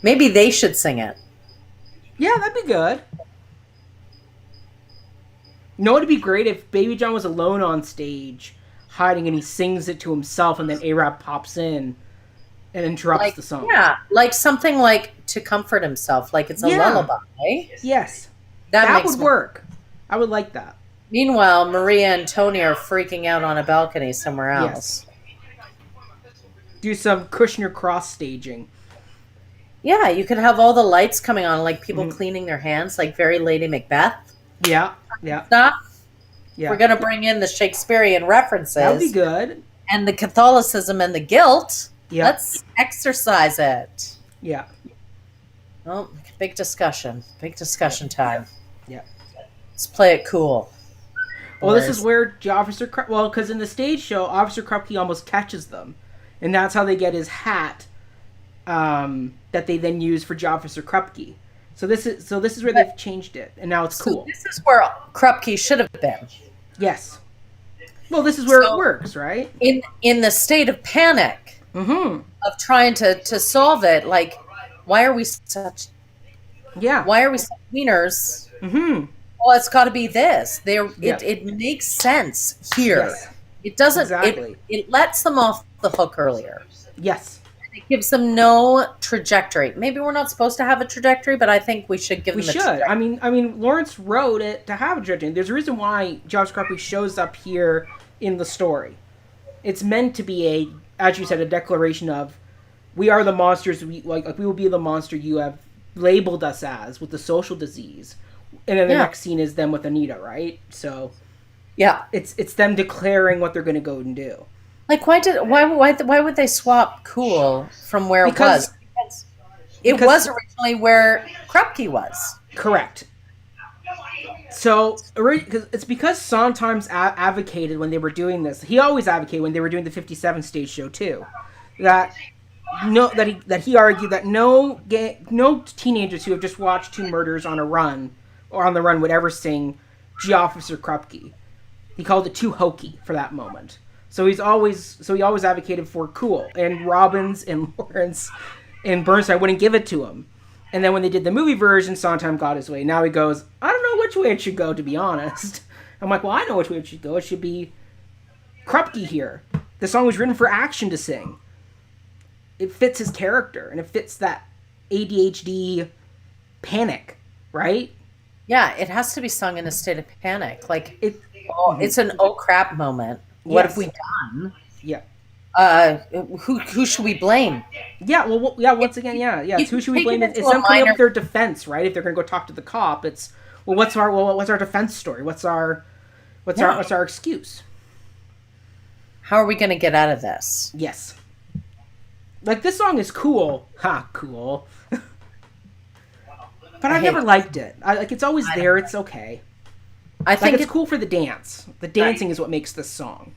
Maybe they should sing it. Yeah, that'd be good. You know, it'd be great if Baby John was alone on stage, hiding, and he sings it to himself, and then A-Rap pops in and interrupts the song. Yeah, like something like to comfort himself, like it's a lullaby. Yes. That would work. I would like that. Meanwhile, Maria and Tony are freaking out on a balcony somewhere else. Yes. Do some Kushner cross staging. Yeah, you could have all the lights coming on, like people cleaning their hands, like very Lady Macbeth. Yeah. Stuff. Yeah. We're going to bring in the Shakespearean references. That would be good. And the Catholicism and the guilt. Yeah. Let's exercise it. Yeah. Well, big discussion. Big discussion time. Yeah. Let's play it cool. Well, this is where Officer Krupke... Well, because in the stage show, Officer Krupke almost catches them. And that's how they get his hat that they then use for Officer Krupke. So this is where they've changed it. And now it's cool. This is where Krupke should have been. Yes. Well, this is where it works, right? In the state of panic of trying to solve it, like, why are we such... Yeah. Why are we such wieners? Well, it's got to be this. It makes sense here. Yes. It doesn't. Exactly. It lets them off the hook earlier. Yes. It gives them no trajectory. Maybe we're not supposed to have a trajectory, but I think we should give them. We should. I mean, Lawrence wrote it to have a trajectory. There's a reason why Officer Krupke shows up here in the story. It's meant to be as you said, a declaration of, we are the monsters. We will be the monster you have labeled us as with the social disease. And then the next scene is them with Anita, right? So, yeah, it's them declaring what they're going to go and do. Like, why would they swap Cool from where it was? It was originally where Krupke was. Correct. So, it's because Sondheim advocated when they were doing this. He always advocated when they were doing the 57 stage show too. That he argued that no teenagers who have just watched two murders on a run or on the run would ever sing G. Officer Krupke. He called it too hokey for that moment. So he always advocated for Cool, and Robbins and Lawrence and Bernstein wouldn't give it to him. And then when they did the movie version, Sondheim got his way. Now he goes, I don't know which way it should go, to be honest. I'm like, well, I know which way it should go. It should be Krupke here. The song was written for Action to sing. It fits his character, and it fits that ADHD panic, right? Yeah, it has to be sung in a state of panic. Like, it's an oh crap moment. What have we done? Yeah. Who should we blame? Yeah, well, once again, it's who should we blame? It's them coming up with their defense, right? If they're going to go talk to the cop, it's, what's our defense story? What's our excuse? How are we going to get out of this? Yes. Like, this song is cool. Cool. But I've never liked it. It's always there. It's okay. I think it's cool for the dance. The dancing is what makes this song.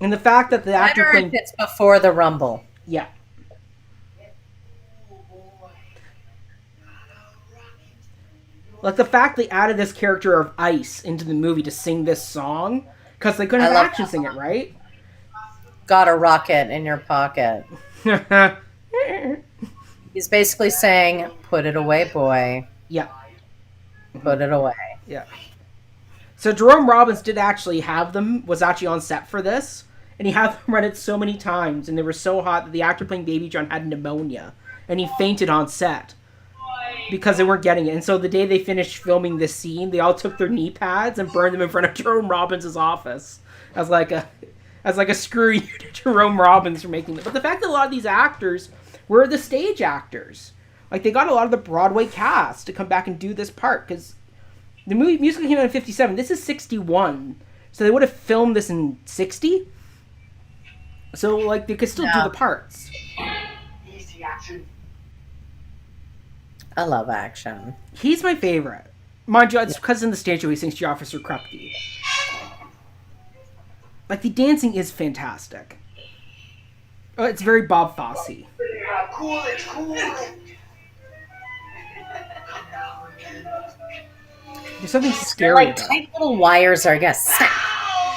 And the fact that the actor playing... It's before the Rumble. Yeah. Like, the fact they added this character of Ice into the movie to sing this song, because they couldn't have Action sing it, right? Got a rocket in your pocket. He's basically saying, put it away, boy. Yeah. Put it away. Yeah. So Jerome Robbins was actually on set for this, and he had them run it so many times, and they were so hot that the actor playing Baby John had pneumonia, and he fainted on set because they weren't getting it. And so the day they finished filming this scene, they all took their knee pads and burned them in front of Jerome Robbins' office as like a screw you to Jerome Robbins for making it. But the fact that a lot of these actors were the stage actors. Like, they got a lot of the Broadway cast to come back and do this part, because the musical came out in 57. This is 61. So they would have filmed this in 60. So, like, they could still do the parts. Easy Action. I love Action. He's my favorite. Mind you, it's because in the stage show he sings to Officer Krupke. Like, the dancing is fantastic. Oh, it's very Bob Fosse. Cool, it's cool. There's something scary about it. Tight little wires are, I guess.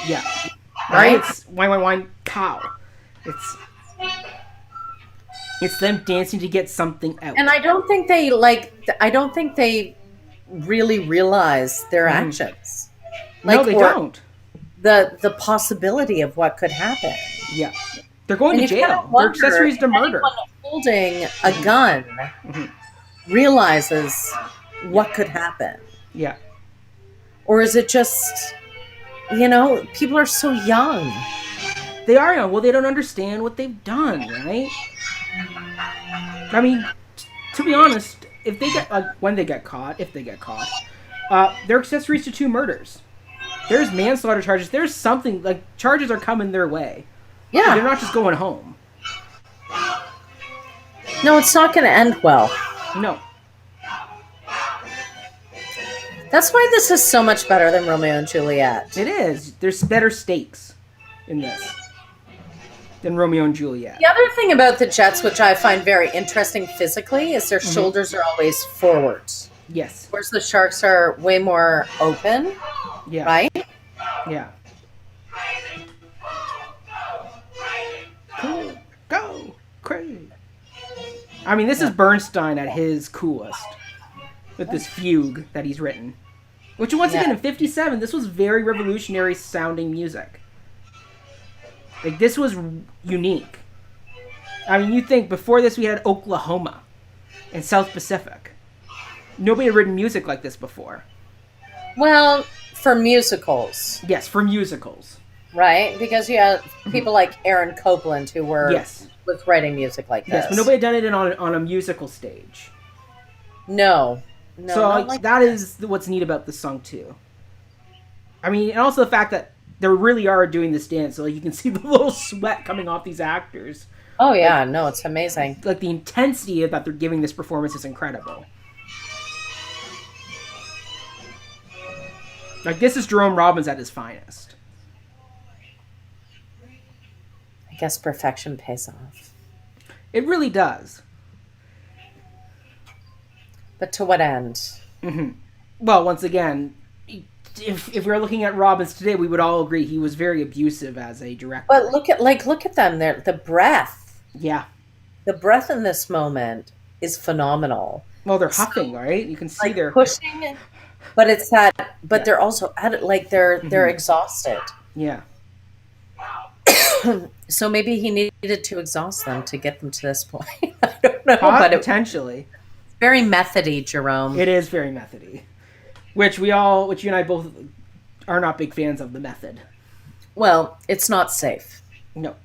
Yeah. Right? It's wine, pow. It's them dancing to get something out. And I don't think they really realize their actions. No, they don't. The possibility of what could happen. Yeah. They're going And to you kind of jail. They're wonder accessories to if murder. anyone holding a gun realizes what could happen. Yeah. Or is it just, people are so young. They are young. Well, they don't understand what they've done, right? I mean, to be honest, if they get when they get caught, they're accessories to 2 murders. There's manslaughter charges. There's something like charges are coming their way. Yeah. They're not just going home. No, it's not going to end well. No. That's why this is so much better than Romeo and Juliet. It is. There's better stakes in this than Romeo and Juliet. The other thing about the Jets, which I find very interesting physically, is their shoulders are always forwards. Yes. Whereas the Sharks are way more open. Yeah. Right? Yeah. Cool. Go. Crazy. I mean, this is Bernstein at his coolest. With this fugue that he's written. Which, once again, in 57, this was very revolutionary sounding music. Like, this was unique. I mean, you think, before this we had Oklahoma and South Pacific. Nobody had written music like this before. Well, for musicals. Yes, for musicals. Right? Because you have people like Aaron Copland who were with writing music like this. Yes, but nobody had done it on a musical stage. No, so that is what's neat about this song too. I mean, and also the fact that they really are doing this dance, so like you can see the little sweat coming off these actors. Oh yeah, no, it's amazing. Like the intensity that they're giving this performance is incredible. Like this is Jerome Robbins at his finest. I guess perfection pays off. It really does. But to what end? Mm-hmm. Well, once again, if we were looking at Robbins today, we would all agree he was very abusive as a director. But look at them. The breath. Yeah. The breath in this moment is phenomenal. Well, they're huffing, right? You can see they're pushing, but it's that. But they're also they're exhausted. Yeah. So maybe he needed to exhaust them to get them to this point. I don't know, but potentially. Very methody, Jerome. It is very methody, which you and I both are not big fans of the method. Well, it's not safe. No.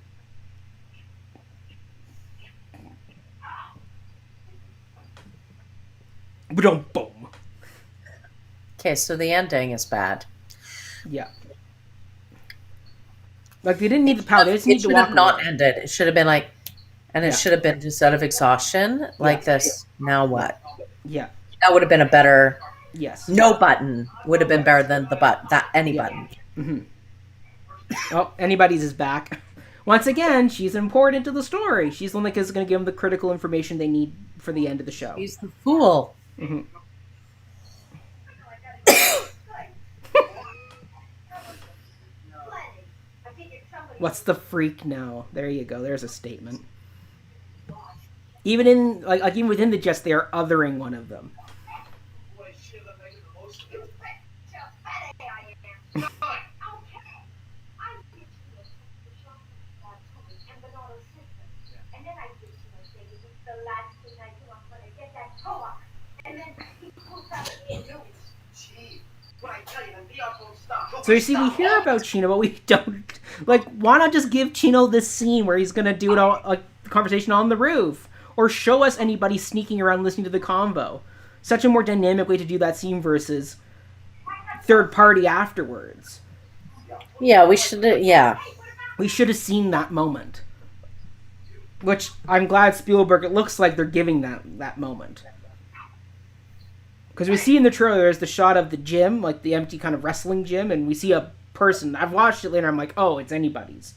Boom. Okay, so the ending is bad. Yeah. Like they didn't need the power; they just need to walk. It should have not ended. It should have been like. And it should have been just out of exhaustion like this. Now what? Yeah. That would have been a better. Yes. No button would have been better than the any button. Mm-hmm. Oh, anybody's is back. Once again, she's important to the story. She's the one that's going to give them the critical information they need for the end of the show. He's the fool. Mm-hmm. What's the freak now? There you go. There's a statement. Even in even within the Jets, they are othering one of them. So you see, we hear about Chino, but we don't. Like, why not just give Chino this scene where he's gonna do it all, like, the conversation on the roof, or show us anybody sneaking around listening to the convo? Such a more dynamic way to do that scene versus third party afterwards. Yeah, we should. Yeah, we should have seen that moment. Which I'm glad Spielberg. It looks like they're giving that moment. Because we see in the trailer, there's the shot of the gym, like the empty kind of wrestling gym, and we see a person. I've watched it later, I'm like, oh, it's anybody's.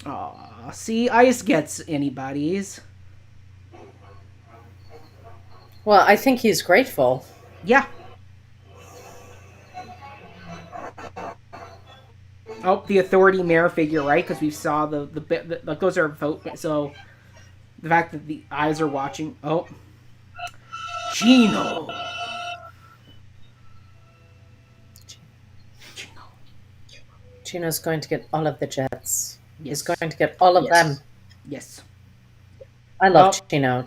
Aw, see, Ice gets anybody's. Well, I think he's grateful. Yeah. Oh, the authority mayor figure, right? Because we saw the like those are vote. So the fact that the eyes are watching. Oh. Chino. Chino's going to get all of the jets. Yes. He's going to get all of them. Yes. I love Chino.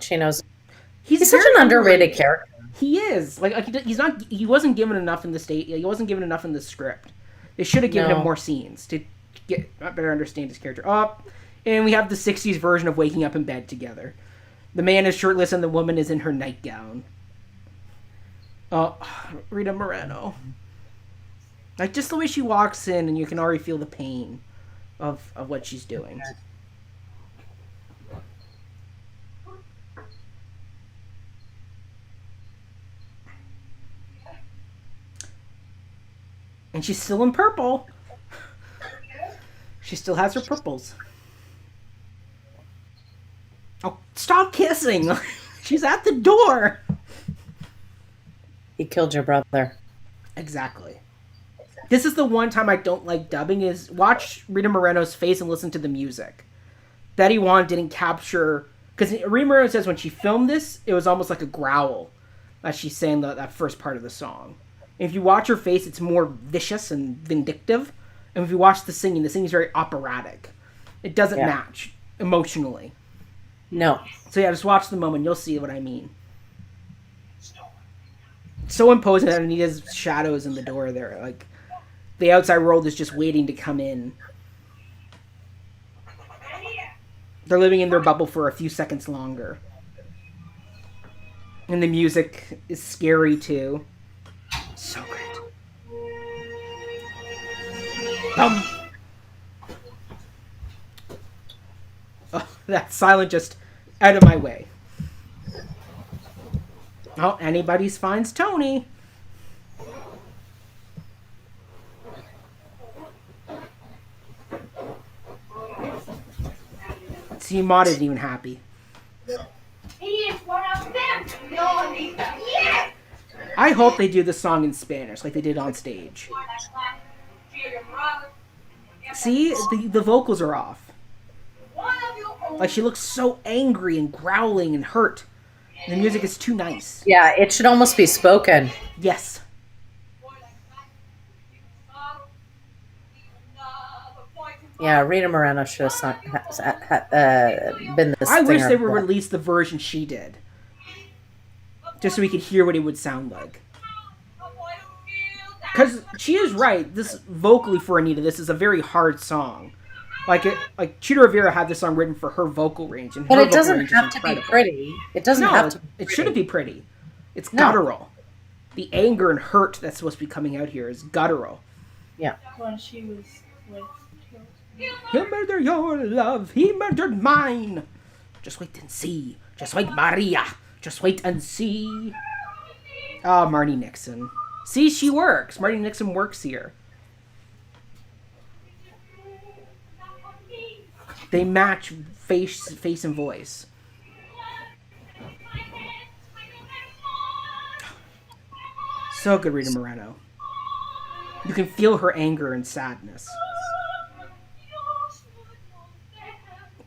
He's such very an underrated character. He is. He's not. He wasn't given enough in the state. He wasn't given enough in the script. They should have given him more scenes to get better understand his character. And we have the '60s version of waking up in bed together. The man is shirtless and the woman is in her nightgown. Oh, Rita Moreno. Like, just the way she walks in and you can already feel the pain of what she's doing. And she's still in purple. She still has her purples. Oh, stop kissing! She's at the door! He killed your brother. Exactly. This is the one time I don't like dubbing, is watch Rita Moreno's face and listen to the music. Betty Wan didn't capture... Because Rita Moreno says when she filmed this, it was almost like a growl as she's saying that first part of the song. And if you watch her face, it's more vicious and vindictive. And if you watch the singing's very operatic. It doesn't match emotionally. No. So yeah, just watch the moment. You'll see what I mean. So imposing that Anita's shadows in the door there. Like, the outside world is just waiting to come in. They're living in their bubble for a few seconds longer. And the music is scary too. So great. Oh, that silent just out of my way. Oh, anybody's finds Tony. See, Maud isn't even happy. He is one of them. No, Anita. Yes. I hope they do the song in Spanish like they did on stage. See, the vocals are off. Like, she looks so angry and growling and hurt. The music is too nice. Yeah, it should almost be spoken. Yes. Yeah, Rita Moreno should have been the singer. I wish they would release the version she did. Just so we could hear what it would sound like. Because she is right. This, vocally for Anita, this is a very hard song. Like Chita Rivera had this song written for her vocal range. And but her it doesn't range have to be pretty. It doesn't have to be pretty. It shouldn't be pretty. It's guttural. The anger and hurt that's supposed to be coming out here is guttural. Yeah. When she was with... He'll murder your love. He murdered mine. Just wait and see. Just wait, Maria. Just wait and see. Oh, Marty Nixon. See, she works. Marty Nixon works here. They match face and voice. So good, Rita Moreno. You can feel her anger and sadness.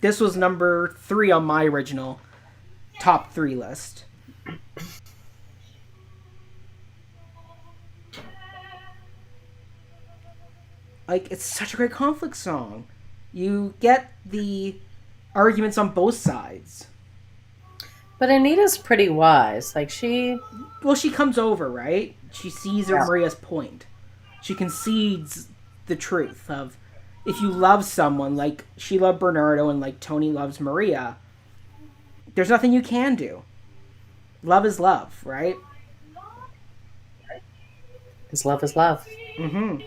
This was number 3 on my original top 3 list. Like, it's such a great conflict song. You get the arguments on both sides. But Anita's pretty wise. Like, she comes over, right? She sees Maria's point. She concedes the truth of, if you love someone, like she loved Bernardo and like Tony loves Maria, there's nothing you can do. Love is love, right? Because love is love. Mm-hmm.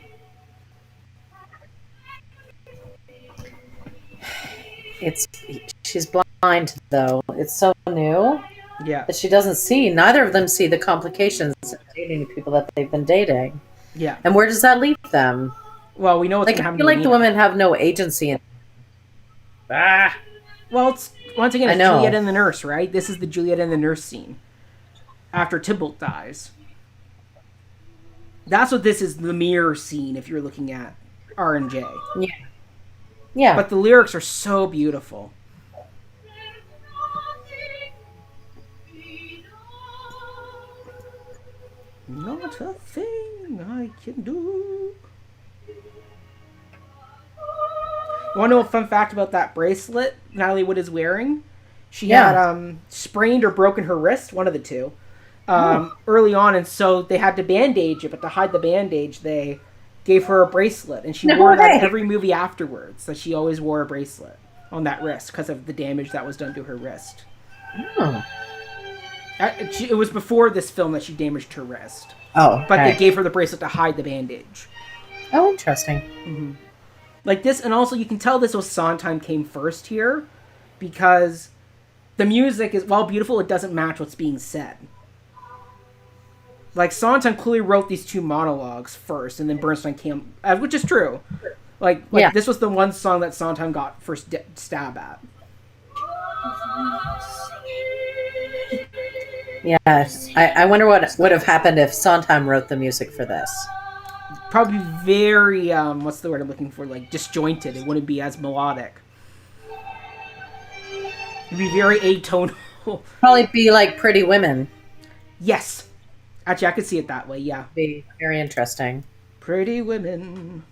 She's blind, though. It's so new that she doesn't see. Neither of them see the complications of dating the people that they've been dating. Yeah. And where does that leave them? Well, we know what's like, going to happen. I feel like the women have no agency. Well, it's once again, it's Juliet and the nurse, right? This is the Juliet and the nurse scene after Tybalt dies. That's what this is, the mirror scene, if you're looking at R and J. Yeah. Yeah. But the lyrics are so beautiful. Not a thing I can do. You want to know a fun fact about that bracelet Natalie Wood is wearing? She had sprained or broken her wrist, one of the two, early on, and so they had to bandage it. But to hide the bandage, they gave her a bracelet, and she wore that in every movie afterwards. So she always wore a bracelet on that wrist because of the damage that was done to her wrist. Oh. It was before this film that she damaged her wrist. Oh, okay. But they gave her the bracelet to hide the bandage. Oh, interesting. Mm-hmm. Like this, and also you can tell this was Sondheim came first here, because the music is, while beautiful, it doesn't match what's being said. Like Sondheim clearly wrote these two monologues first, and then Bernstein came, which is true. Like this was the one song that Sondheim got first stab at. Yes, I wonder what would have happened if Sondheim wrote the music for this. Probably very, what's the word I'm looking for? Like disjointed. It wouldn't be as melodic. It'd be very atonal. Probably be like Pretty Women. Yes. Actually, I could see it that way, yeah. Be very interesting. Pretty Women.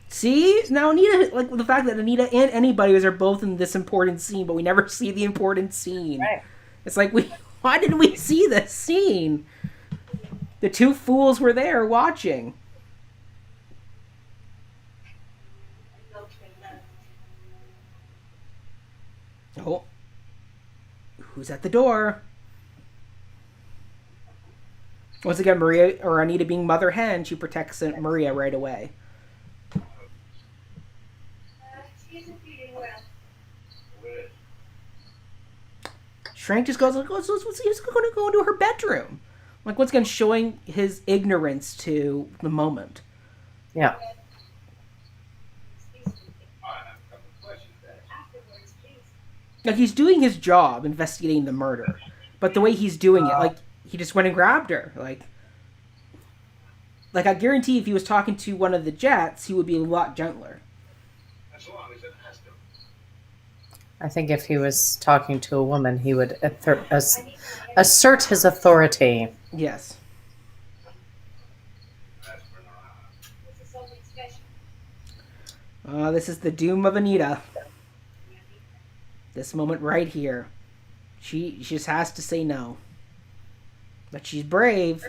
See? Now Anita, like the fact that Anita and anybody are both in this important scene, but we never see the important scene. Right. It's like, why didn't we see this scene? The two fools were there watching. Oh. Who's at the door? Once again, Maria, or Anita being mother hen, she protects Maria right away. Schrank just goes, like, he's going to go into her bedroom. Like, once again, showing his ignorance to the moment. Yeah. Like, he's doing his job, investigating the murder. But the way he's doing it, like, he just went and grabbed her. Like, I guarantee if he was talking to one of the Jets, he would be a lot gentler. I think if he was talking to a woman, he would assert his authority. Yes. This is the doom of Anita. This moment right here. She just has to say no. But she's brave.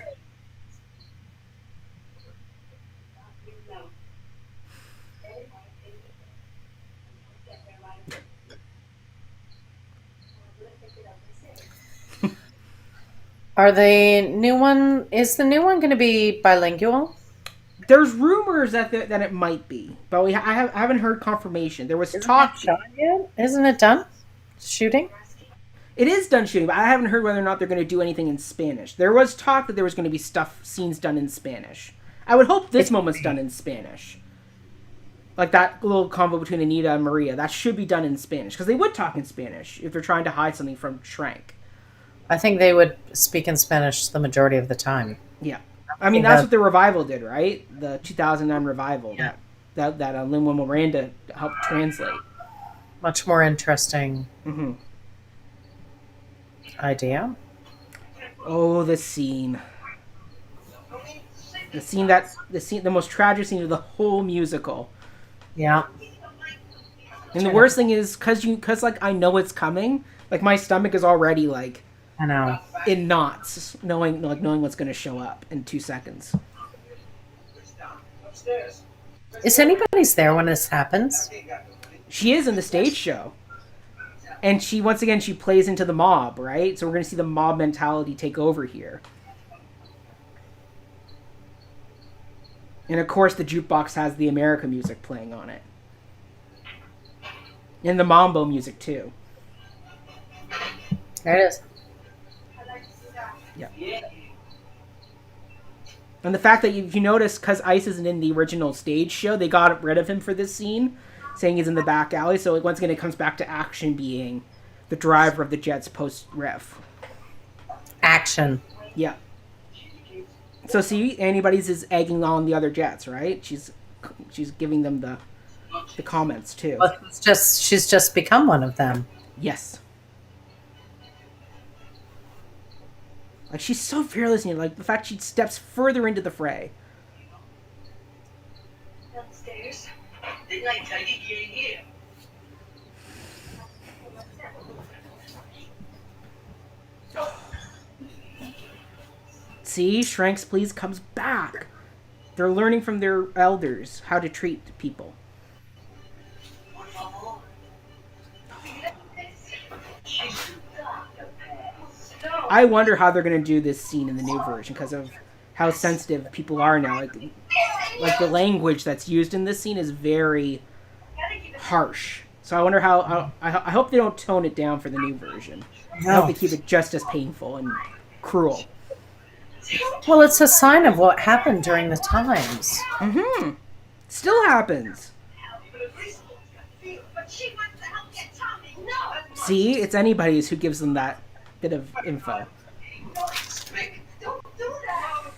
Is the new one going to be bilingual? There's rumors that it might be, but I haven't heard confirmation. There was talk. Isn't it done? Shooting? It is done shooting, but I haven't heard whether or not they're going to do anything in Spanish. There was talk that there was going to be scenes done in Spanish. I would hope this moment's done in Spanish. Like that little convo between Anita and Maria, that should be done in Spanish, because they would talk in Spanish if they're trying to hide something from Schrank. I think they would speak in Spanish the majority of the time. Yeah. I mean, that's what the revival did, right? The 2009 revival. Yeah. That Lin-Manuel Miranda helped translate. Much more interesting idea. Oh, the scene. The most tragic scene of the whole musical. Yeah. And the worst thing is, cause like I know it's coming, like my stomach is already like, I know, in knots, knowing what's going to show up in 2 seconds. Is anybody's there when this happens? She is in the stage show, and she plays into the mob, right? So we're going to see the mob mentality take over here. And of course, the jukebox has the America music playing on it, and the mambo music too. There it is. Yeah. And the fact that you notice, because Ice isn't in the original stage show, they got rid of him for this scene, saying he's in the back alley. So once again, it comes back to action being the driver of the Jets post-ref. Action. Yeah. So see, anybody's is egging on the other Jets, right? She's giving them the comments too. Well, she's just become one of them. Yes. Like, she's so fearless, and like the fact she steps further into the fray. Downstairs. Didn't I tell you he ain't here? See, Shrank's Please comes back. They're learning from their elders how to treat people. I wonder how they're going to do this scene in the new version because of how sensitive people are now. Like the language that's used in this scene is very harsh. So I wonder how I hope they don't tone it down for the new version. No. I hope they keep it just as painful and cruel. Well, it's a sign of what happened during the times. Mm-hmm. Still happens. See, it's anybody's who gives them that bit of info. Don't do that.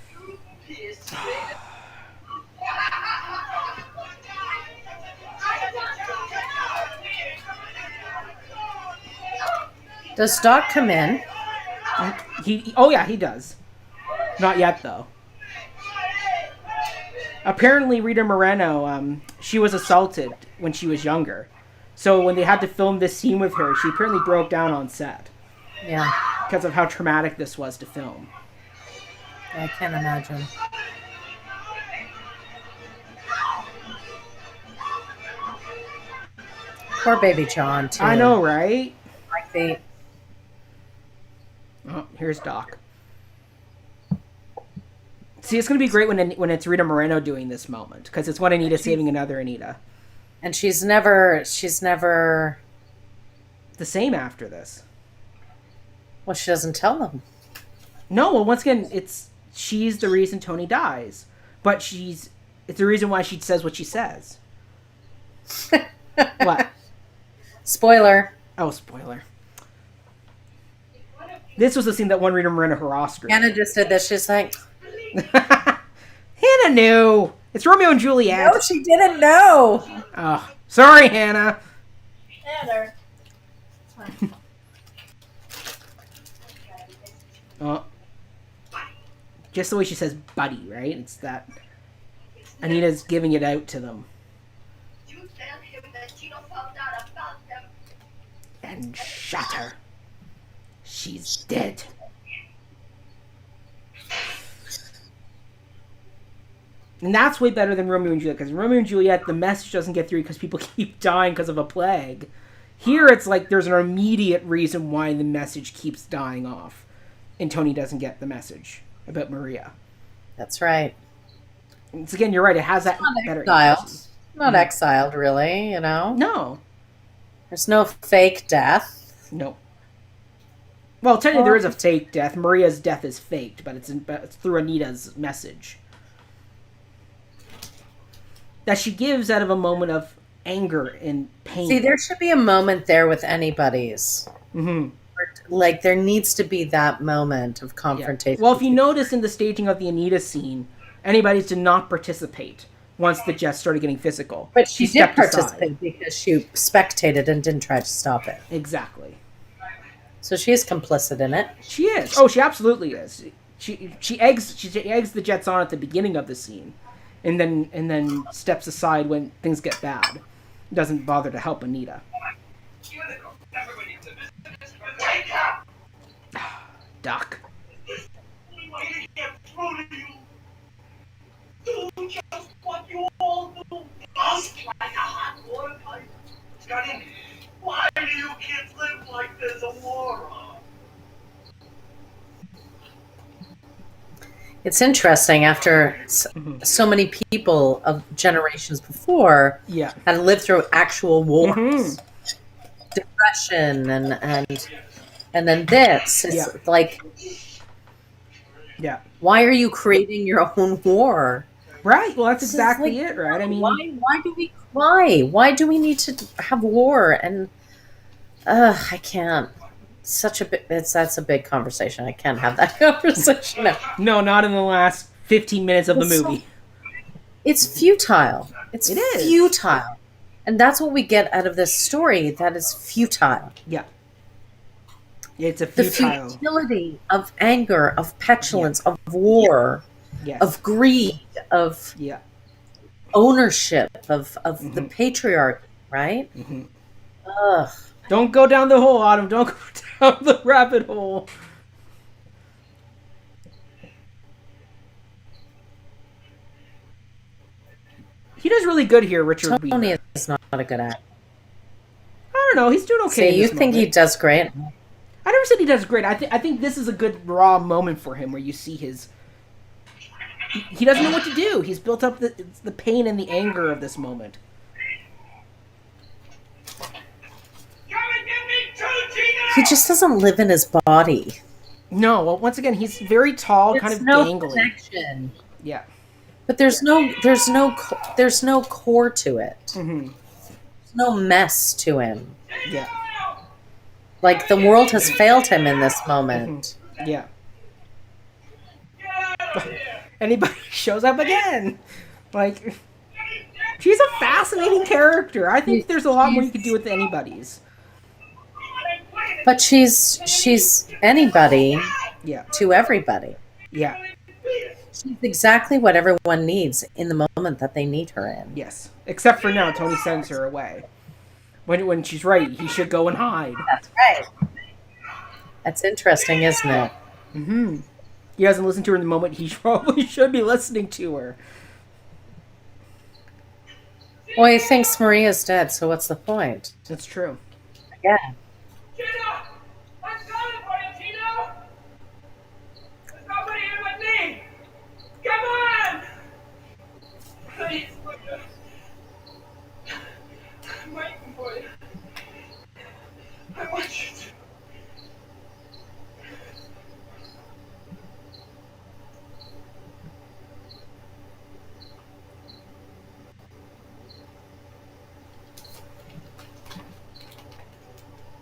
Does Doc come in? Oh yeah, he does. Not yet though. Apparently, Rita Moreno, she was assaulted when she was younger. So when they had to film this scene with her, she apparently broke down on set. Yeah. Because of how traumatic this was to film. I can't imagine. Poor baby John, too. I know, right? Like the... Oh, here's Doc. See, it's going to be great when it's Rita Moreno doing this moment. Because it's one Anita saving another Anita. And she's never... The same after this. Well, she doesn't tell them. No, well, once again, she's the reason Tony dies. But it's the reason why she says what she says. What? Spoiler. Oh, spoiler. This was the scene that won Rita Moreno her Oscar. Hannah just did this. She's like... Hannah knew. It's Romeo and Juliet. No, she didn't know. Oh, sorry, Hannah. Heather. Oh. Just the way she says buddy, right? It's that Anita's giving it out to them. You tell him that Tino found out about them. And shot her. She's dead. And that's way better than Romeo and Juliet, because Romeo and Juliet, the message doesn't get through because people keep dying because of a plague. Here, it's like there's an immediate reason why the message keeps dying off, and Tony doesn't get the message about Maria. That's right. It's, again, you're right. It has that better. Exiled. Not exiled, really, you know? No. There's no fake death. No. Well, technically there is a fake death. Maria's death is faked, but it's through Anita's message. That she gives out of a moment of anger and pain. See, there should be a moment there with anybody's. Mm-hmm. Like, there needs to be that moment of confrontation. Yeah. Well, if you notice in the staging of the Anita scene, anybody's did not participate once the Jets started getting physical. But she did participate aside. because she spectated and didn't try to stop it. Exactly. So she is complicit in it. She is. Oh, she absolutely is. She eggs the Jets on at the beginning of the scene, and then steps aside when things get bad. Doesn't bother to help Anita. Doc. Do just what you all do. Just like a hot water pipe. Scotty, why do you kids live like there's a war on? It's interesting after so many people of generations before had lived through actual wars, depression, and then this. It's like, why are you creating your own war? Right. Well, that's exactly it, right? I mean, why do we need to have war? And I can't. That's a big conversation. I can't have that conversation now. No, not in the last 15 minutes of the movie. It's futile. It is futile. And that's what we get out of this story. That is futile. Yeah. It's a The futile. futility of anger, of petulance, of war, Yes. of greed, of Yeah. ownership, of the patriarchy, right? Ugh. Don't go down the hole, Autumn. Don't go down the rabbit hole. He does really good here, Richard Tony Weaver. is not a good actor. I don't know. He's doing okay. See, in you this think he moment. does great? I never said he does great. I think this is a good raw moment for him where you see his. He doesn't know what to do. He's built up the pain and the anger of this moment. He just doesn't live in his body. No, well, once again, he's very tall, There's kind of no gangly. connection. Yeah. But there's no core to it. Mm-hmm. There's no mess to him. Yeah. Like the world has failed him in this moment. Yeah. Anybody shows up again. Like, she's a fascinating character. I think there's a lot more you could do with anybody's. But she's anybody Yeah. to everybody. Yeah. She's exactly what everyone needs in the moment that they need her in. Yes. Except for now, Tony sends her away. When she's right, he should go and hide. That's right. That's interesting, isn't it? Mm-hmm. He doesn't listen to her in the moment he probably should be listening to her. Well, he thinks Maria's dead, so what's the point? That's true. Yeah. Tina! I'm coming for you, Tina! There's nobody here with me! Come on! Please, would you? I'm waiting for you. I want you to.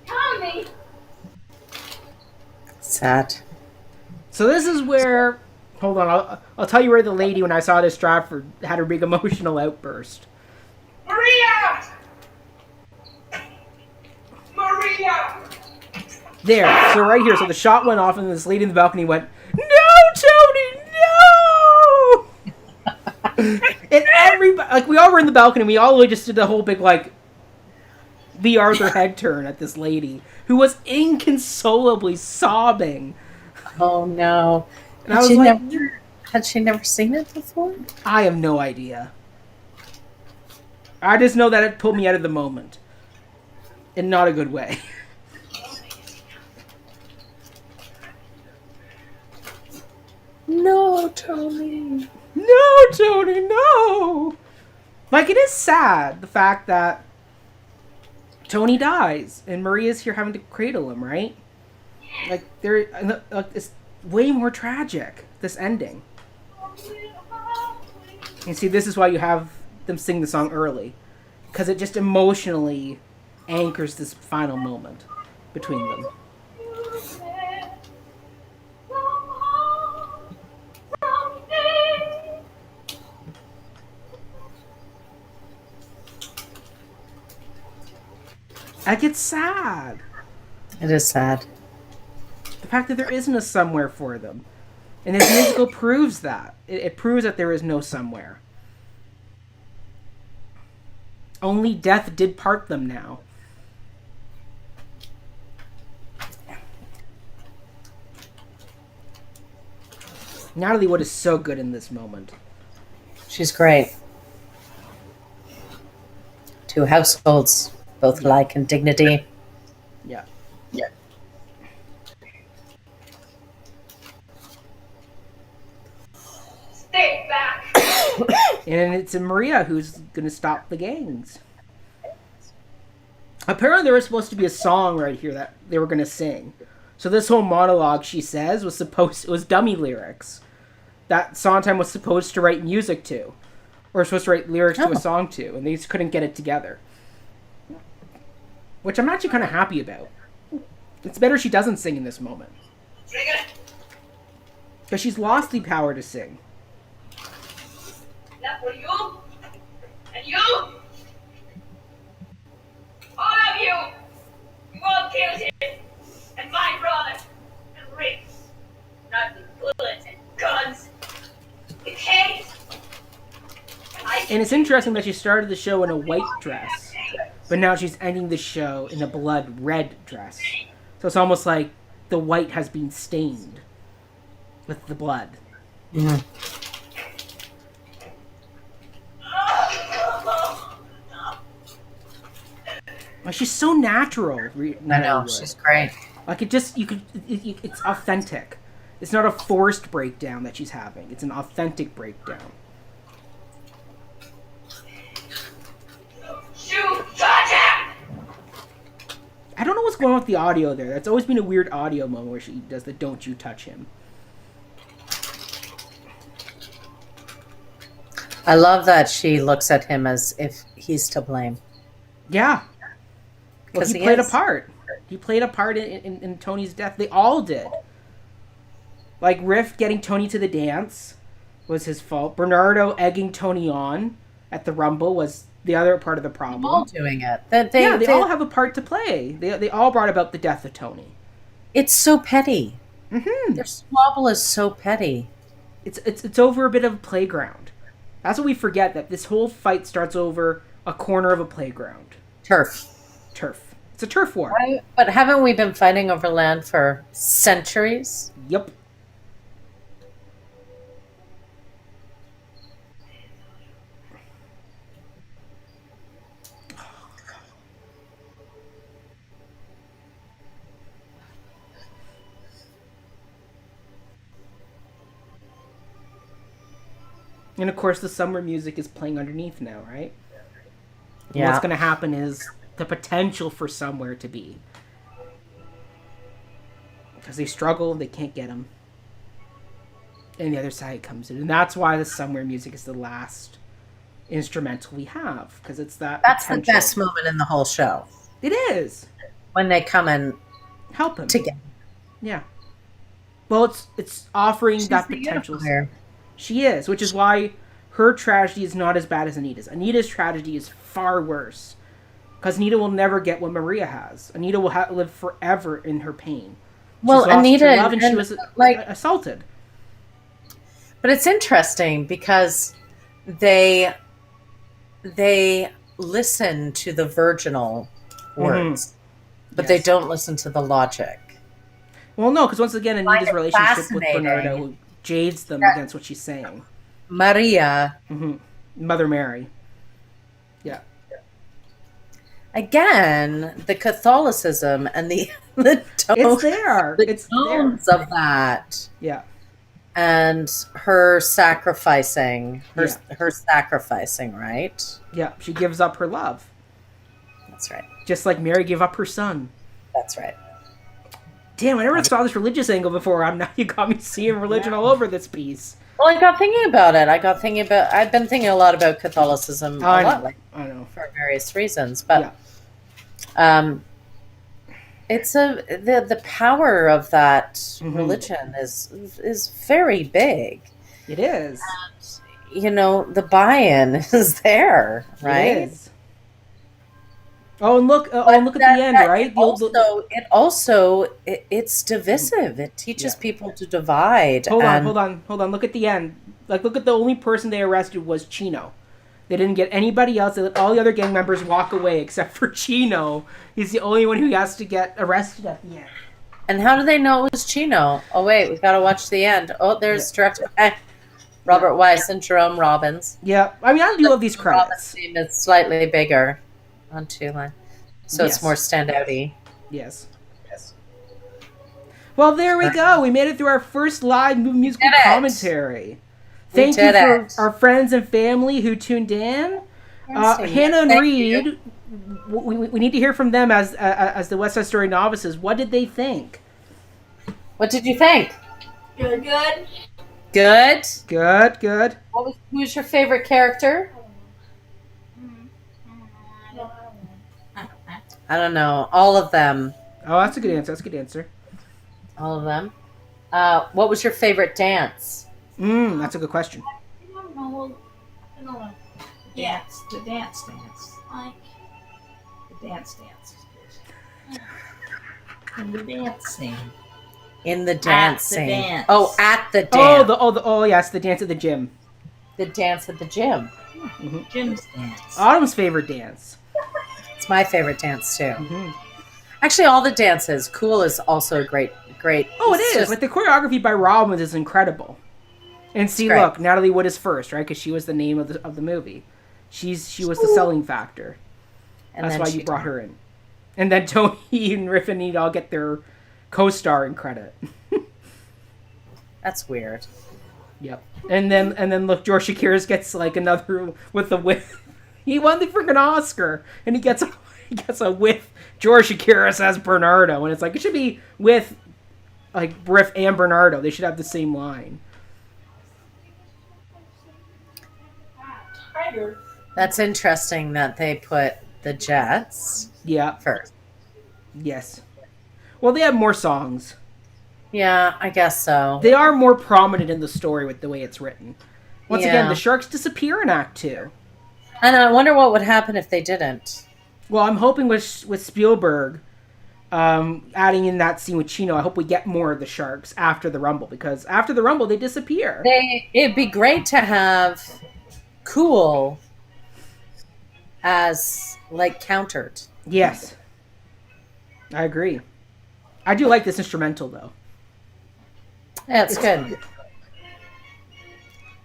Tommy! Sad. So this is where... Hold on, I'll tell you where the lady, when I saw this Stratford, had her big emotional outburst. Maria! Maria! There. So right here. So the shot went off and this lady in the balcony went, "No, Tony, no!" And everybody... Like, we all were in the balcony. We all just did the whole big, like... the Arthur head turn at this lady, who was inconsolably sobbing. Oh no. And I was like, Had she never seen it before? I have no idea. I just know that it pulled me out of the moment. In not a good way. No, Tony. No, Tony, no! Like, it is sad, the fact that Tony dies, and Maria's here having to cradle him, right? Like, it's way more tragic, this ending. And see, this is why you have them sing the song early. Because it just emotionally anchors this final moment between them. Like, it's sad. It is sad. The fact that there isn't a somewhere for them. And this musical proves that. It proves that there is no somewhere. Only death did part them now. Natalie Wood is so good in this moment. She's great. Two households, both alike in dignity. Yeah. Yeah. Stay back! And it's Maria who's going to stop the gangs. Apparently there was supposed to be a song right here that they were going to sing. So this whole monologue, she says, it was dummy lyrics that Sondheim was supposed to write music to. Or supposed to write lyrics to a song to. And they just couldn't get it together. Which I'm actually kind of happy about. It's better she doesn't sing in this moment. Because she's lost the power to sing. That for you? And you? All of you! You all killed him! And my brother! And it's interesting that she started the show in a white dress, but now she's ending the show in a blood red dress. So it's almost like the white has been stained with the blood. Mm. Like, she's so natural. I know, she's great. Like, it's authentic. It's not a forced breakdown that she's having. It's an authentic breakdown. Shoot! Touch him! I don't know what's going on with the audio there. That's always been a weird audio moment where she does the "Don't you touch him." I love that she looks at him as if he's to blame. Yeah. Well, Because he he played a is. part. He played a part in Tony's death. They all did. Like, Riff getting Tony to the dance was his fault. Bernardo egging Tony on at the Rumble was the other part of the problem. All doing it. They all have a part to play. They all brought about the death of Tony. It's so petty. Mm-hmm. Their squabble is so petty. It's over a bit of a playground. That's what we forget, that this whole fight starts over a corner of a playground. Turf. It's a turf war. But haven't we been fighting over land for centuries? Yep. And of course, the summer music is playing underneath now, right? And Yeah. what's going to happen is the potential for somewhere to be. Because they struggle, they can't get them. And the other side comes in. And that's why the somewhere music is the last instrumental we have. Because it's that That's potential. the best moment in the whole show. It is. When they come and Help him. together. Yeah. Well, it's offering She's that the potential. unifier. She is, which is why her tragedy is not as bad as Anita's. Anita's tragedy is far worse. Because Anita will never get what Maria has. Anita will live forever in her pain. Well, She's lost Anita her love and she and, was like- assaulted. But it's interesting because they listen to the virginal words, but they Yes. don't listen to the logic. Well, no, because once again, Anita's it relationship with fascinating. Bernardo jades them Yeah. against what she's saying. Maria, Mother Mary. Yeah. again, the Catholicism and the It's tones, there. the It's there. tones of that, Yeah. and her sacrificing, her sacrificing, right? Yeah. She gives up her love. That's right. Just like Mary gave up her son. That's right. Damn, I never saw this religious angle before. Now you got me seeing religion all over this piece. Well, I got thinking about it. I've been thinking a lot about Catholicism a lot lately. I know. For various reasons, but it's the power of that religion is very big. It is. You know, the buy-in is there, right? It is. Oh, and look! Look at the end, right? It's divisive. It teaches people to divide. Hold on. Look at the end. Like, look at the only person they arrested was Chino. They didn't get anybody else. They let all the other gang members walk away except for Chino. He's the only one who has to get arrested at the end. And how do they know it was Chino? Oh wait, we've got to watch the end. Oh, there's director Robert Weiss and Jerome Robbins. Yeah, I mean, I do love these Robbins' credits. name is slightly bigger on two line, so Yes. it's more standouty. Yes. Well, there we go. We made it through our first live musical Did it. commentary. Thank you did for it. our friends and family who tuned in. Hannah and Thank Reed, you. we need to hear from them as the West Side Story novices. What did they think? What did you think? Good. Good. Good. Who's your favorite character? I don't know. All of them. Oh, that's a good answer. All of them. What was your favorite dance? That's a good question. I don't know. The dance. Like The dance is good. And the dancing. In the dancing. dance. Oh, at the dance. Yes, the dance at the gym. The dance at the gym. Jim's dance. Autumn's favorite dance. It's my favorite dance too. Hmm. Actually, all the dances. Cool is also great. Oh, it It's is. just- Like the choreography by Robbins is incredible. And see, great. look, Natalie Wood is first, right? Because she was the name of the movie. She was the selling factor. and That's then why she you brought her in. And then Tony and Riffin need all get their co-starring credit. That's weird. Yep. And then look, George Shakiris gets like another with the with. He won the freaking Oscar, and he gets a with George Shakiris as Bernardo, and it's like it should be with like Riff and Bernardo. They should have the same line. Tiger. That's interesting that they put the Jets Yeah. first. Yes. Well, they have more songs. Yeah, I guess so. They are more prominent in the story with the way it's written. Once again, Yeah. the sharks disappear in Act 2. And I wonder what would happen if they didn't. Well, I'm hoping with Spielberg adding in that scene with Chino, I hope we get more of the sharks after the Rumble, because after the Rumble, they disappear. It'd be great to have Cool as like countered. Yes. I agree. I do like this instrumental, though. Yeah, it's good.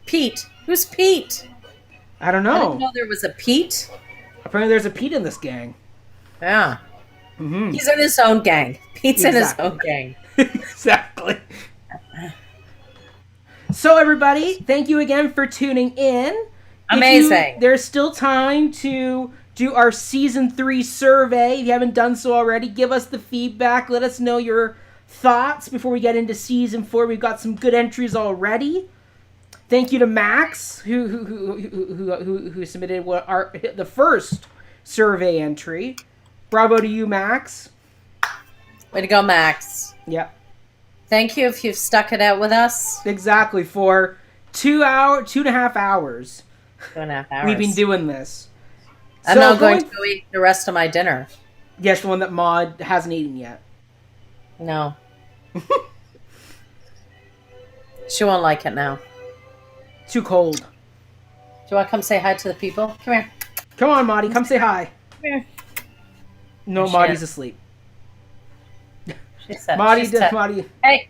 Pete. Who's Pete? I don't I know. didn't know there was a Pete. Apparently there's a Pete in this gang. Yeah. Mm-hmm. He's in his own gang. Pete's in his Exactly. own gang. Exactly. So, everybody, thank you again for tuning in. Amazing. There's still time to do our Season 3 survey. If you haven't done so already, give us the feedback. Let us know your thoughts before we get into Season 4. We've got some good entries already. Thank you to Max, who submitted the first survey entry. Bravo to you, Max. Way to go, Max. Yep. Thank you if you've stuck it out with us. Exactly, for 2.5 hours. 2.5 hours. We've been doing this. I'm So now going going- to go eat the rest of my dinner. Yes, the one that Maud hasn't eaten yet. No. She won't like it now. Too cold. Do you want to come say hi to the people? Come here. Come on, Maudie, come say hi. Come here. No, She Maudie's is. asleep. She said. Maudie, she said, Maudie. Hey,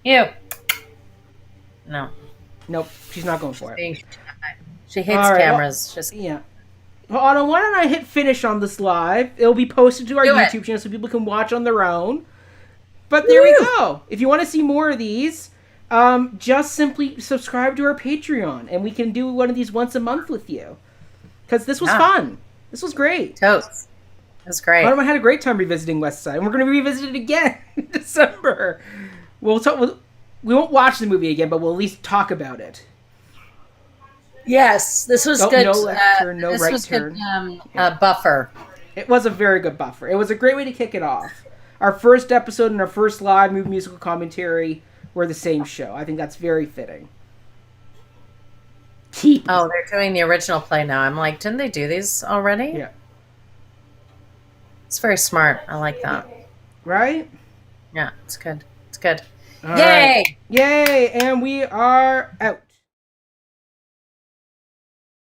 you. No. Nope, she's not going for it. Being shy. She hates All right, cameras. Just Yeah. Well, Otto, why don't I hit finish on this live? It'll be posted to our Do it. YouTube channel so people can watch on their own. But there we go. If you want to see more of these, just simply subscribe to our Patreon, and we can do one of these once a month with you. Because this was Yeah. fun. This was great. toast. That's great. Autumn, I had a great time revisiting West Side, and we're going to revisit it again in December. We won't watch the movie again, but we'll at least talk about it. Yes, this was Oh, good. no left turn, no this right was turn. Good, buffer. It was a very good buffer. It was a great way to kick it off. Our first episode and our first live movie musical commentary were the same show. I think that's very fitting. Oh, they're doing the original play now. I'm like, didn't they do these already? Yeah. It's very smart. I like that. Right? Yeah, it's good. It's good. All Yay! right. Yay! And we are out.